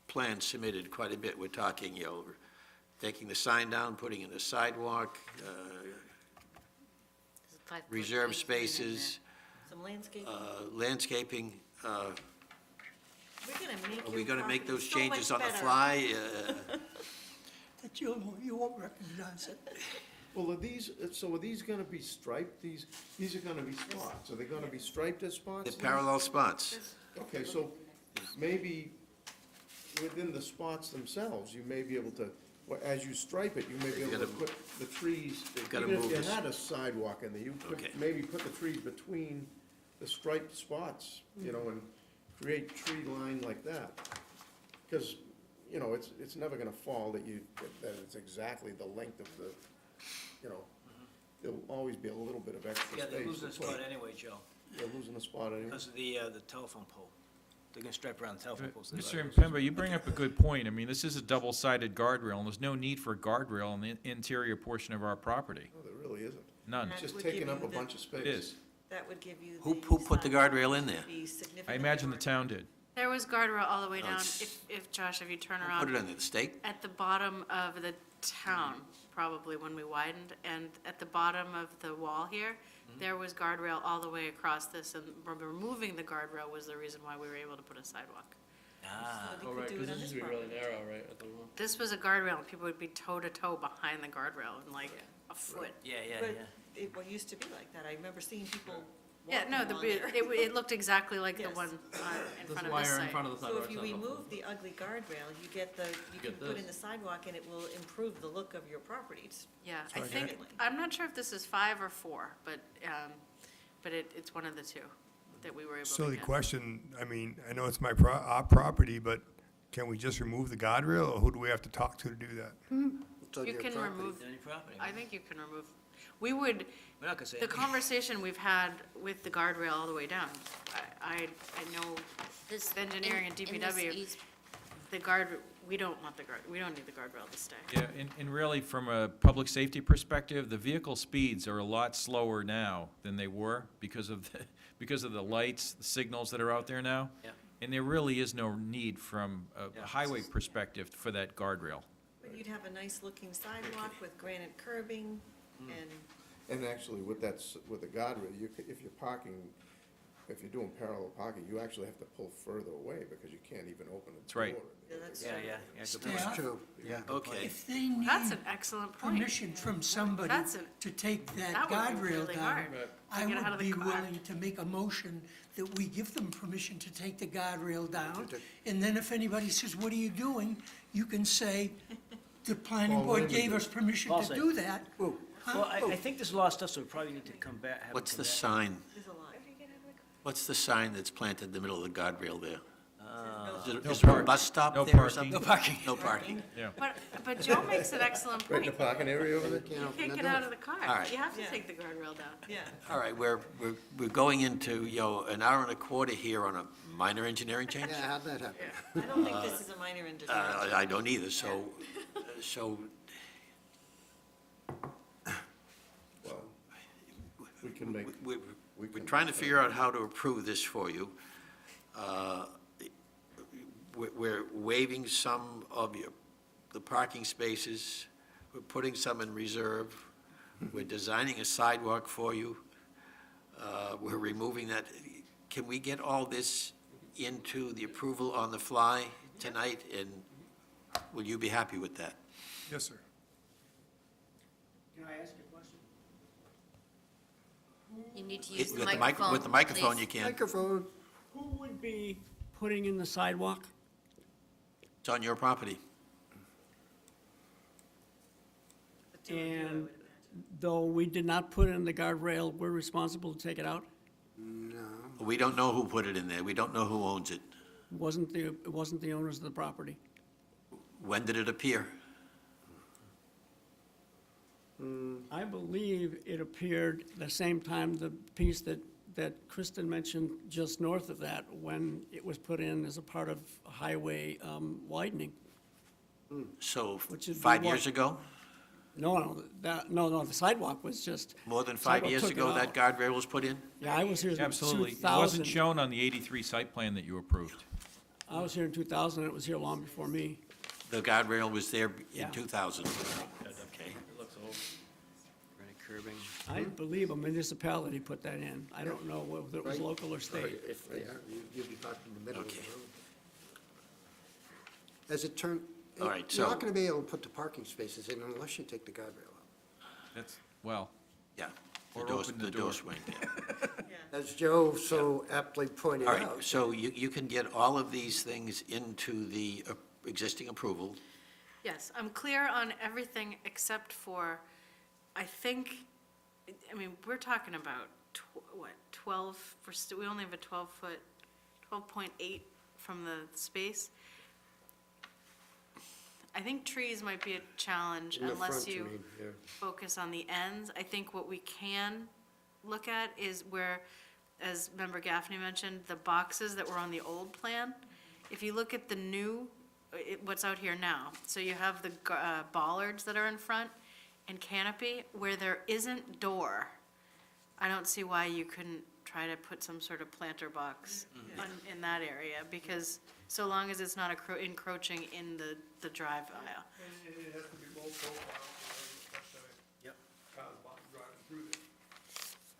plan submitted quite a bit. We're talking, you know, taking the sign down, putting in a sidewalk, there's a 5-foot reserve fence line in spaces, Some landscaping, landscaping. we're gonna make Are your we gonna make property those so much changes on the better. fly? that you won't recognize it. well, are these gonna be striped? These are gonna be spots. Are they gonna be striped as spots? They're parallel spots. Okay, so maybe within the spots themselves, you may be able to, well, as you stripe it, you may be They've able to gotta- put the trees, they've gotta even if move you this- had a sidewalk in there, you Okay. could maybe put the trees between the striped spots, you know, and create tree line like that. Because, you know, it's never gonna fall that it's exactly the length of the, you know, there'll always be a little bit of extra Yeah, space. they're losing a to put. spot anyway, Joe, They're losing a spot anyway. because of the telephone pole. They're gonna stripe around the telephone pole. so Mr. they're- Impemba, you bring up a good point. I mean, this is a double-sided guardrail, and there's no need for a guardrail in the interior portion of our property. No, there really isn't. None. It's just would give taking up you a the- bunch of space. It is. That would give you Who the put the sidewalk guardrail in there? to be I significantly imagine the more- town did. There was guardrail all the way No, down, it's- if Josh, if you turn Put it around, in there, the state? at the bottom of the town, probably when we widened, and at the bottom of the wall here, there was guardrail all the way across this, and removing the guardrail was the reason why we were able to put a sidewalk. Ah, So they could do it on this property. narrow, right, at the wall. This was a guardrail, and people would be toe to toe behind the guardrail and like a foot. yeah, But yeah. it well, used to be like that. I remember seeing people Yeah, no, walking along there. it looked exactly like the Yes. one in This front of wire this in site. front of the So sidewalk. if you remove the ugly guardrail, you get you can get put in this. the sidewalk and it will improve the look of your properties. Yeah, I think, Significantly. I'm not sure if this is 5 or 4, but it's one of the two that we were able to Silly get. question, I mean, I know it's our property, but can we just remove the guardrail, or who do we have to talk to do that? It's on You your can property. remove, Any property. I think you can remove, we would, We're not gonna say the anything. conversation we've had with the guardrail all the way down, I know This- with engineering and in this DPW, eas- we don't need the guardrail to stay. Yeah, and really, from a public safety perspective, the vehicle speeds are a lot slower now than they were because of the lights, the signals that are out there now. Yeah. And there really is no need from a Yeah. highway perspective for that guardrail. But you'd have a nice looking sidewalk with granite curbing and And actually, with with the guardrail, if you're parking, if you're doing parallel parking, you actually have to pull further away because you can't even open the door. That's right. yeah, that's Yeah, yeah, yeah. good point. Staff, True, yeah. Okay. if they need That's an excellent point. permission from somebody That's an- to take that That would be guardrail really down, hard I to get out of would the be car. willing to make a motion that we give them permission to take the guardrail down. And then if anybody says, what are you doing? You can say, the planning Well, board wait a gave minute. us permission Paul to said- do that. Well, I think there's a lot of stuff, so we probably need to come back, have them What's come the back. sign? there's a lot. What's the sign that's planted in the middle of the guardrail there? No Is there a park- bus stop no there or parking. something? No parking. No parking. Yeah. But Joe makes an excellent Right in the point. parking area over there? You can't get out of the car. All right. You have to Yeah. take the guardrail down. Yeah. All right, we're going into, an hour and a quarter here on a minor engineering change? Yeah, how'd that happen? I don't think this is a minor engineering. I don't either, so Well, we can make, we're we we're can- trying to figure out how to approve this for you. We're waiving some of the parking spaces, we're putting some in reserve, we're designing a sidewalk for you, we're removing that. Can we get all this into the approval on the fly tonight, and will you be happy with that? Yes, sir. Can I ask you a question? You need to use the With microphone, With the microphone, please. you can. Microphone. Who would be putting in the sidewalk? It's on your property. And though we did not put in the guardrail, we're responsible to take it out? We don't know who put it in there, we don't know who owns it. It wasn't the owners of the property. When did it appear? I believe it appeared the same time the piece that Kristen mentioned just north of that, when it was put in as a part of highway widening. So, Which would be 5 what? years ago? No, the sidewalk was just. More than 5 sidewalk years took it ago, that out. guardrail was put in? Yeah, I was here in 2000. Absolutely. It wasn't shown on the 83 site plan that you approved. I was here in 2000, it was here long before me. The guardrail was there Yeah. in 2000? Okay. It looks old. Granite curbing. I believe a municipality put that in. I don't know whether it was Right. local or state. If they are, you'd be parked in the middle of the Okay. road. As it turned, All right, you're so- not gonna be able to put the parking spaces in unless you take the guardrail out. That's, well, Yeah. Or door- open the door door. swing, yeah. As Joe so aptly pointed All out. right, so you can get all of these things into the existing approval. Yes, I'm clear on everything except for, I think, we're talking about, 12, we only have a 12-foot 12.8 from the space. I think trees might be a challenge In the unless front, you you mean, yeah. focus on the ends. I think what we can look at is where, as Member Gaffney mentioned, the boxes that were on the old plan. If you look at the new, what's out here now, so you have the bollards that are in front and canopy, where there isn't door, I don't see why you couldn't try to put some sort of planter box in that area, because so long as it's not encroaching in the drive aisle. And it has to be low profile, Yep. cars driving through there.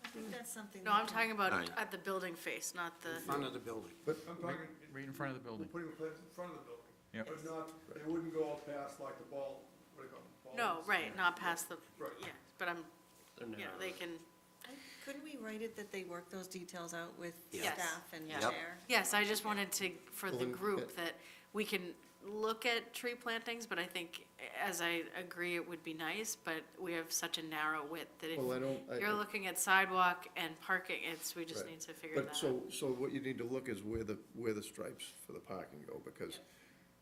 I think that's something. No, I'm talking about Right. at the building face, not the, Front of the building. I'm talking, Right in front of the we're building. putting a fence in front of the building. Yep. But not, they wouldn't go out past like the ball, what do you call them? no, balls? right, not past the, Right. yeah, but I'm, They're you know, narrow. they can, Couldn't we write it that they work those details out with Yes. staff and Yes. Yep. chair? yes, I just wanted to, for the Well, then, group, that we can look at tree plantings, but I think, as I agree, it would be nice, but we have such a narrow width that Well, I if don't, you're looking at sidewalk and parking, we just Right. need to figure that but out. so what you need to look is where the stripes for the parking go,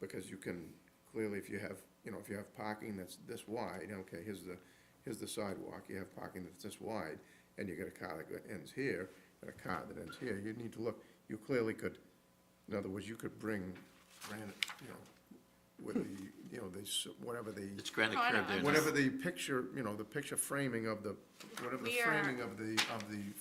because you can, clearly, if you have parking that's this wide, okay, here's the sidewalk, you have parking that's this wide, and you got a car that ends here, and a car that ends here, you need to look, you clearly could, in other words, you could bring granite, with the, whatever the, It's granite No, I know, curb there. I'm now. whatever the picture, the picture framing of the, whatever the We are- framing of the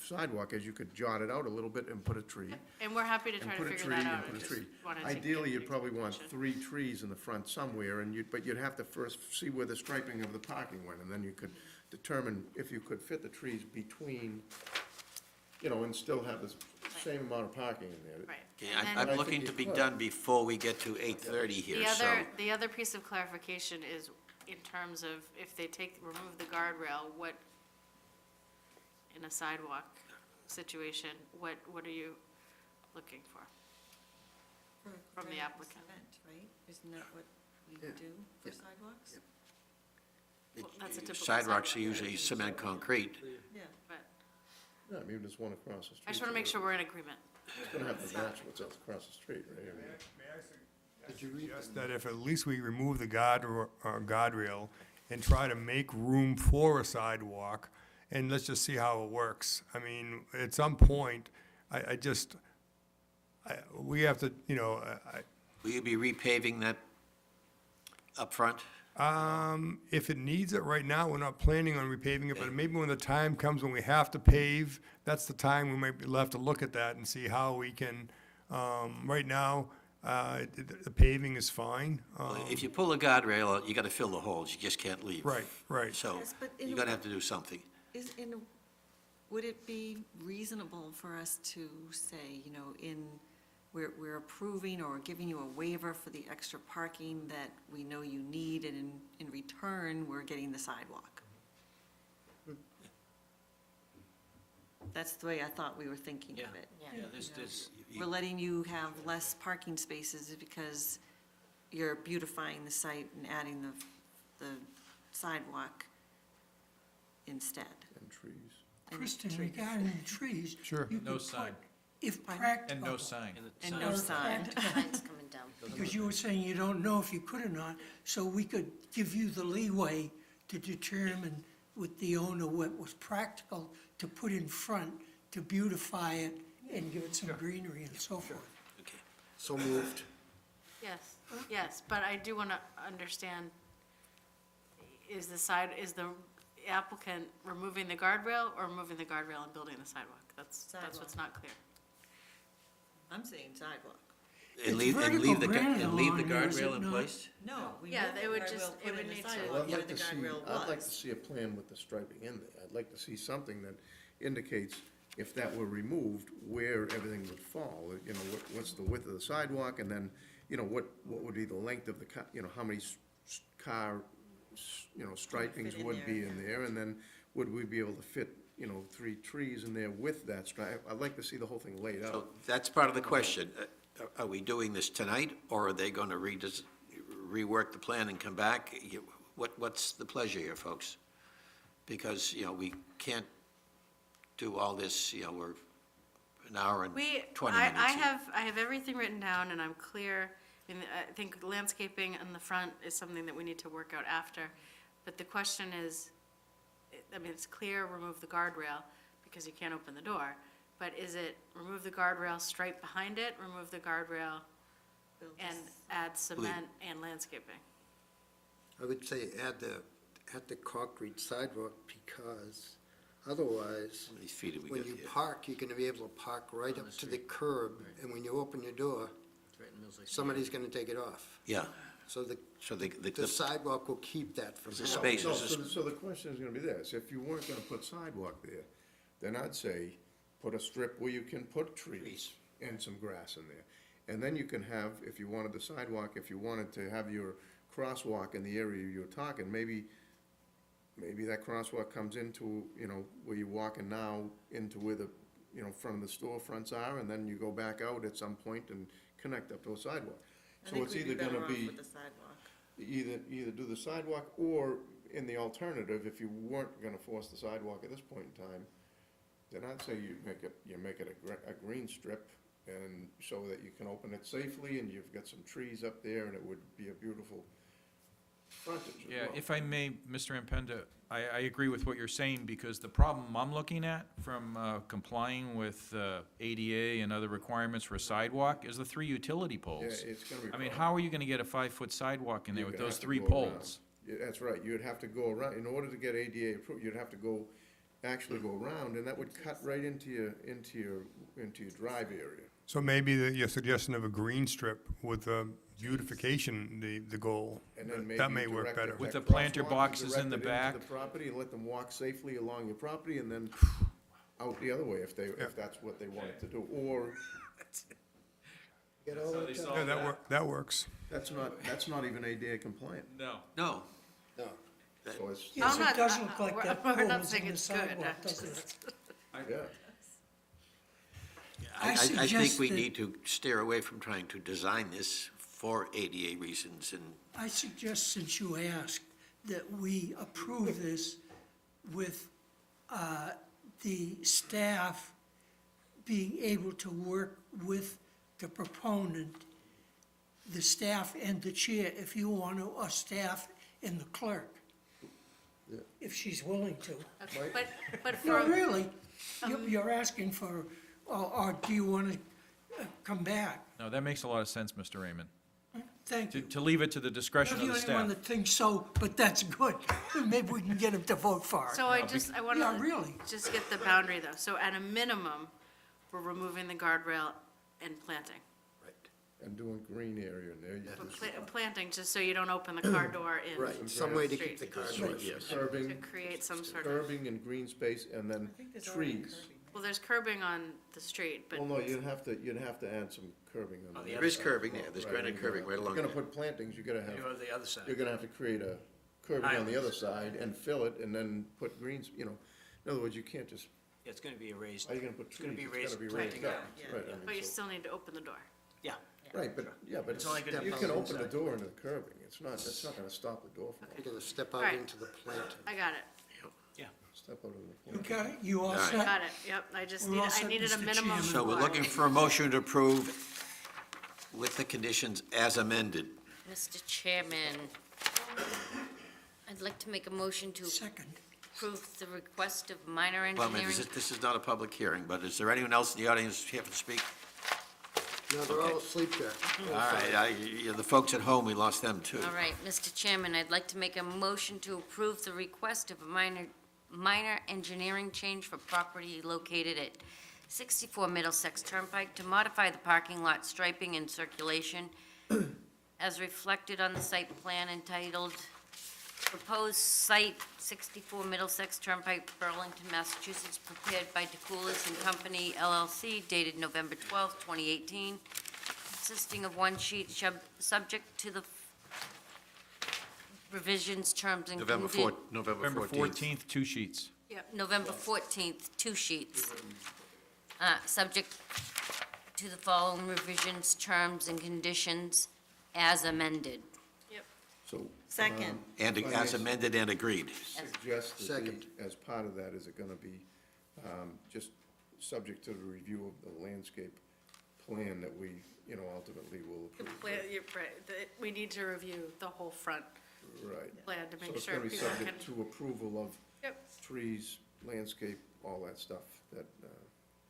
sidewalk is, you could jot it out a little bit and put a tree. And we're happy to And try to put a figure tree that and out. put I a just tree. wanted to Ideally, get you'd probably want information. 3 trees in the front somewhere, but you'd have to first see where the striping of the parking went, and then you could determine if you could fit the trees between, and still have the same amount of parking in there. Right. Okay, And I'm then I'm looking to be done before we get to 8:30 here, so. the other piece of clarification is in terms of if they remove the guardrail, what, in a sidewalk situation, what are you looking for? From the applicant. Cement, right? Isn't that what we Yeah. do for sidewalks? Well, that's a typical Sidewalks are sidewalk. usually cement concrete. Yeah. But Yeah, I mean, there's one across the street. I just want to make sure we're in agreement. It's gonna have to match what's else across the street, right? I mean, May I suggest that if at least we remove the guardrail and try to make room for a sidewalk, and let's just see how it works. I mean, at some point, we have to, Will you be repaving that up front? if it needs it right now, we're not planning on repaving it, but maybe when the time comes when we have to pave, that's the time we might be left to look at that and see how we can, right now, the paving is fine. If you pull a guardrail out, you gotta fill the holes, you just can't leave. Right. So, Yes, but in you're a- gonna have to do something. Would it be reasonable for us to say, we're approving or giving you a waiver for the extra parking that we know you need, and in return, we're getting the sidewalk? That's the way I thought we were thinking of Yeah. it. Yeah, there's, We're letting you have less parking spaces because you're beautifying the site and adding the sidewalk instead. And trees. And Kristen, trees. regarding the trees. Sure. you No could sign. put, if Pardon? practical. And no sign. And or no sign. practical, Signs coming down. Because you were saying you don't know if you could or not, so we could give you the leeway to determine with the owner what was practical to put in front to beautify it and give it some greenery and so forth. Okay. So moved. Yes, but I do want to understand, is the applicant removing the guardrail or removing the guardrail and building the sidewalk? That's what's not clear. I'm saying sidewalk. And It's leave the vertical granite guardrail is it in not? place? No, we Yeah, moved they the would guardrail, just- it put would in the need to- sidewalk Well, I'd where like the to see, guardrail I'd like to was. see a plan with the striping in there. I'd like to see something that indicates if that were removed, where everything would fall. What's the width of the sidewalk, and then, what would be the length of the car, how many car, stripings in would there, be yeah. in there, and then would we be able to fit, 3 trees in there with that stripe? I'd like to see the whole thing laid So out. that's part of the question. Are we doing this tonight, or are they gonna rework the plan and come back? What's the pleasure here, folks? Because, we can't do all this, we're an hour and We, 20 I, minutes. I here. have everything written down and I'm clear. I think landscaping in the front is something that we need to work out after. But the question is, I mean, it's clear, remove the guardrail because you can't open the door. But is it remove the guardrail, stripe behind it, remove the guardrail and add cement and landscaping? I would say add the concrete sidewalk, because otherwise, How many feet have we when got you here? park, you're gonna be able to park right up to the curb, and when you open your door, somebody's gonna take it off. Yeah, So so the the sidewalk will keep that from There's a happening. space. No, There's a so the question is gonna be this, if you weren't gonna put sidewalk there, then I'd say, put a strip where you can put trees and some grass in there. And then you can have, if you wanted the sidewalk, if you wanted to have your crosswalk in the area you're talking, maybe that crosswalk comes into, where you're walking now, into where the, front of the storefronts are, and then you go back out at some point and connect up to a sidewalk. So it's either gonna be, either do the sidewalk, or in the alternative, if you weren't gonna force the sidewalk at this point in time, then I'd say you make it a green strip, and so that you can open it safely, and you've got some trees up there, and it would be a beautiful frontage as Yeah, well. if I may, Mr. Impenda, I agree with what you're saying, because the problem I'm looking at from complying with ADA and other requirements for a sidewalk is the 3 utility Yeah, poles. it's gonna be. I mean, a how are you gonna get a 5-foot sidewalk in there You're with gonna those have to 3 go around. poles? Yeah, that's right, you'd have to go around, in order to get ADA approved, you'd have to actually go around, and that would cut right into your drive area. So maybe your suggestion of a green strip with beautification, the goal, And then maybe that may work direct better. it- With that the planter crosswalk, boxes in the direct it back. into the property, and let them walk safely along your property, and then out the other way if that's what they wanted to do. Or, Get all that done. Yeah, that works. that's not even ADA compliant, No. No, No. so it's, Yes, I'm it not- does look like that we're pole not is saying in the it's good, sidewalk, doesn't it? yeah. I I think suggest we that- need to steer away from trying to design this for ADA reasons, and I suggest, since you asked, that we approve this with the staff being able to work with the proponent, the staff and the chair, if you want to, or staff and the clerk, if she's willing to. Okay, but No, for, really, you're asking for, or do you want to come back? No, that makes a lot of sense, Mr. Raymond. Thank you. To leave it to the discretion You're of the the only one staff. that thinks so, but that's good. Maybe we can get him to vote for it. so I want Yeah, to really. just get the boundary though. So at a minimum, we're removing the guardrail and planting. And doing green area in there. You But do planting, just so you don't open the car door in. Right, some way to Street. keep the cars Right, right. yes. To Curbing, create some sort of, curbing and green space, and then trees. well, there's curbing on the street, but Well, no, you'd have to add some curbing on the there is curbing there, there's granite curbing right along You're there. gonna put plantings, you're gonna You have, know, the other side. you're gonna have to create a curbing on the other side and fill it, and then put greens, in other words, you can't just, It's gonna be erased. how are you gonna put It's gonna trees? be It's gotta be raised, raised up. planting, Right, I but mean, you so- still need to open the door. Yeah. Right, but It's only gonna you be can open the inside. door into the curbing, that's not gonna stop the door from, You're gonna step out Alright. into the planting. I got it. Yeah. step out of the. Okay, you all All right. set? Got it, yep. I just We're all needed, I set, needed a Mr. minimum. Chairman. So we're floor. looking for a motion to approve with the conditions as amended. Mr. Chairman, I'd like to make a motion to Second. approve the request of minor Well, I mean, engineering. this is not a public hearing, but is there anyone else in the audience here to speak? No, they're all asleep there. All right, the folks at home, we lost them too. All right, Mr. Chairman, I'd like to make a motion to approve the request of a minor engineering change for property located at 64 Middlesex Turnpike to modify the parking lot striping and circulation as reflected on the site plan entitled Proposed Site 64 Middlesex Turnpike, Burlington, Massachusetts, prepared by DeCoulis and Company LLC, dated November 12, 2018, consisting of one sheet subject to the revisions, terms, and November conditions. November 14th, 2 sheets. Yep. November 14th, 2 sheets. Subject to the following revisions, terms, and conditions as amended. So. Second. And as amended and agreed. Suggest that Second. as part of that, is it gonna be, just subject to the review of the landscape plan that we, you know, ultimately will The approve. plan, you're right, we need to review the whole front Right. plan to So make it's sure gonna be people can. subject to approval of Yep, trees, landscape, all that stuff that,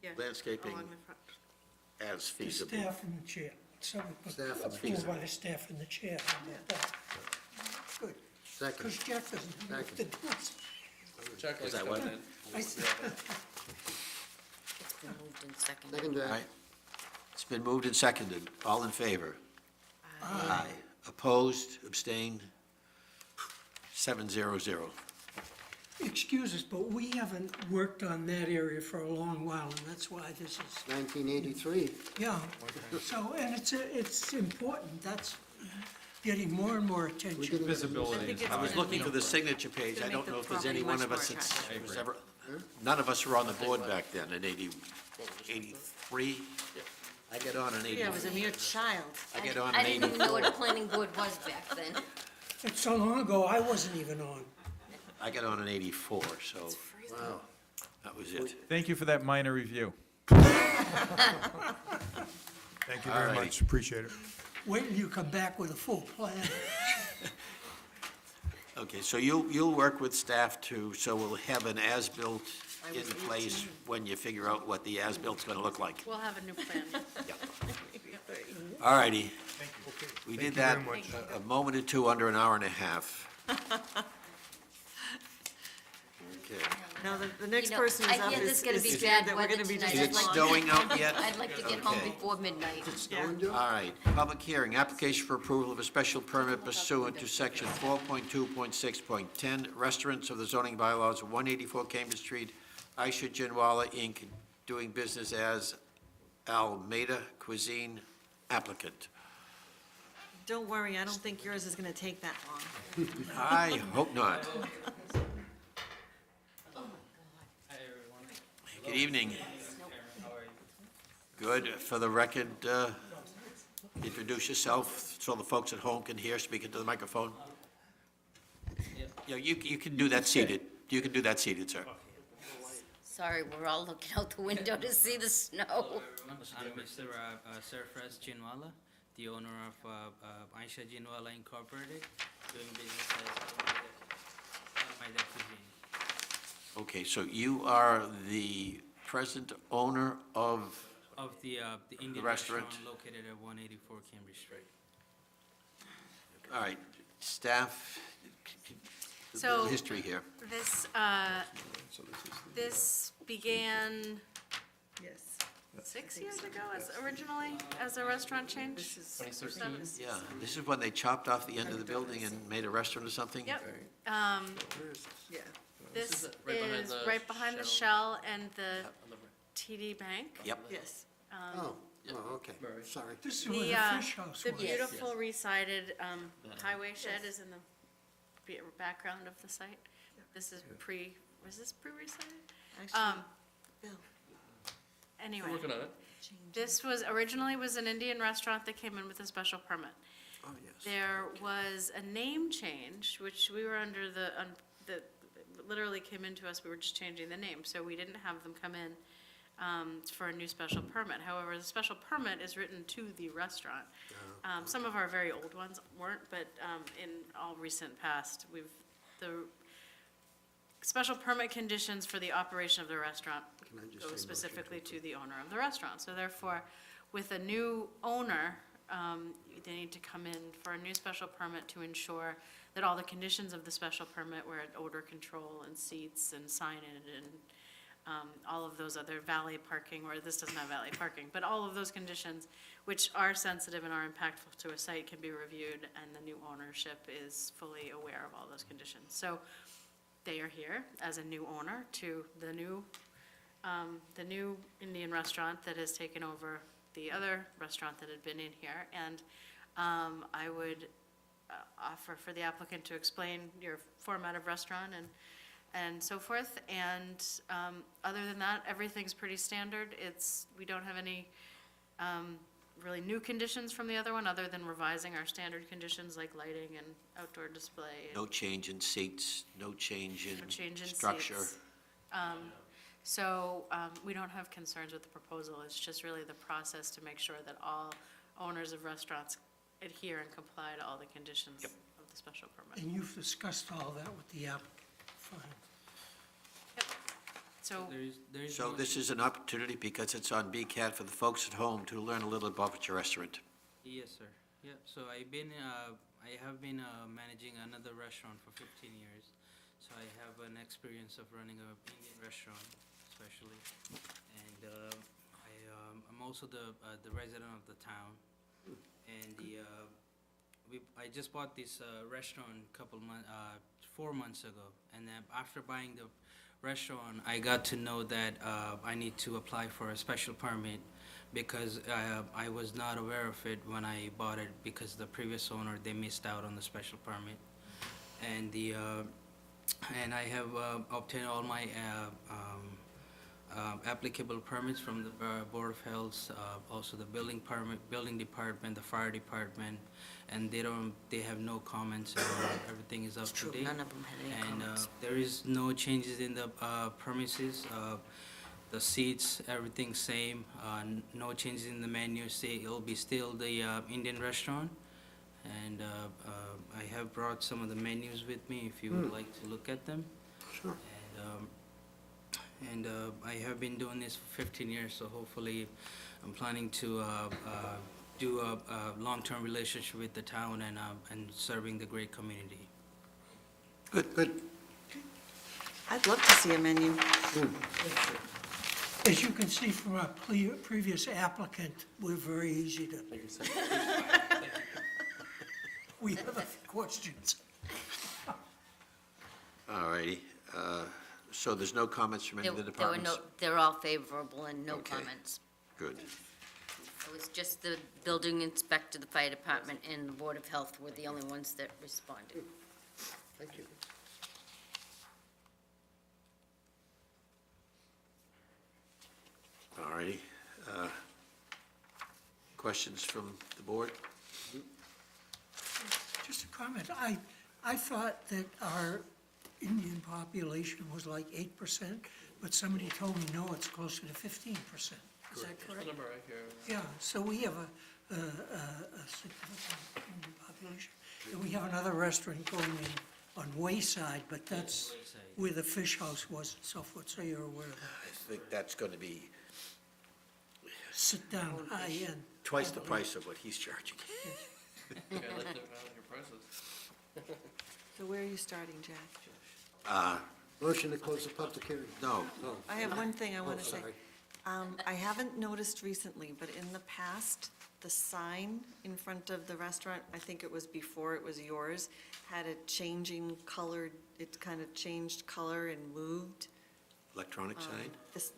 yeah. Landscaping Along the front. as The feasible. staff in the chair, so Staff in the approved by the staff in the chair. How about that? Good, Second. because Jeff doesn't know what to do. Is that what? I said, It's been moved and seconded. Second, All right. It's been moved and seconded. All in favor? Aye. Opposed, abstained? 700. excuse us, but we haven't worked on that area for a long while, and that's why this is, 1983. yeah. So, and it's important, that's getting more and more attention. Visibility is I was high. looking for the signature page. I Gonna don't make know the if there's property any one much of us more that's, attractive. was ever, none of us were on the board back then in 83. I get on in 84. Yeah, I was a mere child. I get on I in didn't even know 84. what a planning board was back then. It's so long ago, I wasn't even on. I got on in 84, so that was it. Thank you for that minor review. Thank you All very righty. much, appreciate it. Wait till you come back with a full plan. Okay, so you'll work with staff to, so we'll have an as-built I in was place 18. when you figure out what the as-bilt's gonna look like. We'll have a new plan. All righty. We Thank did you that very much. a moment or two under an hour and a half. Okay. Now, the next You know, person is I up hear there's is gonna be scared bad that we're weather gonna be tonight. just Is it I'd like- snowing out yet? I'd like to get home Okay. before midnight. All right, public hearing, application for approval of a special permit pursuant to section 4.2.6.10, restaurants of the zoning bylaws of 184 Cambridge Street, Aisha Jinwala, Inc., doing business as Almeida Cuisine applicant. Don't worry, I don't think yours is gonna take that long. I hope not. Good evening. Good. For the record, introduce yourself so the folks at home can hear, speak into the microphone. Yeah, you can do that seated. You can do that seated, sir. Sorry, we're all looking out the window to see the snow. I'm Mr. Sarfraz Jinwala, the owner of Aisha Jinwala Incorporated, doing business as Almeida Cuisine. Okay, so you are the present owner of, Of the Indian restaurant. restaurant located at 184 Cambridge Street. all right, staff, the So- history here. This began Yes. 6 years ago originally as a restaurant change? This is. 2013. Yeah, this is when they chopped off the end of the building and made a restaurant or something? Yep. Yeah. This is right behind is the right behind the Shell. Shell and the TD Bank. Yep. Yes. Oh, okay, sorry. This is where The, the fish house the was. beautiful re-sided highway shed is in the background of the site. This is was this pre-re-sided? Actually, Bill, Anyway, Working on it. this was, originally was an Indian restaurant that came in with a special permit. Oh, yes. There was a name change, which we were under that literally came into us, we were just changing the name, so we didn't have them come in for a new special permit. However, the special permit is written to the restaurant. Some of our very old ones weren't, but in all recent past, the special permit conditions for the operation of the restaurant Can I just say go motion specifically to to the owner of the restaurant. So therefore, with a new owner, they need to come in for a new special permit to ensure that all the conditions of the special permit, where odor control and seats and signage and all of those other valet parking, or this doesn't have valet parking, but all of those conditions which are sensitive and are impactful to a site can be reviewed, and the new ownership is fully aware of all those conditions. So they are here as a new owner to the new Indian restaurant that has taken over the other restaurant that had been in here. And I would offer for the applicant to explain your format of restaurant and so forth. And other than that, everything's pretty standard. We don't have any really new conditions from the other one, other than revising our standard conditions like lighting and outdoor display. No change in seats, no change No change in in structure. seats. So we don't have concerns with the proposal. It's just really the process to make sure that all owners of restaurants adhere and comply to all the conditions of the special permit. And you've discussed all that with the applicant. Fine. So There is So no- this is an opportunity, because it's on BCAT, for the folks at home to learn a little about your restaurant. Yes, sir. Yeah, so I have been managing another restaurant for 15 years. So I have an experience of running a Indian restaurant, especially. And I'm also the resident of the town. And I just bought this restaurant 4 months ago. And then after buying the restaurant, I got to know that I need to apply for a special permit, because I was not aware of it when I bought it, because the previous owner, they missed out on the special permit. And and I have obtained all my applicable permits from the Board of Health, also the building department, the fire department, and they have no comments, and everything is up to date. None of them had any And comments. there is no changes in the premises. The seats, everything same. No changes in the menu. It'll be still the Indian restaurant. And I have brought some of the menus with me if you would like to look at them. Sure. And I have been doing this for 15 years, so hopefully I'm planning to do a long-term relationship with the town and serving the great community. Good, good. I'd love to see a menu. As you can see from our previous applicant, we're very easy to. We have a few questions. All righty. So there's no comments from any of the There were departments? they're all favorable and no Okay. comments. Good. It was just the building inspector, the fire department, and the Board of Health were the only ones that responded. Thank you. All righty. Questions from the board? Just a comment, I thought that our Indian population was like 8%, but somebody told me, no, it's closer to 15%. Is that correct? Number right here. Yeah, so we have a significant Indian population. And we have another restaurant going in on Wayside, but that's Wayside. where the fish house was and so forth, so you're aware of that. I think that's going to be Sit down, high end. twice the price of what he's charging. I like your prices. So where are you starting, Jack? Motion to close the public hearing. No, I have one thing I want to say. sorry. I haven't noticed recently, but in the past, the sign in front of the restaurant, I think it was before it was yours, had a changing color, it kind of changed color and moved. electronic sign?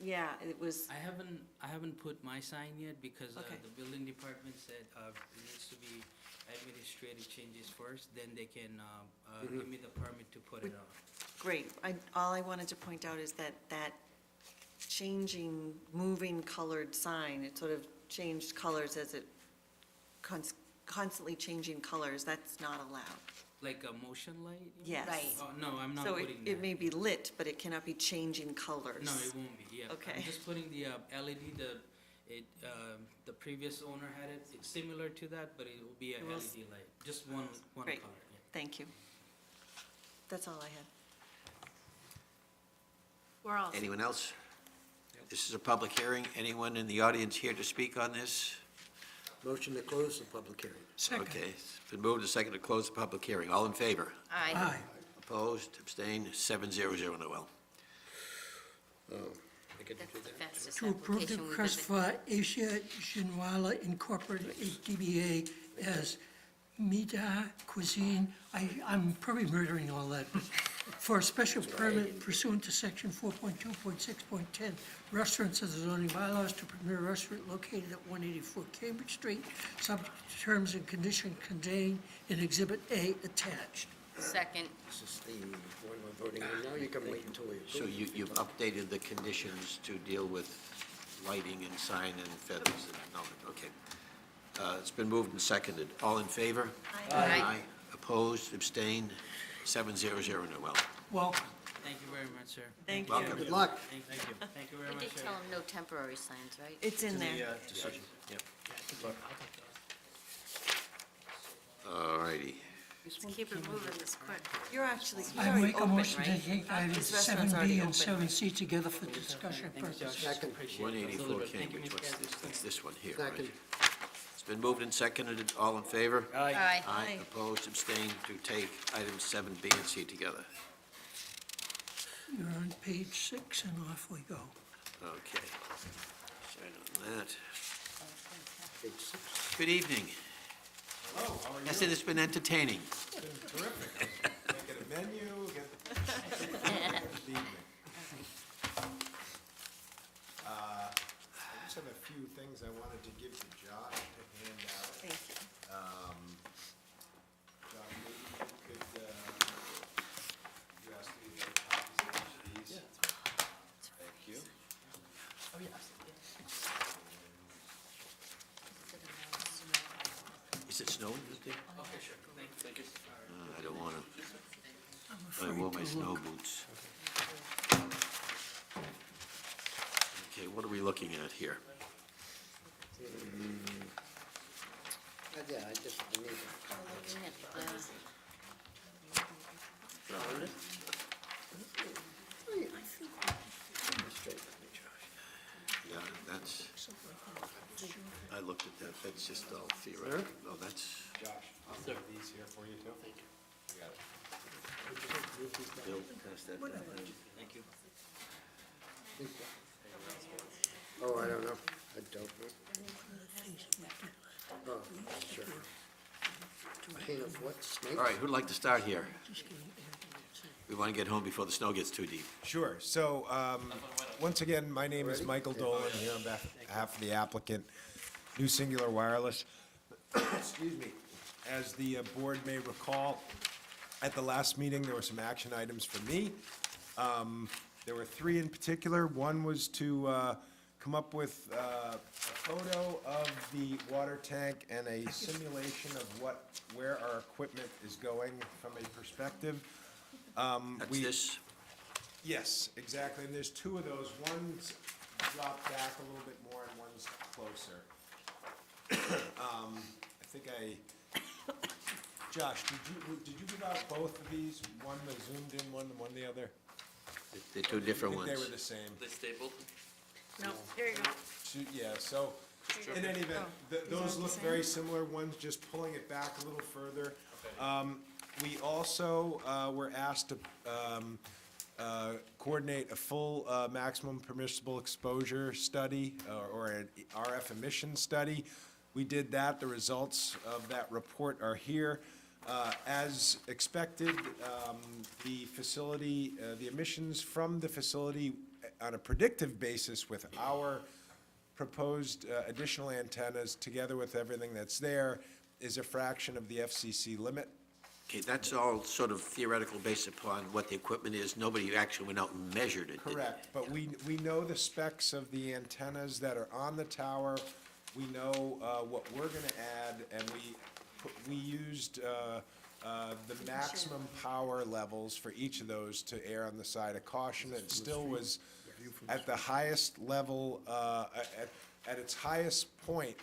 Yeah, it was, I haven't put my sign yet, because Okay. the building department said it needs to be administrative changes first, then they can give me the permit to put it on. great. All I wanted to point out is that changing, moving colored sign, it sort of changed colors as it constantly changing colors, that's not allowed. Like a motion light? you mean? Yes. Right. Oh, no, I'm not So putting that. it may be lit, but it cannot be changing colors. No, it won't be, yeah. Okay. I'm just putting the LED, the previous owner had it, it's similar to that, but it will be a It will LED light, just one color, Great. yeah. Thank you. That's all I had. we're all. Anyone else? This is a public hearing. Anyone in the audience here to speak on this? Motion to close the public hearing. Second. Okay, it's been moved and seconded to close the public hearing. All in favor? Aye. Aye. Opposed, abstained, 700, Noel. That's the fastest To approve the application we've request ever. for Asia Jinwala Incorporated, DBA, as Mida Cuisine, I'm probably murdering all that, but for a special permit pursuant to section 4.2.6.10, restaurants of the zoning bylaws to permit a restaurant located at 184 Cambridge Street, subject to terms and conditions contained in Exhibit A attached. Second, This is the one we're voting on now. You can wait until we So approve. you've updated the conditions to deal with lighting and sign and feathers and, no, okay. It's been moved and seconded. All in favor? Aye. Opposed, abstained, 700, Noel. Welcome. Thank you very much, sir. Thank Welcome. you. Good luck. Thank you. Thank you very We much, did sir. tell them no temporary signs, right? It's in there. Decision, yep. All righty. Let's keep it moving this quick. You're actually, you're I already make a open, motion to right? take items This restaurant's 7B already and open. 7C together for discussion purposes. Second. 184 Cambridge, what's this? It's this one here, right? Second. It's been moved and seconded, all in favor? Aye. Aye, Aye. opposed, abstained, to take items 7B and C together. You're on page 6 and off we go. Okay. Sign on that. Page 6. Good evening. Hello, how are you? I said it's been entertaining. Terrific. Get a menu, get the evening. I just have a few things I wanted to give to Josh to hand out. Thank you. John, maybe you could, you asked me to get copies of each of these. Thank you. Is it snowing this day? Okay, sure. Thank you. I don't want to, I I'm wore my afraid to snow look. boots. Okay, what are we looking at here? Yeah, I just, I need it. Looking at the- Yeah, that's, I looked at that, that's just all theoretical. No, that's, Josh, I'll leave these here for you too. Thank you. You got it. Bill, pass that down. Thank you. Oh, I don't know. I don't know. Oh, sure. Pain of what, snakes? All right, who'd like to start here? We want to get home before the snow gets too deep. Sure. So, once again, my name is Michael Dolan, here on behalf of the applicant, New Singular Wireless. Excuse me. As the board may recall, at the last meeting, there were some action items for me. There were 3 in particular. One was to come up with a photo of the water tank and a simulation of where our equipment is going from a perspective. That's this? Yes, exactly, and there's 2 of those. One's dropped back a little bit more and one's closer. I think Josh, did you give out both of these? One the zoomed in one, and one the other? They're two different I think they ones. were the same. They stapled? No, here you go. Yeah, so, in any event, those look very similar, one's just pulling it back a little further. We also were asked to coordinate a full maximum permissible exposure study, or an RF emission study. We did that, the results of that report are here. As expected, the facility, the emissions from the facility on a predictive basis with our proposed additional antennas, together with everything that's there, is a fraction of the FCC limit. Okay, that's all sort of theoretical based upon what the equipment is. Nobody actually went out and measured it. did they? Correct, but we know the specs of the antennas that are on the tower. We know what we're gonna add, and we used the maximum power levels for each of those to err on the side of caution. It still was at the highest level, at its highest point,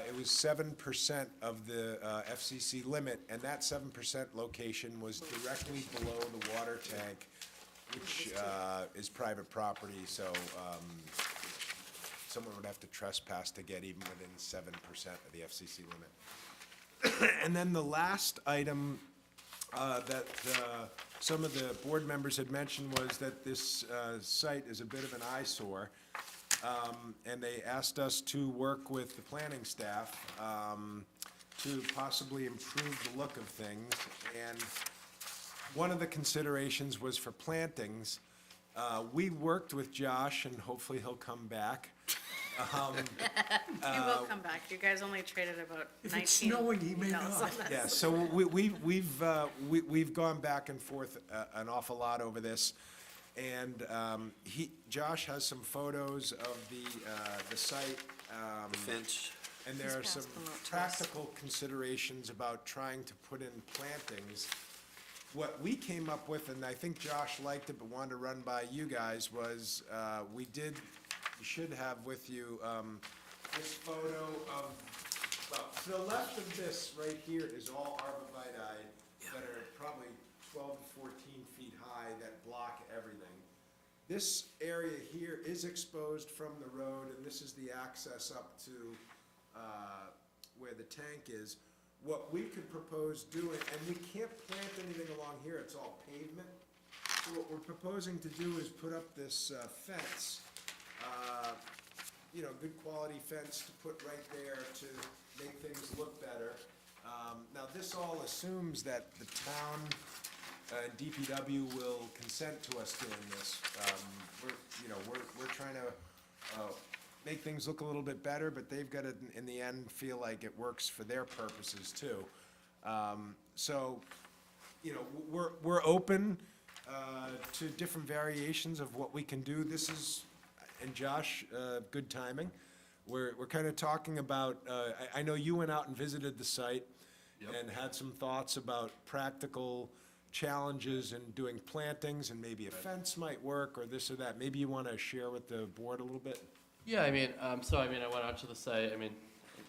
it was 7% of the FCC limit, and that 7% location was directly below the water tank, which is private property, so someone would have to trespass to get even within 7% of the FCC limit. And then the last item that some of the board members had mentioned was that this site is a bit of an eyesore. And they asked us to work with the planning staff to possibly improve the look of things. And one of the considerations was for plantings. We worked with Josh, and hopefully he'll come back. He will come back. You guys only traded about 19 If it's snowing, he may emails not. on this. Yeah, so we've gone back and forth an awful lot over this. And Josh has some photos of the site. Fence. And there are He's some passed them out to us. practical considerations about trying to put in plantings What we came up with, and I think Josh liked it but wanted to run by you guys, was, you should have with you, this photo of, well, to the left of this right here is all arborvitae that are probably 12 to 14 feet high that block everything. This area here is exposed from the road, and this is the access up to where the tank is. What we could propose doing, and we can't plant anything along here, it's all pavement. So what we're proposing to do is put up this fence, good quality fence to put right there to make things look better. Now, this all assumes that the town, DPW will consent to us doing this. We're trying to make things look a little bit better, but they've got to, in the end, feel like it works for their purposes too. We're open to different variations of what we can do. This is, and Josh, good timing. We're kind of talking about, I know you went out and visited the site and had some thoughts about practical challenges in doing plantings, and maybe a fence might work, or this or that. Maybe you want to share with the board a little bit? Yeah, I went out to the site,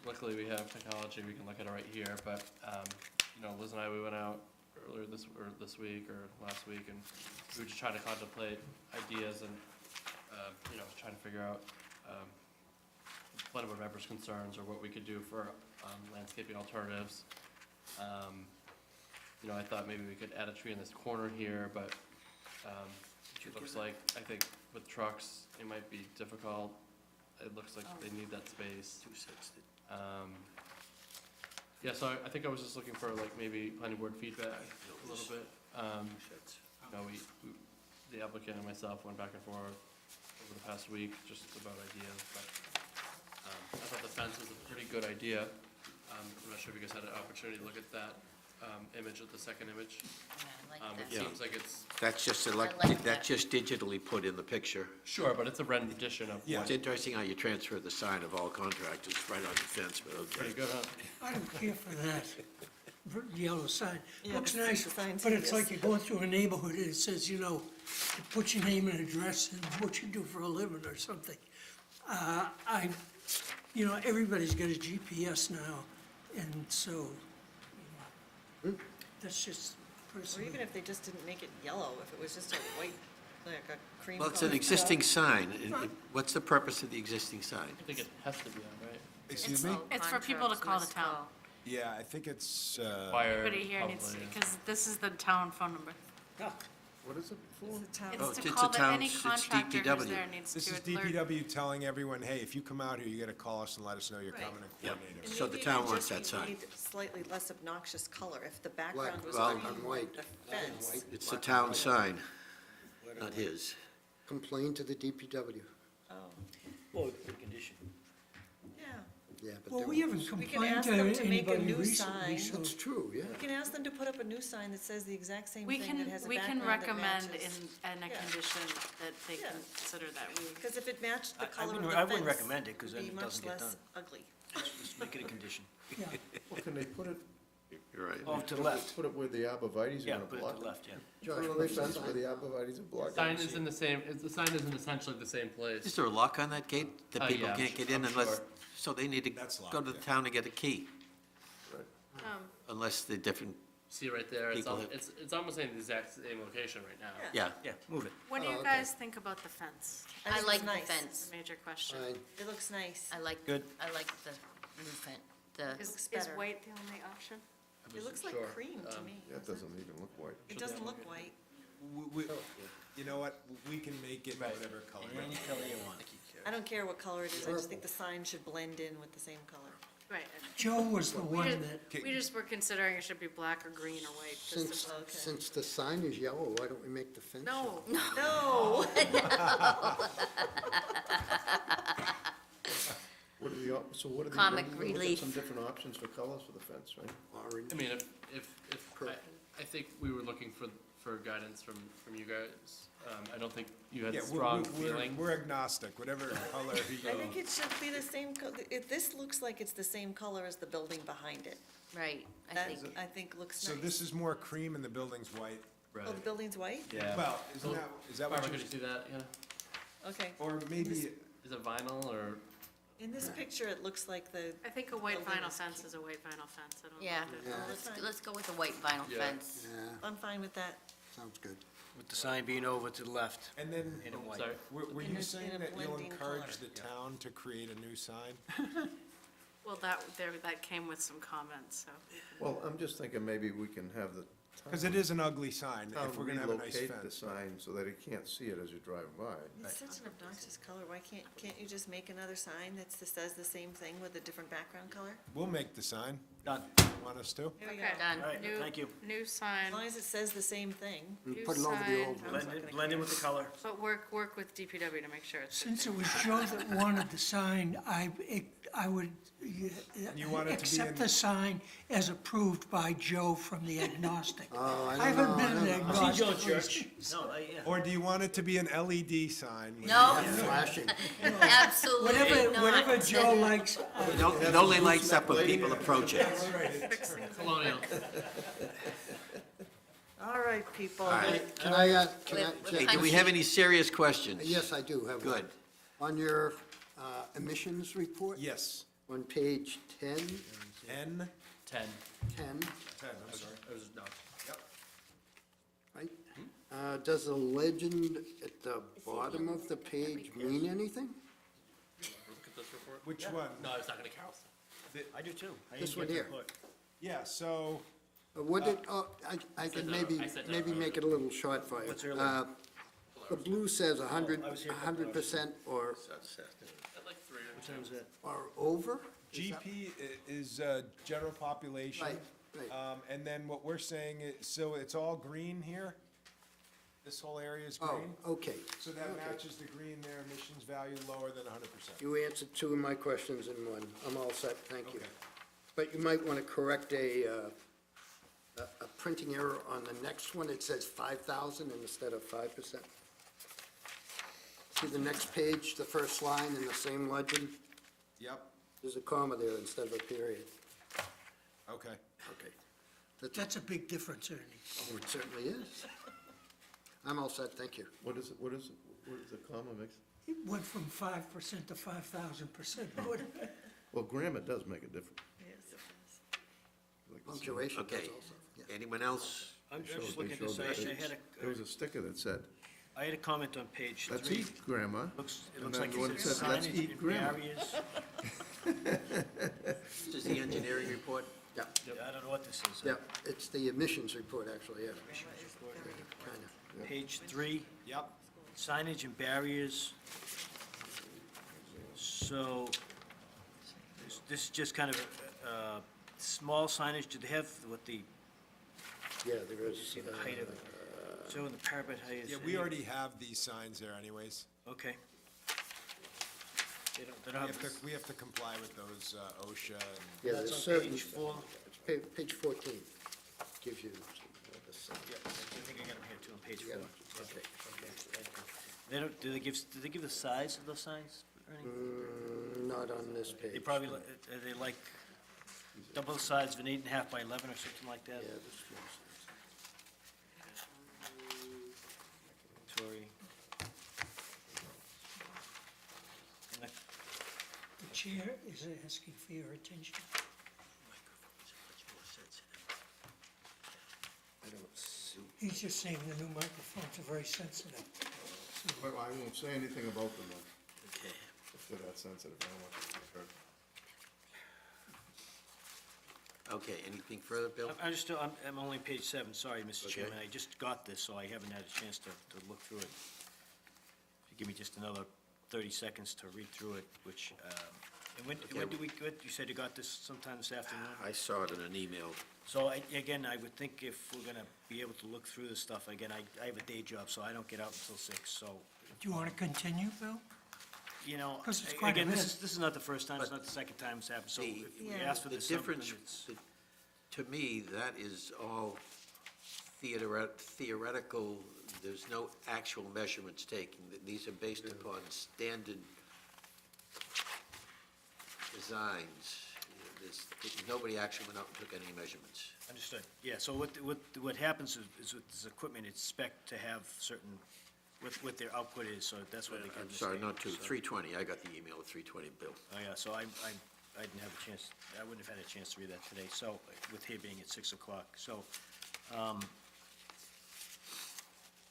luckily we have technology, we can look at it right here, but, Liz and I, we went out earlier this week or last week, and we were just trying to contemplate ideas and, trying to figure out, one of our members' concerns or what we could do for, landscaping alternatives. I thought maybe we could add a tree in this corner here, but, it looks like, I think with trucks, it might be difficult. It looks like they need that space. Yeah, so I think I was just looking for maybe planning board feedback a little bit. The applicant and myself went back and forth over the past week just about ideas, but I thought the fence was a pretty good idea. I'm not sure if you guys had an opportunity to look at that image, at the second image. Yeah, I like It that. seems like it's, That's just like that. that's just digitally put in the picture. sure, but it's a rendition of Yeah. It's interesting how you transfer the sign of all contractors right on the fence, but okay. pretty good, huh? I don't care for that yellow sign. Yeah, Looks the nice, sign's but it's hideous. like you're going through a neighborhood and it says, put your name and address and what you do for a living or something. Everybody's got a GPS now, and so, that's just Or personal. even if they just didn't make it yellow, if it was just a white, like a cream Well, it's an color. existing sign. What's the purpose of the existing sign? I think it has to be on, right? Excuse me? It's for people to call the town. Yeah, I think it's, Fire, Everybody here needs, probably. because this is the town phone number. What is it for? It's a town- Oh, It's it's to a call that any town's- it's contractor who's DPW. there needs to this is alert. DPW telling everyone, hey, if you come out here, you gotta call us and let us know you're Right. coming and Yep. coordinate it. And So the maybe it town could wants just that be sign. made Slightly less obnoxious color, if the background was well, green, on white. the fence. It's the town sign, not his. Complain to the DPW. Oh, Well, the condition. yeah. Yeah, but Well, they we won't. haven't We can complained ask to them to make a anybody new recently, sign. so. That's true, yeah. We can ask them to put up a new sign that says the exact same We thing, that has a we background can that recommend matches. in a Yeah. condition that they Yeah. consider that we. Because if it matched the I color of wouldn't- the I fence. wouldn't recommend it, 'cause then it'd be it doesn't get much less done. ugly. Just make it a condition. Yeah, Well, can they put it, You're right. Oh, to the left. put it where the arborvitae's Yeah, are gonna put it block to it? the left, yeah. Josh, Put it on the what's the fence where sign? the arborvitae's are blocking. Sign is in the same, the sign is in essentially the same place. Is there a lock on that gate that people Yeah, can't get in I'm unless, sure. so they need to That's go to locked, the yeah. town to get a key, Um, unless they're different, See right there, it's, People al- have- it's almost in the exact same location right now. Yeah. yeah. Yeah, move it. What do you okay. guys think about the fence? I I think like it's the nice. fence. It's a major question. Fine. It looks nice. I like, Good. I like the new fence, the, Is looks is better. white the only option? It looks like Sure. cream to me. Yeah, it doesn't even look white. It doesn't look white. You know what, we can make it whatever color. Any color you want. I don't care what color it is, I just think the sign should blend in with the same color. Right. Joe was the one that, We just were considering it should be black or green or white, just Since, to, Okay. since the sign is yellow, why don't we make the fence no, yellow? No, What are the, so what are the? Comic we're gonna look at relief. Some different options for colors for the fence, right? Orange. I mean, if, I think we were looking for for guidance from you guys. I don't think you had Yeah, a strong feeling. we're agnostic, whatever color I think it should be the same, this looks like it's the same color as the building behind it. Right, I That, think. I think looks So nice. this is more cream and the building's white. Oh, the building's white? Yeah. Well, is that what Barbara, you, could you see that, yeah? Okay. or maybe, Is it vinyl or? In this picture, it looks like the, I think a white Building vinyl is fence is a white vinyl fence, I don't know. Yeah, if it- let's go with the white vinyl Yeah. fence. Yeah, I'm fine with that. sounds good. With the sign being over to the left and then, in a white. Sorry. were In you a- saying in a that you'll blending encourage color. the town to create a new sign? Well, that came with some comments, so. Well, I'm just thinking maybe we can have the Because it is an ugly sign, town if we're gonna have a nice relocate the fence. sign so that it can't see it as you drive by. It's such an obnoxious color. Why can't you just make another sign that says the same thing with a different background color? We'll make the sign. Done. Want us to? Here we go. Okay. Done. All right, New- thank you. New As sign, long as it says the same thing. We'll New put it over the sign. old one. Blend in with the color. but work with DPW to make sure it's. the Since same. it was Joe that wanted the sign, I would You want it to be accept in- the sign as approved by Joe from the agnostic. Oh, I I don't haven't know, been I an don't know. See agnostic. Joe recently. Church? No, yeah. Or do you want it to be an LED sign? No, Flashing. absolutely Whatever not. Joe likes, It only lights up when people approach it. Colonial. All right, people. Can I, Hey, do we have any serious questions? yes, I do have one. Good. On your emissions report, Yes, on page 10, N, 10. 10, I'm sorry. No. right? Does the legend at the bottom of the page mean anything? Look at this report. Which one? No, I was talking to Carol. I do too. I This didn't one get the here. report. Yeah, so, What did, I can no, maybe, I said no. maybe make it a little short for you. What's earlier? The blue says 100, I was here for 100% or Like 3 What time is that? over? Is that- GP is general population. Right, right. And then what we're saying is, so it's all green here? This whole area is Oh, green? okay. So that Okay. matches the green there, emissions value lower than 100%. You answered two of my questions in one. I'm all set, thank you. Okay. But you might want to correct a printing error on the next one. It says 5,000 instead of 5%. See the next page, the first line in the same legend? Yep, There's a comma there instead of a period. okay. Okay. that's a big difference, Ernie. Oh, it certainly is. I'm all set, thank you. What is the comma mix? It went from 5% to 5,000%. Well, grammar does make a difference. Like the same- Punctuation does Okay. also. Yeah. Anyone else? I'm Showed- just they looking at this, showed I that. had There was a sticker that said, I had a comment on page let's 3. eat grammar. It and looks then like one it said, says let's signage eat and grammar. barriers. This is the engineering report? Yeah, I don't know what this is. yeah, it's the emissions report, actually, yeah. Kind of. Page 3. Yep, Signage and barriers. So, this is just kind of, small signage, do they have what the, Yeah, there is. see the height of it? So in the parapet height is. yeah, we already have these signs there anyways. Okay. They don't We have, have to comply with those OSHA and. Yeah, that's there's on certain, page 4. it's page 14, gives you the sign. Yeah, I think I got them here too, on page 4. Yeah, okay. They don't, do they give the size of those signs, Ernie? Not on this page. They probably, are they like double the size of an 8.5 by 11 or something like that? Yeah, this one's- Tory. And I- The chair is asking for your attention. I don't see. He's just saying the new microphones are very sensitive. Well, I won't say anything about them then. If they're that sensitive, I don't want you to be hurt. Okay, anything further, Bill? I'm just, I'm only page 7, sorry, Mr. Okay. Chairman, I just got this, so I haven't had a chance to look through it. If you give me just another 30 seconds to read through it, which, and when do we, you said you got this sometime this afternoon? I saw it in an email. So again, I would think if we're gonna be able to look through this stuff, again, I have a day job, so I don't get out until 6, so, Do you want to continue, Bill? you know, 'Cause it's quite a again, bit. this is not the first time, it's not the second time it's happened, so The- if we Yeah. ask for The this something, difference, it's. to me, that is all theoretical, there's no actual measurements taken. These are based upon standard designs. Nobody actually went out and took any measurements. Understood. Yeah, so what happens is with this equipment, it's spec to have certain, what their output is, so that's what they can. I'm sorry, not two. 320, I got the email at 320, Bill. Oh, yeah, so I didn't have a chance, I wouldn't have had a chance to read that today, so, with here being at 6 o'clock, so,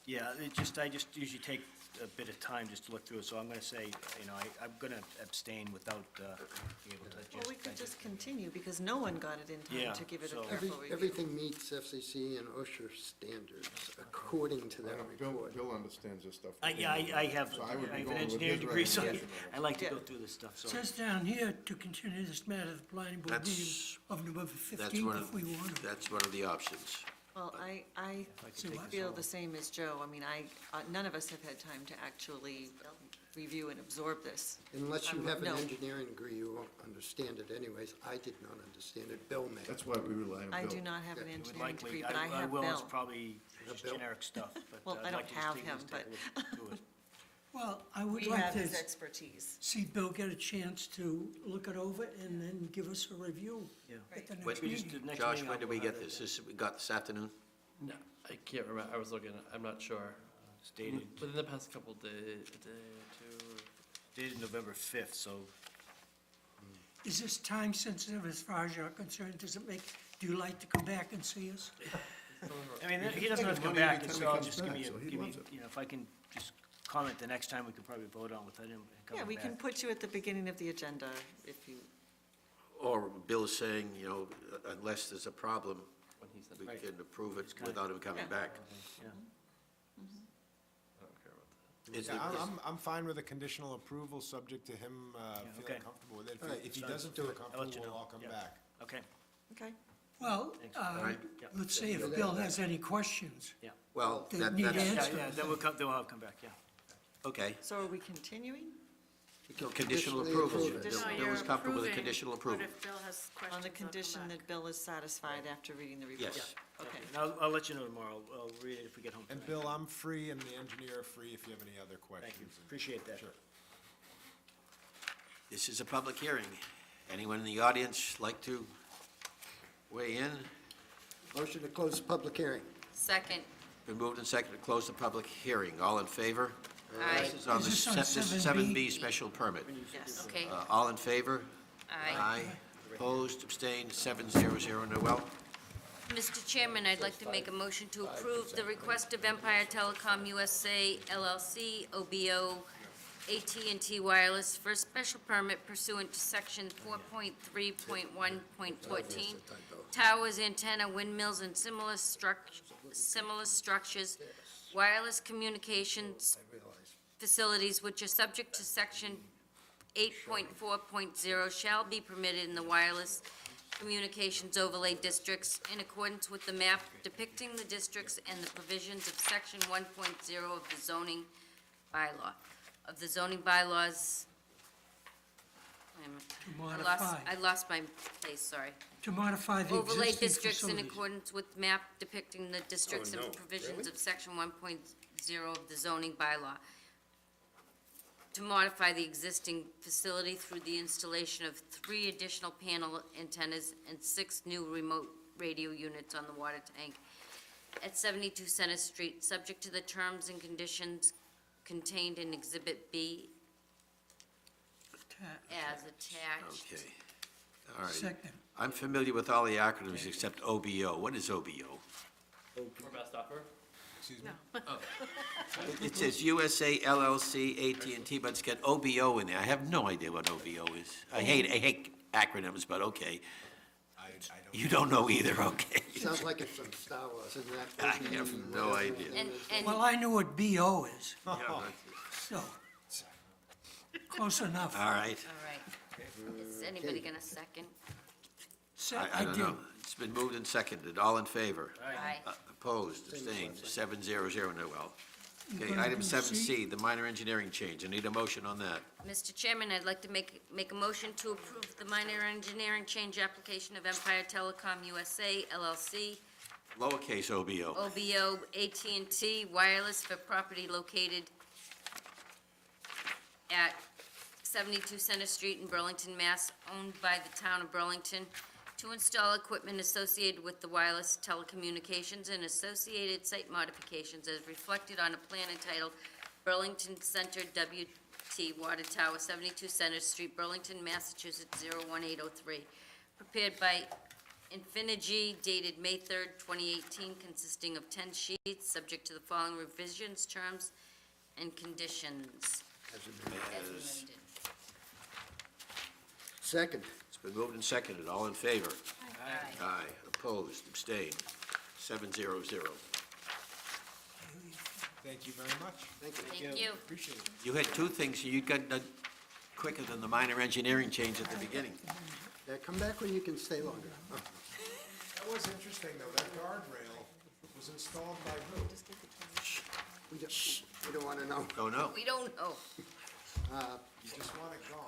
yeah, I just usually take a bit of time just to look through it, so I'm gonna say, I'm gonna abstain without, being able to Well, we could digest just continue, because no one got it in Yeah, time to give it a so- careful review. Everything meets FCC and OSHA standards according to that report. Bill understands this stuff. Yeah, I have So I would be an going with engineering his degree, so recommendation. I like to Yeah. go through this stuff, so. It says down here to continue this matter to the planning board meeting That's- of November That's 15th one if we want of, to. that's one of the options. Well, I Say what? feel the same as Joe. I mean, none of us have had time to actually review and absorb this. Unless you have an No. engineering degree, you won't understand it anyways. I did not understand it. Bill may. That's why we rely on Bill. I do not have an Yeah, Would engineering likely, degree, but I have will, it's Bill. probably just Bill? generic stuff, but Well, I'd I like don't to just have take him, take a but look through it. Well, I would We like have to his expertise. see Bill get a chance to look it over and then give us a review Yeah. at the When- next We just meeting. did next Josh, meeting, when I'll did we go get ahead this? and- This, we got this afternoon? No, I can't remember, I was looking, I'm not sure. It's dated, Within the past couple days, a day or two, or... dated November 5th, so Is this time sensitive as far as you're concerned? Do you like to come back and see us? I mean, he doesn't have to come money back, every and time so he I'll comes just give back, me, so he loves it. if I can just comment the next time, we could probably vote on without him coming Yeah, back. we can put you at the beginning of the agenda if you, Or Bill is saying, unless there's a problem, when he said, we Right. can approve it kinda- without him coming Yeah. back. Yeah. I don't care about that. Is Yeah, there- I'm fine with a conditional approval, subject to him okay. feeling comfortable with it. All right, If he let's doesn't do feel it. I'll comfortable, let you know. we'll all come Yeah. back. Okay, okay? Well, right. yeah, let's see if Bill has any questions. yeah. Well, They that, need that's, answers. Yeah, then then we'll have come back, yeah. okay. So are we continuing Conditional Conditionally approval. approve it. Bill No, Bill is you're comfortable with approving, conditional But approval. if Bill has questions, on the I'll come condition back. that Bill is satisfied after reading the report? Yes. Okay. And I'll let you know tomorrow, I'll read it if we get home And tonight. Bill, I'm free, and the engineer are free if you have any other questions. Thank you, appreciate that. Sure. This is a public hearing. Anyone in the audience like to weigh in? Motion to close the public hearing. Second. Been moved and seconded to close the public hearing. All in favor? Aye. This is on the Is this on this is 7B? 7B special permit. Yes. Okay. All in favor? Aye. Opposed, abstained, 700. Noel? Mr. Chairman, I'd like to make a motion to approve the request of Empire Telecom USA LLC, OBO, AT&T Wireless for a special permit pursuant to Section 4.3.1.14, towers, antenna, windmills, and similar structures, wireless communications facilities which are subject to Section 8.4.0 shall be permitted in the wireless communications overlay districts in accordance with the map depicting the districts and the provisions of Section 1.0 of the zoning bylaw, of the zoning bylaws. I lost my place, sorry. To modify the Overlay existing districts in facilities. accordance with map depicting the districts and provisions of Section 1.0 of the zoning bylaw. To modify the existing facility through the installation of 3 additional panel antennas and 6 new remote radio units on the water tank at 72 Center Street, subject to the terms and conditions contained in Exhibit B as attached. Okay. All right. Second. I'm familiar with all the acronyms except OBO. What is OBO? Or best offer? Excuse me? It says USA LLC, AT&T, but it's got OBO in there. I have no idea what OBO is. I hate acronyms, but okay. I don't. You don't know either, okay. Sounds like it's from Star Wars, isn't that? I have no idea. And Well, I know what BO is, Yeah, so, close enough. all right. All right. Is anybody gonna second? I don't know. It's been moved and seconded. All in favor? Aye. Opposed, abstained, 700, Noel. Okay, gonna item do 7C, the minor engineering change. I need a motion on that. Mr. Chairman, I'd like to make a motion to approve the minor engineering change application of Empire Telecom USA LLC lowercase OBO. OBO AT&T Wireless for property located at 72 Center Street in Burlington, Mass., owned by the town of Burlington, to install equipment associated with the wireless telecommunications and associated site modifications as reflected on a plan entitled Burlington Center WT Water Tower, 72 Center Street, Burlington, Massachusetts, 01803, prepared by Infinigy, dated May 3rd, 2018, consisting of 10 sheets, subject to the following revisions, terms, and conditions. As amended. Second. It's been moved and seconded. All in favor? Aye. Aye. Opposed? Abstained? 700. Thank you very much. Thank you. Appreciate it. You had two things, you got done quicker than the minor engineering change at the beginning. Yeah, come back when you can stay longer. That was interesting, though, that guardrail was installed by who? We don't want to know. Don't know. We don't know. You just want it gone.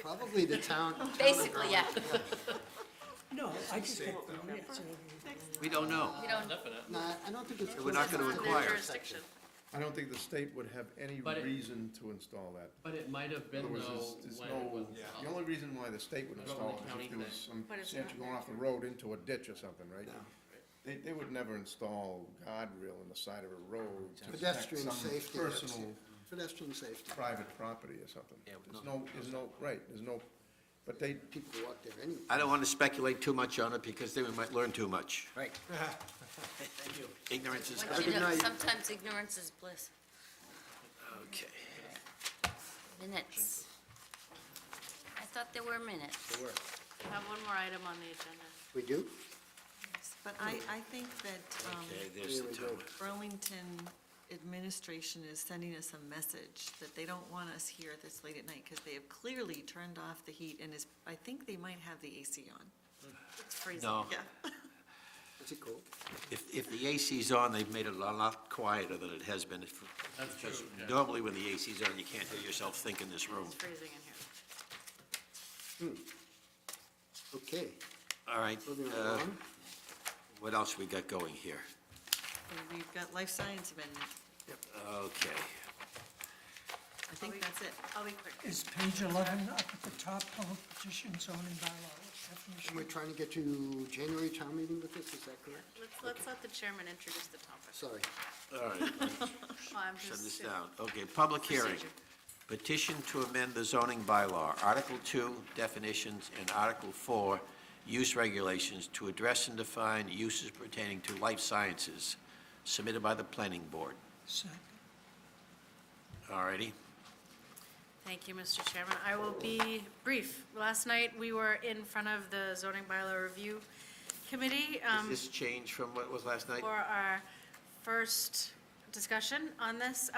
Probably the town. Basically, yeah. No, I just got, We don't know. We don't, No, I don't think it's. We're not going to Their inquire. jurisdiction. I don't think the state would have any But it- reason to install that. But it might have In been other words, though, there's when no, it was. the only reason why the state would Go on install the it is county if there was thing. some But it's sense not going off the road into a ditch or something, right? They would never install guardrail in the side of a road to protect Pedestrian some safety. that's personal it. Pedestrian safety. private property or something. Yeah, There's no, right, there's no, but they, People walk there anyway. I don't want to speculate too much on it because then we might learn too much. Right. Thank you. Ignorance is once you good know, night. sometimes ignorance is bliss. okay. Minutes. I thought there were minutes. I have one more item on the agenda. We do? But I think that Okay, there's the Here we go. tone. Burlington administration is sending us a message that they don't want us here this late at night because they have clearly turned off the heat and I think they might have the AC on. It's freezing. No, Yeah. Is it cold? if the AC's on, they've made it a lot quieter than it has been. Because normally when the AC's on, you can't hear yourself think in this room. It's freezing in here. Okay. All right, Moving along. what else we got going here? And we've got life science amendment. Okay. I think that's it. I'll be quick. is page 11 up at the top, public petition zoning bylaw definition? We're trying to get to January town meeting with this, is that correct? Let's let the chairman introduce the topic. Sorry. All right, Well, I'm shut just- this down. Okay, public hearing. Procedure. Petition to amend the zoning bylaw, Article 2, definitions, and Article 4, use regulations to address and define uses pertaining to life sciences, submitted by the planning board. Second. All righty. Thank you, Mr. Chairman. I will be brief. Last night, we were in front of the zoning bylaw review committee Is this change from what was last night? for our first discussion on this.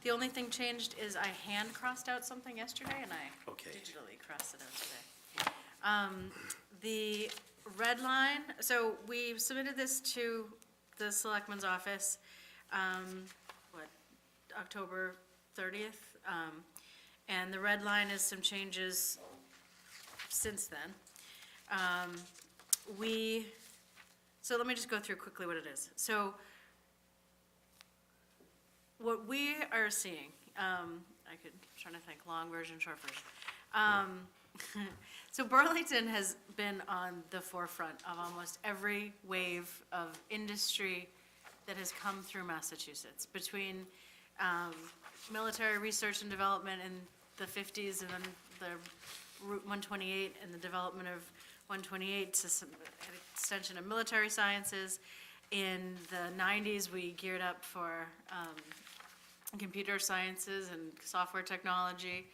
The only thing changed is I hand crossed out something yesterday, and I Okay. digitally crossed it out today. The red line, so we submitted this to the selectman's office, October 30th? And the red line is some changes since then. So let me just go through quickly what it is. So what we are seeing, I'm trying to think, long version, short version. So Burlington has been on the forefront of almost every wave of industry that has come through Massachusetts, between military research and development in the 50s, and then the Route 128 and the development of 128 to some extension of military sciences. In the 90s, we geared up for computer sciences and software technology.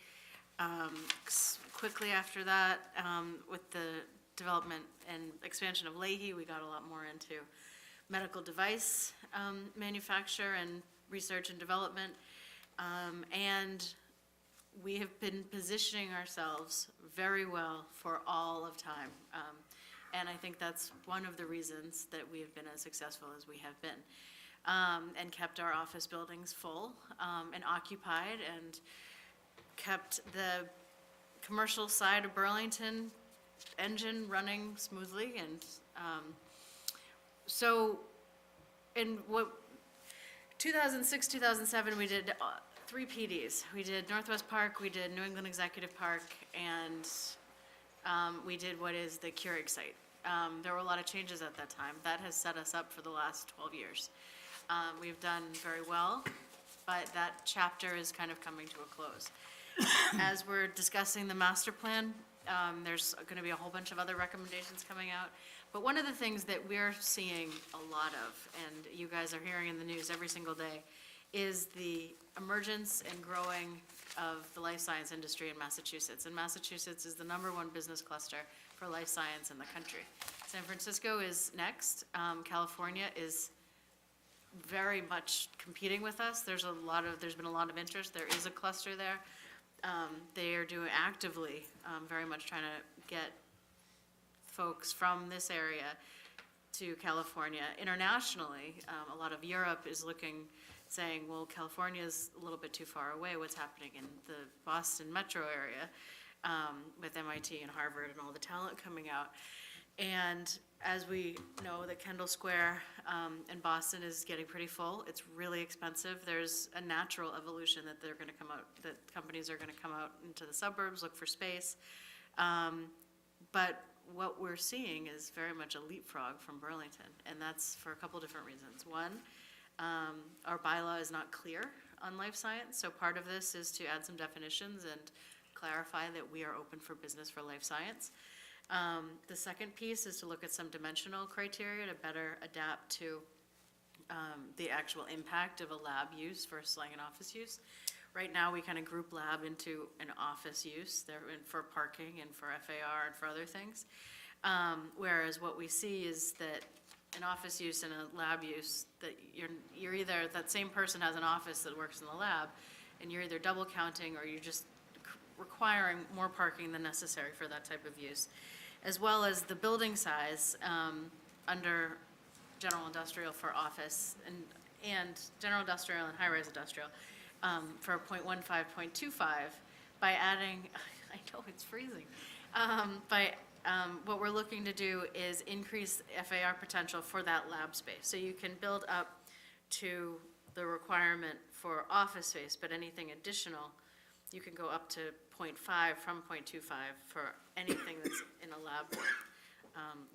Quickly after that, with the development and expansion of Leahy, we got a lot more into medical device manufacture and research and development. And we have been positioning ourselves very well for all of time. And I think that's one of the reasons that we have been as successful as we have been. And kept our office buildings full and occupied, and kept the commercial side of Burlington engine running smoothly. And So, in 2006, 2007, we did 3 PDs. We did Northwest Park, we did New England Executive Park, and we did what is the Keurig site. There were a lot of changes at that time. That has set us up for the last 12 years. We've done very well, but that chapter is kind of coming to a close. As we're discussing the master plan, there's going to be a whole bunch of other recommendations coming out. But one of the things that we're seeing a lot of, and you guys are hearing in the news every single day, is the emergence and growing of the life science industry in Massachusetts. And Massachusetts is the #1 business cluster for life science in the country. San Francisco is next. California is very much competing with us. There's been a lot of interest. There is a cluster there. They are doing actively, very much trying to get folks from this area to California. Internationally, a lot of Europe is saying, well, California's a little bit too far away. What's happening in the Boston metro area with MIT and Harvard and all the talent coming out? And as we know, that Kendall Square in Boston is getting pretty full. It's really expensive. There's a natural evolution that that companies are going to come out into the suburbs, look for space. But what we're seeing is very much a leapfrog from Burlington, and that's for a couple different reasons. One, our bylaw is not clear on life science, so part of this is to add some definitions and clarify that we are open for business for life science. The second piece is to look at some dimensional criteria to better adapt to the actual impact of a lab use versus like an office use. Right now, we kind of group lab into an office use for parking and for FAR and for other things. Whereas what we see is that an office use and a lab use, that you're either, that same person has an office that works in the lab, and you're either double counting or you're just requiring more parking than necessary for that type of use. As well as the building size under general industrial for office and general industrial and high-rise industrial for 0.15, 0.25 by adding, I know it's freezing, what we're looking to do is increase FAR potential for that lab space. So you can build up to the requirement for office space, but anything additional, you can go up to 0.5 from 0.25 for anything that's in a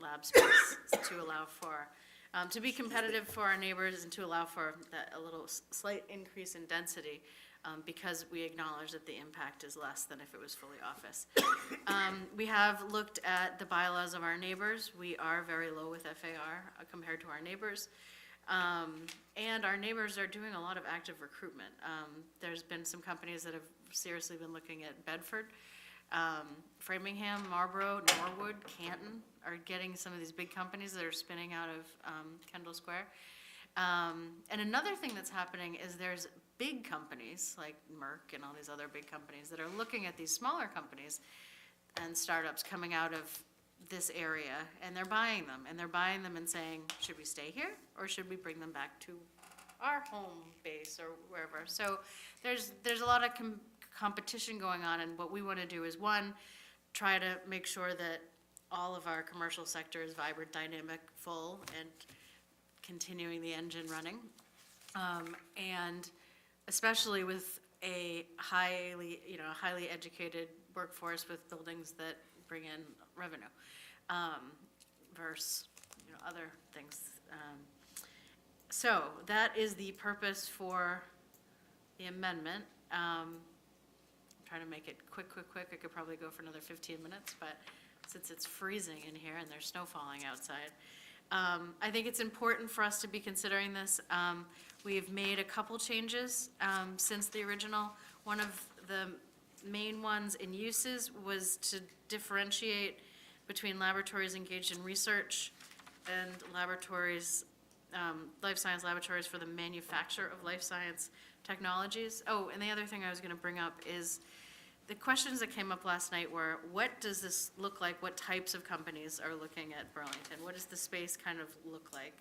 lab space to allow for, to be competitive for our neighbors and to allow for a little slight increase in density because we acknowledge that the impact is less than if it was fully office. We have looked at the bylaws of our neighbors. We are very low with FAR compared to our neighbors. And our neighbors are doing a lot of active recruitment. There's been some companies that have seriously been looking at Bedford. Framingham, Marlborough, Norwood, Canton are getting some of these big companies that are spinning out of Kendall Square. And another thing that's happening is there's big companies like Merck and all these other big companies that are looking at these smaller companies and startups coming out of this area, and they're buying them, and saying, should we stay here or should we bring them back to our home base or wherever? So there's a lot of competition going on, and what we want to do is, one, try to make sure that all of our commercial sector is vibrant, dynamic, full, and continuing the engine running. And especially with a highly educated workforce with buildings that bring in revenue, versus, other things. So that is the purpose for the amendment. Trying to make it quick. I could probably go for another 15 minutes, but since it's freezing in here and there's snow falling outside, I think it's important for us to be considering this. We've made a couple changes since the original. One of the main ones in uses was to differentiate between laboratories engaged in research and laboratories, life science laboratories for the manufacture of life science technologies. Oh, and the other thing I was going to bring up is the questions that came up last night were, what does this look like? What types of companies are looking at Burlington? What does the space kind of look like?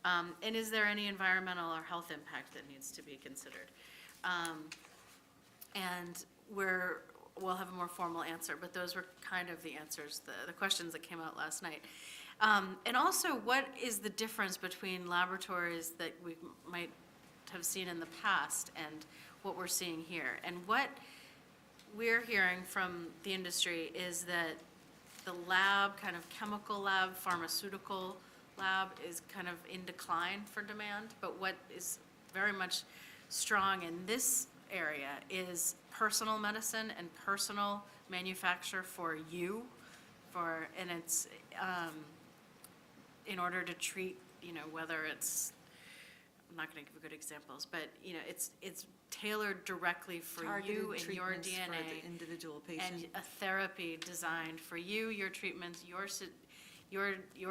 And is there any environmental or health impact that needs to be considered? And we'll have a more formal answer, but those were kind of the answers, the questions that came out last night. And also, what is the difference between laboratories that we might have seen in the past and what we're seeing here? And what we're hearing from the industry is that the lab, kind of chemical lab, pharmaceutical lab, is kind of in decline for demand, but what is very much strong in this area is personal medicine and personal manufacture for you, and it's, in order to treat, whether it's, I'm not gonna give good examples, but, it's tailored directly for you Targeted and your treatments for DNA. the individual And patient. a therapy designed for you, your treatments, your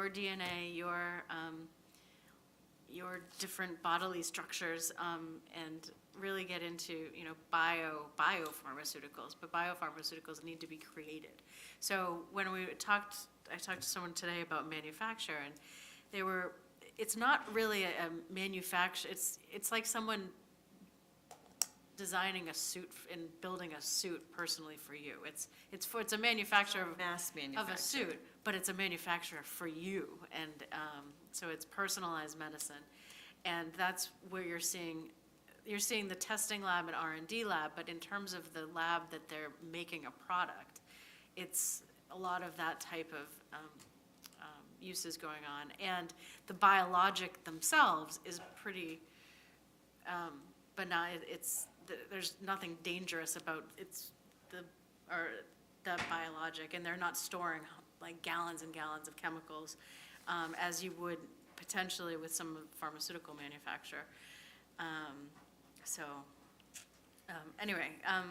DNA, your different bodily structures, and really get into, biopharmaceuticals, but biopharmaceuticals need to be created. So when I talked to someone today about manufacture, and it's not really a manufacture, it's like someone designing a suit and building a suit personally for you. It's a manufacturer Mass of manufacture. a suit, but it's a manufacturer for you, and so it's personalized medicine, and that's where you're seeing the testing lab and R&D lab, but in terms of the lab that they're making a product, it's a lot of that type of uses going on, and the biologic themselves is pretty benign. There's nothing dangerous about that biologic, and they're not storing like gallons and gallons of chemicals, as you would potentially with some pharmaceutical manufacturer. Anyway, I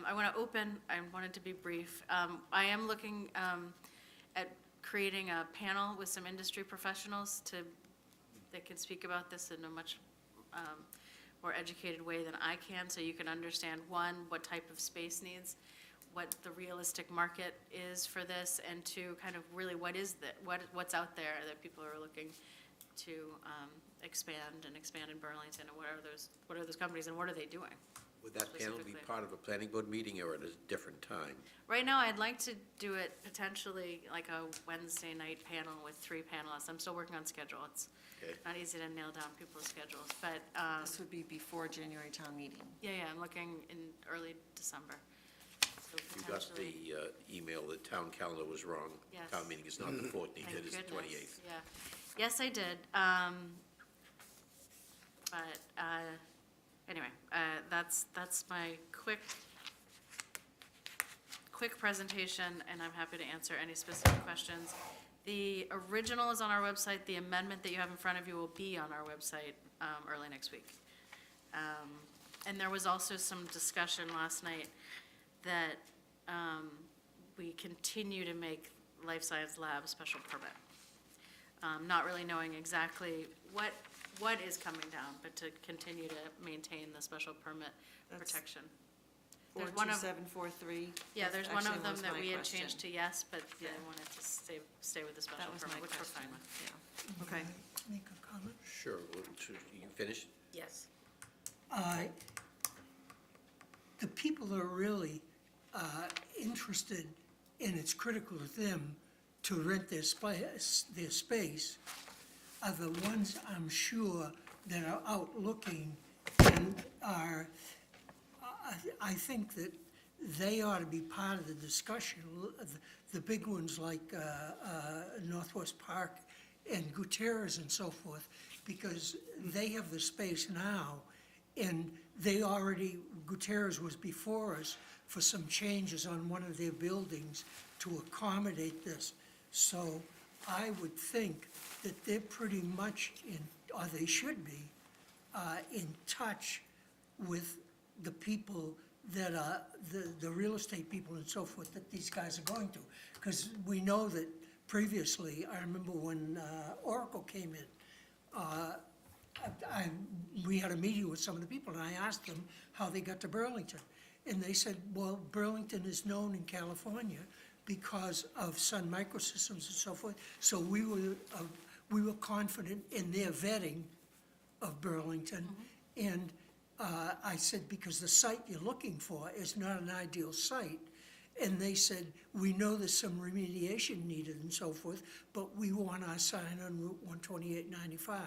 wanted to be brief. I am looking at creating a panel with some industry professionals that can speak about this in a much more educated way than I can, so you can understand, one, what type of space needs, what the realistic market is for this, and two, kind of really what's out there that people are looking to expand in Burlington, and what are those companies and what are they doing? Would that panel be Specifically. part of a planning board meeting or at a different time? Right now, I'd like to do it potentially like a Wednesday night panel with 3 panelists. I'm still working on schedule. It's Okay. not easy to nail down people's schedules, but, This would be before January town meeting. yeah, I'm looking in early December. So You got potentially- the email that town calendar was wrong. Yes. Town meeting is not the 14th, Thank it is the goodness, 28th. yeah. Yes, I did. Anyway, that's my quick presentation, and I'm happy to answer any specific questions. The original is on our website. The amendment that you have in front of you will be on our website early next week. And there was also some discussion last night that we continue to make life science lab special permit. Not really knowing exactly what is coming down, but to continue to maintain the special permit That's protection. There's one of- 42743. Yeah, That's there's one actually of them was that my we had question. changed to yes, but they Yeah. wanted to stay with the special That was my permit, which we're question, fine with. yeah. Okay. Make a comment? Sure, you can finish? Yes. The people that are really interested, and it's critical to them to rent their space, are the ones, I'm sure, that are out looking and are, I think that they ought to be part of the discussion. The big ones like Northwest Park and Gutierrez and so forth, because they have the space now, and Gutierrez was before us for some changes on one of their buildings to accommodate this. So I would think that they're pretty much or they should be, in touch with the people that are, the real estate people and so forth that these guys are going to. Because we know that previously, I remember when Oracle came in, we had a meeting with some of the people, and I asked them how they got to Burlington. And they said, well, Burlington is known in California because of Sun Microsystems and so forth. So we were confident in their vetting of Burlington. And I said, because the site you're looking for is not an ideal site, and they said, we know there's some remediation needed and so forth, but we want our sign on Route 12895.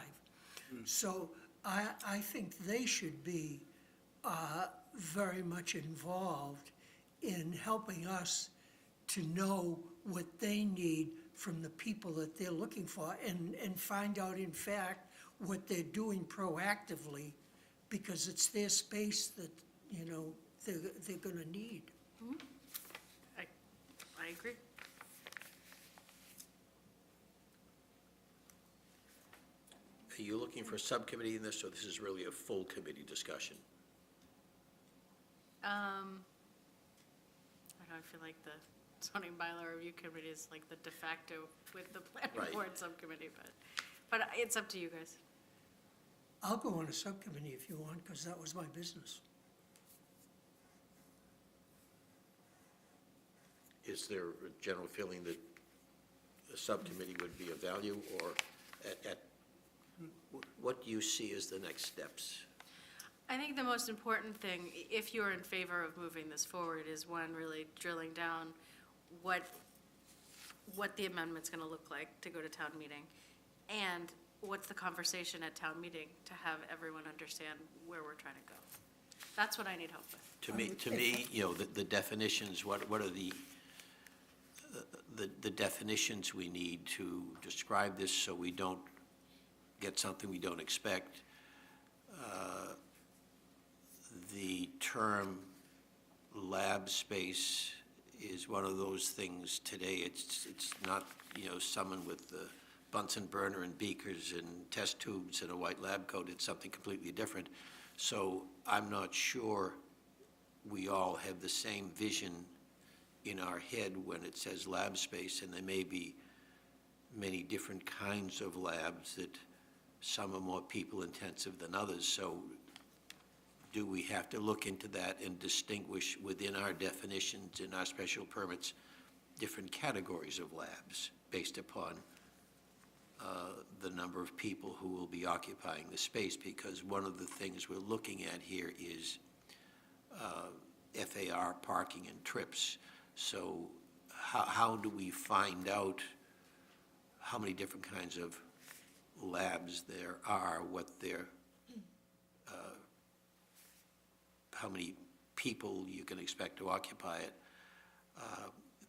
So I think they should be very much involved in helping us to know what they need from the people that they're looking for, and find out in fact what they're doing proactively, because it's their space that, you know, they're gonna need. I agree. Are you looking for a subcommittee in this, or this is really a full committee discussion? I don't feel like the zoning bylaw review committee is like the de facto with the planning Right. board subcommittee, but it's up to you guys. I'll go on a subcommittee if you want, because that was my business. Is there a general feeling that the subcommittee would be of value, or what do you see as the next steps? I think the most important thing, if you're in favor of moving this forward, is one, really drilling down what the amendment's gonna look like to go to town meeting, and what's the conversation at town meeting to have everyone understand where we're trying to go. That's what I need help with. To me, you know, the definitions, what are the definitions we need to describe this so we don't get something we don't expect? The term lab space is one of those things today. It's not, you know, someone with the Bunsen burner and beakers and test tubes and a white lab coat. It's something completely different. So I'm not sure we all have the same vision in our head when it says lab space, and there may be many different kinds of labs that some are more people-intensive than others. So do we have to look into that and distinguish within our definitions in our special permits different categories of labs based upon the number of people who will be occupying the space? Because one of the things we're looking at here is FAR parking and trips. So how do we find out how many different kinds of labs there are, what they're, how many people you can expect to occupy it?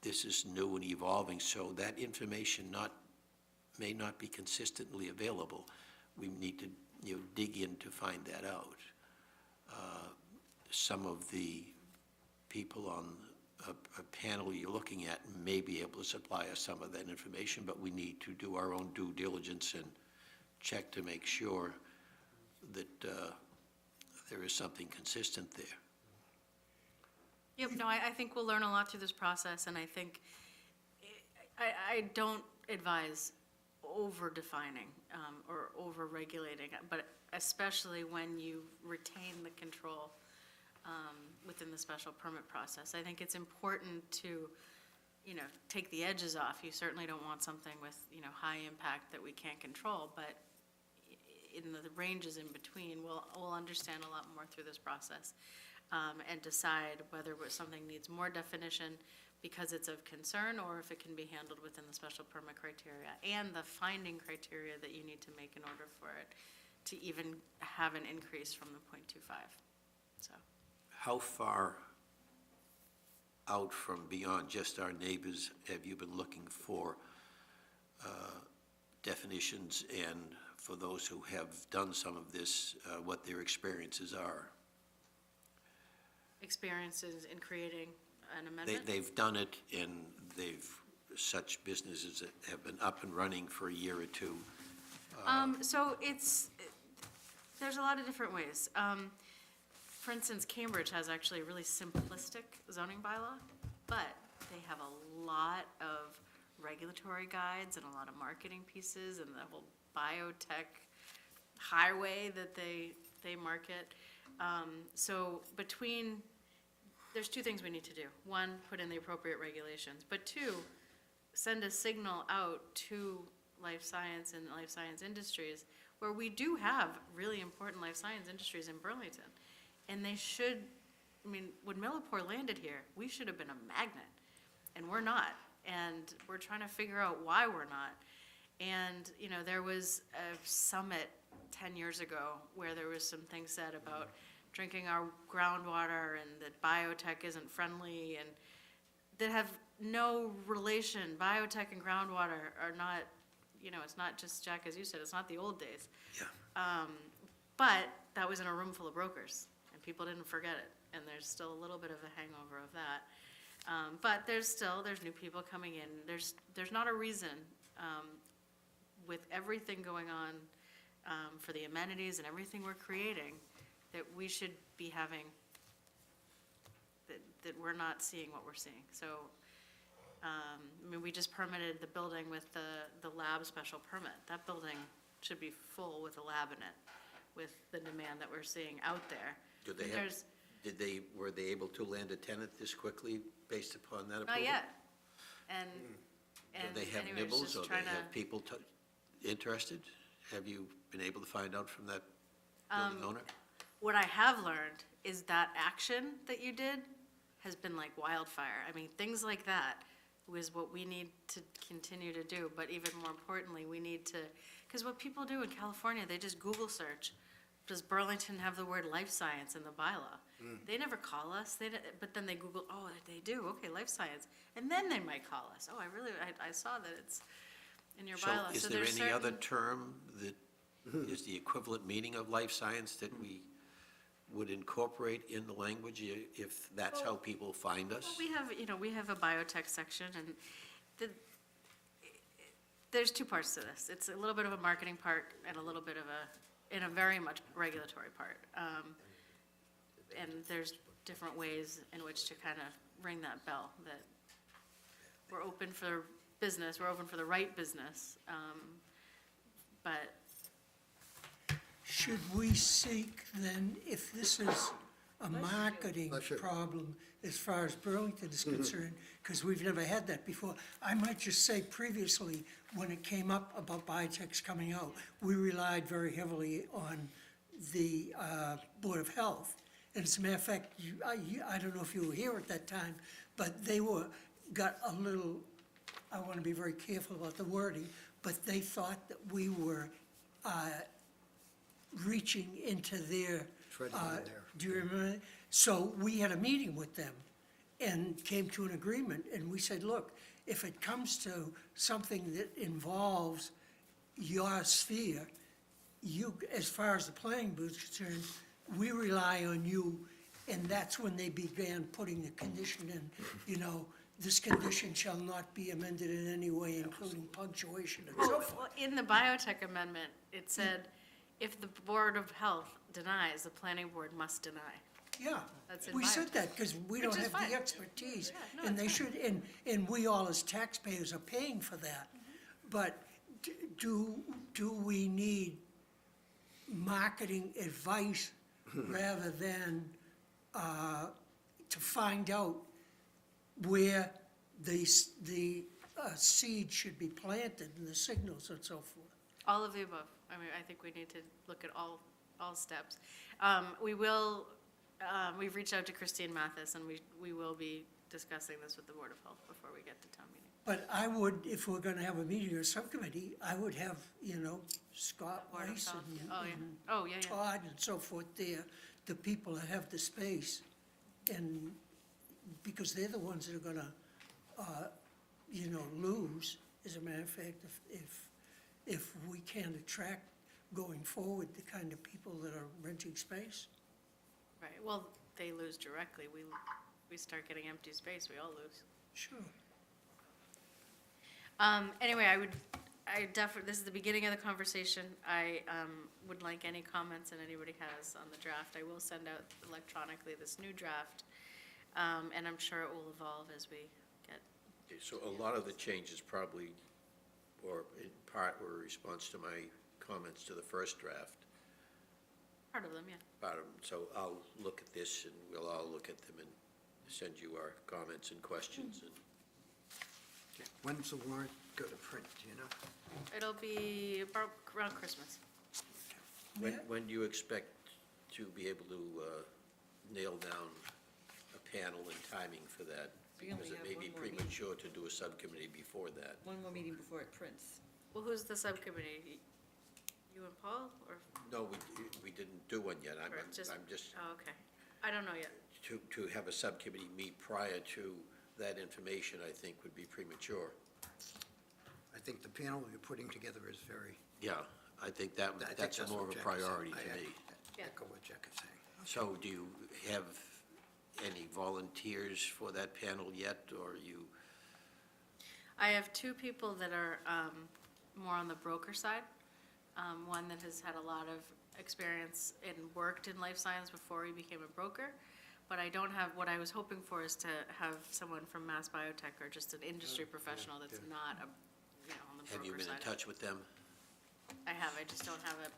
This is new and evolving, so that information may not be consistently available. We need to, you know, dig in to find that out. Some of the people on a panel you're looking at may be able to supply us some of that information, but we need to do our own due diligence and check to make sure that there is something consistent there. Yep, no, I think we'll learn a lot through this process, and I think, I don't advise over-defining or over-regulating, but especially when you retain the control within the special permit process. I think it's important to, you know, take the edges off. You certainly don't want something with, you know, high impact that we can't control, but in the ranges in between, we'll understand a lot more through this process and decide whether something needs more definition because it's of concern, or if it can be handled within the special permit criteria and the finding criteria that you need to make in order for it to even have an increase from the 0.25. So. How far out from beyond just our neighbors have you been looking for definitions, and for those who have done some of this, what their experiences are? Experiences in creating an amendment? They've done it, and such businesses that have been up and running for a year or two. So there's a lot of different ways. For instance, Cambridge has actually a really simplistic zoning bylaw, but they have a lot of regulatory guides and a lot of marketing pieces and the whole biotech highway that they market. So there's two things we need to do. One, put in the appropriate regulations, but two, send a signal out to life science and life science industries, where we do have really important life science industries in Burlington. And they should I mean, when Millipore landed here, we should have been a magnet, and we're not. And we're trying to figure out why we're not. And, you know, there was a summit 10 years ago where there was some things said about drinking our groundwater and that biotech isn't friendly and that have no relation. Biotech and groundwater are not, you know, it's not just, Jack, as you said, it's not the old days. Yeah. But that was in a room full of brokers, and people didn't forget it, and there's still a little bit of a hangover of that. But there's new people coming in. There's not a reason, with everything going on, for the amenities and everything we're creating, that we should be having, that we're not seeing what we're seeing. So, I mean, we just permitted the building with the lab special permit. That building should be full with a lab in it, with the demand that we're seeing out there. Were they able to land a tenant this quickly based upon that approval? Not yet. And, Do they have anyways, nibbles, just or they trying to- have people interested? Have you been able to find out from that building owner? What I have learned is that action that you did has been like wildfire. I mean, things like that was what we need to continue to do, but even more importantly, we need to, because what people do in California, they just Google search, does Burlington have the word life science in the bylaw? They never call us, but then they Google, oh, they do, okay, life science, and then they might call us. Oh, I saw that it's in your bylaw. So is So there there's any other certain- term that is the equivalent meaning of life science that we would incorporate in the language if that's how people find us? Well, we have a biotech section, and there's two parts to this. It's a little bit of a marketing part and a little bit of a very much regulatory part. And there's different ways in which to kind of ring that bell, that we're open for business, we're open for the right business, but Should we seek then, if this is a marketing Bless you. problem as far as Burlington is concerned, because we've never had that before, I might just say previously, when it came up about biotechs coming out, we relied very heavily on the Board of Health. And as a matter of fact, I don't know if you were here at that time, but they got a little, I want to be very careful about the wording, but they thought that we were reaching into their, Treading in there. do you remember? So we had a meeting with them and came to an agreement, and we said, look, if it comes to something that involves your sphere, you, as far as the planning board is concerned, we rely on you, and that's when they began putting the condition in, this condition shall not be amended in any way, including punctuation and so forth. well, in the biotech amendment, it said, if the Board of Health denies, the planning board must deny. Yeah, That's in we said biotech. that because we don't Which is have fine. the expertise. Yeah, no, And they it's should, and we all as taxpayers are paying for that. But do we need marketing advice rather than to find out where the seed should be planted and the signals and so forth? All of the above. I mean, I think we need to look at all steps. We've reached out to Christine Mathis, and we will be discussing this with the Board of Health before we get to town meeting. But I would, if we're gonna have a meeting or subcommittee, I would have, Scott Board of Weiss Health, and yeah. Oh, yeah. and Oh, yeah, yeah. Todd and so forth there, the people that have the space. And because they're the ones that are gonna, lose, as a matter of fact, if we can't attract going forward the kind of people that are renting space. Right, well, they lose directly. We start getting empty space, we all lose. Sure. Anyway, I definitely, this is the beginning of the conversation. I would like any comments that anybody has on the draft. I will send out electronically this new draft, and I'm sure it will evolve as we get. Okay, so a lot of the changes probably, or in part, were a response to my comments to the first draft. Part of them, yeah. So I'll look at this, and we'll all look at them and send you our comments and questions. And When's the warrant go to print, do you know? It'll be about around Christmas. when do you expect to be able to nail down panel and timing for that, We only because it have may be one more meeting. premature to do a subcommittee before that. One more meeting before it prints. Well, who's the subcommittee? You and Paul, or, No, we didn't do one yet. I'm or just? I'm just, Oh, okay. I don't know yet. to have a subcommittee meet prior to that information, I think would be premature. I think the panel you're putting together is very, Yeah, I think I think that's that's more what of a Jack is saying. priority to I me. Yeah. echo what Jack is saying. So do you have any volunteers for that panel yet, or you? I have two people that are more on the broker side. One that has had a lot of experience and worked in life science before he became a broker. But I don't have, what I was hoping for is to have someone from Mass Biotech or just an industry professional that's not a, on the Have you broker been in side. touch with them? I have, I just don't have I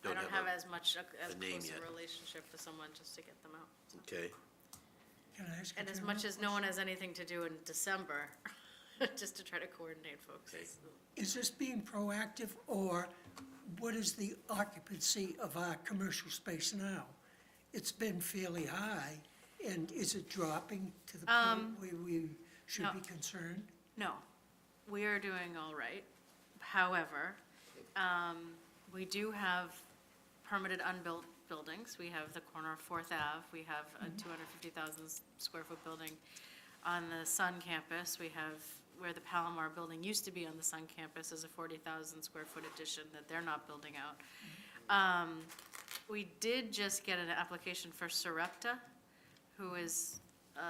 Don't don't have have as much, as a name close yet. a relationship with someone just to get them out. Okay. Can I ask a And as general much as no one has anything to do in December, just to try to coordinate folks. Okay. Is this being proactive, or what is the occupancy of our commercial space now? It's been fairly high, and is it dropping to the point where we should no. be concerned? No, we are doing all right. However, we do have permitted unbuilt buildings. We have the corner of Fourth Ave. We have a 250,000 square foot building on the Sun campus. We have where the Palomar building used to be on the Sun campus is a 40,000 square foot addition that they're not building out. We did just get an application for Sarepta, who is, do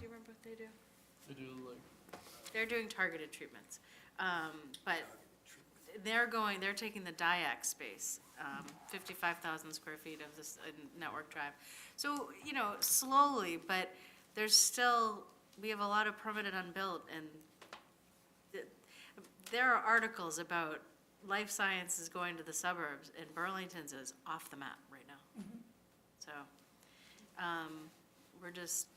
you remember what they do? They do like, They're doing targeted treatments. But they're taking the DIAC space, 55,000 square feet of this Network Drive. So, slowly, but there's still, we have a lot of permitted unbuilt, and there are articles about life sciences going to the suburbs, and Burlington's is off the map right now. So, we're just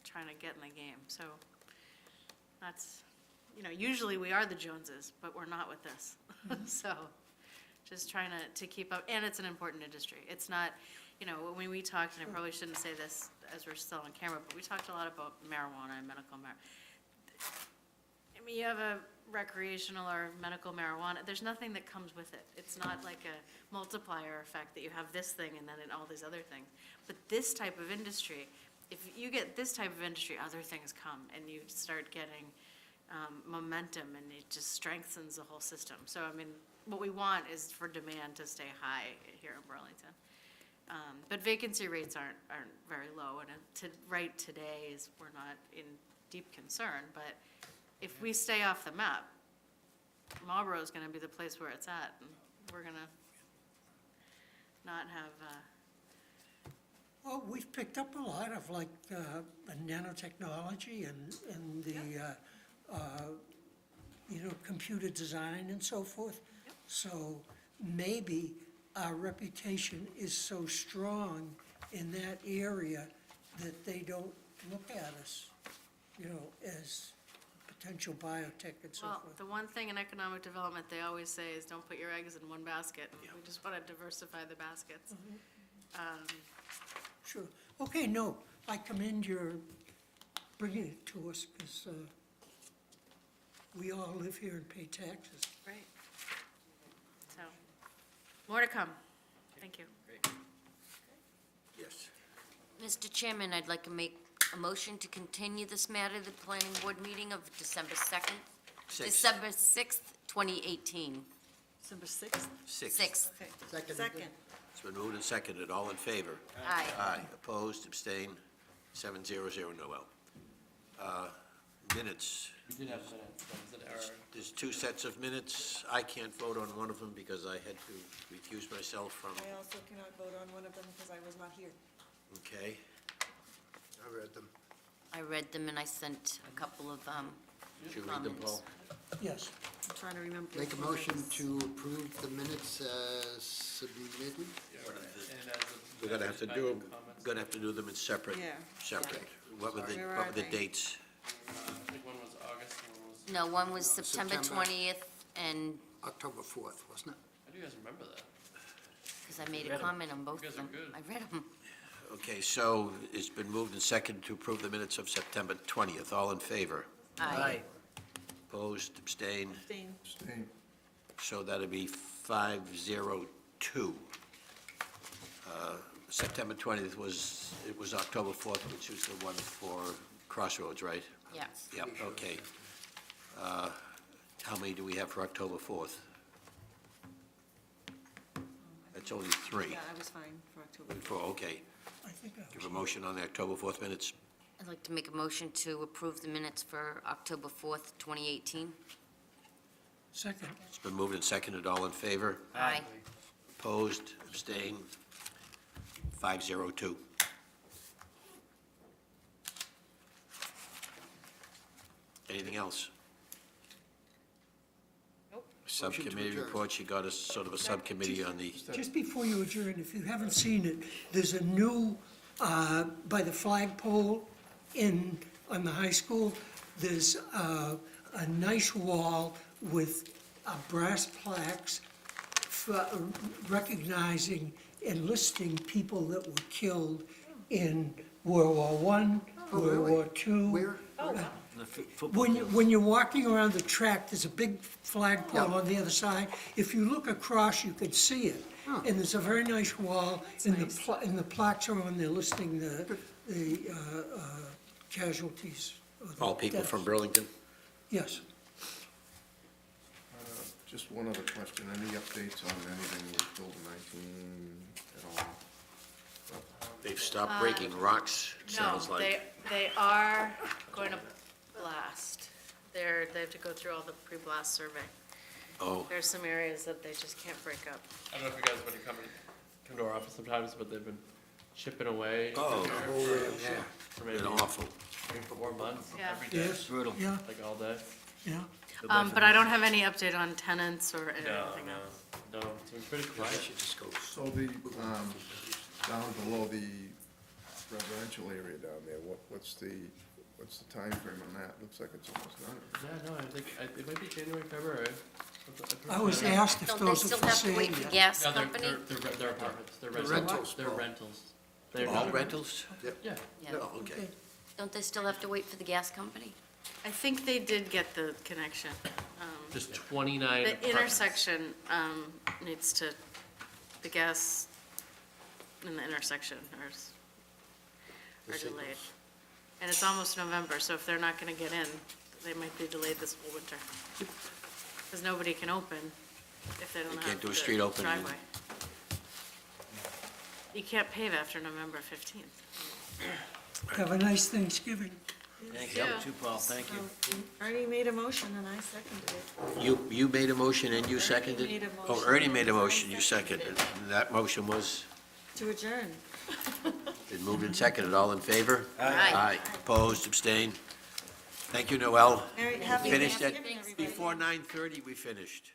trying to get in the game, so that's, usually we are the Joneses, but we're not with this. So, just trying to keep up, and it's an important industry. It's not, when we talked, and I probably shouldn't say this as we're still on camera, but we talked a lot about marijuana and medical marijuana. I mean, you have a recreational or medical marijuana, there's nothing that comes with it. It's not like a multiplier effect that you have this thing and then all these other things. But this type of industry, if you get this type of industry, other things come, and you start getting momentum, and it just strengthens the whole system. So, I mean, what we want is for demand to stay high here in Burlington. But vacancy rates aren't very low, and right today is, we're not in deep concern, but if we stay off the map, Marlboro's gonna be the place where it's at, and we're gonna not have, Well, we've picked up a lot of nanotechnology and the, computer design and so forth. So maybe our reputation is so strong in that area that they don't look at us, as potential biotech and so well, forth. the one thing in economic development they always say is don't put your eggs in one basket. We just wanna diversify the baskets. Sure. Okay, no, I commend your bringing it to us, because we all live here and pay taxes. Right. So, more to come. Thank you. Yes. Mr. Chairman, I'd like to make a motion to continue this matter to the planning board meeting of December 2nd, December 6th, 2018. December 6th? 6th. Okay. Second. It's been moved and seconded. All in favor? Aye. Aye. Opposed, abstained, 700, Noel. Minutes. we did have minutes, that was an error. There's two sets of minutes. I can't vote on one of them because I had to recuse myself from, I also cannot vote on one of them because I was not here. okay? I read them. I read them and I sent a couple of Did you read them, Paul? Yes. I'm trying to remember. Make a which one it motion was. to approve the minutes as submitted. And as of- We're gonna have to as do, comments, gonna have to do them in separate, Yeah. separate. What were Where what are were the they? dates? I think one was August, and one was, No, one was September September. 20th, and, October 4th, wasn't it? how do you guys remember that? because I made read a 'em. comment on both You of guys are them. good. I read them. Okay, so it's been moved and seconded to approve the minutes of September 20th. All in favor? Aye. Opposed, abstained? Abstain. Abstain. So that'd be 502. September 20th it was October 4th, which was the one for Crossroads, right? Yes. Yep, okay. How many do we have for October 4th? That's only 3. Yeah, I was fine for October. 4, okay. I think I Give a motion on the October 4th minutes. I'd like to make a motion to approve the minutes for October 4th, 2018. second. It's been moved and seconded. All in favor? Aye. Opposed, abstained? 502. Anything else? Subcommittee adjourn. reports, you got a sort of a subcommittee on the, Just before you adjourn, if you haven't seen it, there's a new, by the flagpole on the high school, there's a nice wall with brass plaques recognizing and listing people that were killed in World War I, World War II. Where? The football field. When you're walking around the track, there's a big flagpole on the other side. If you look across, you can see it. And there's a very nice wall, and the plaques are on there listing the casualties. or the all people from deaths. Burlington? Yes. Just one other question, any updates on anything with Building 19 at all? They've stopped breaking rocks, it sounds No, like. they are going to blast. They have to go through all the pre-blast survey. Oh, There's some areas that they just can't break up. I don't know if you guys want to come to our office sometimes, but they've been chipping away. oh, For been maybe awful. 4 months, Yeah. every day, Yes. Brutal. Yeah, like all day. yeah. But I don't have any update on tenants or anything No, else. no, it's been pretty quiet. So the, down below the residential area down there, what's the timeframe on that? Looks like it's almost done. Yeah, no, I think, it might be January, February. I was asked if Don't they those are still for have to sale wait for yet. gas No, company? they're apartments, they're They're rentals. rentals, They're Paul. rentals. They're All rentals? Yeah, Yeah. Oh, okay. Don't they still have to wait for the gas company? I think they did get the connection. there's 29 The apartments. intersection needs to, the gas in the intersection are delayed. And it's almost November, so if they're not gonna get in, they might be delayed this whole winter. Because nobody can open if they don't They have can't do a the street opening. driveway. You can't pave after November 15th. Have a nice Thanksgiving. Thank you. you, too, Paul, thank you. Ernie made a motion and I seconded it. You made a motion and you seconded? made a Oh, motion Ernie made a and I motion, you seconded. seconded And that motion was, To adjourn. been moved and seconded. All in favor? Aye. Aye. Opposed, abstained? Thank you, Noel. Merry, happy Finished at, Thanksgiving, everybody. before 9:30, we finished.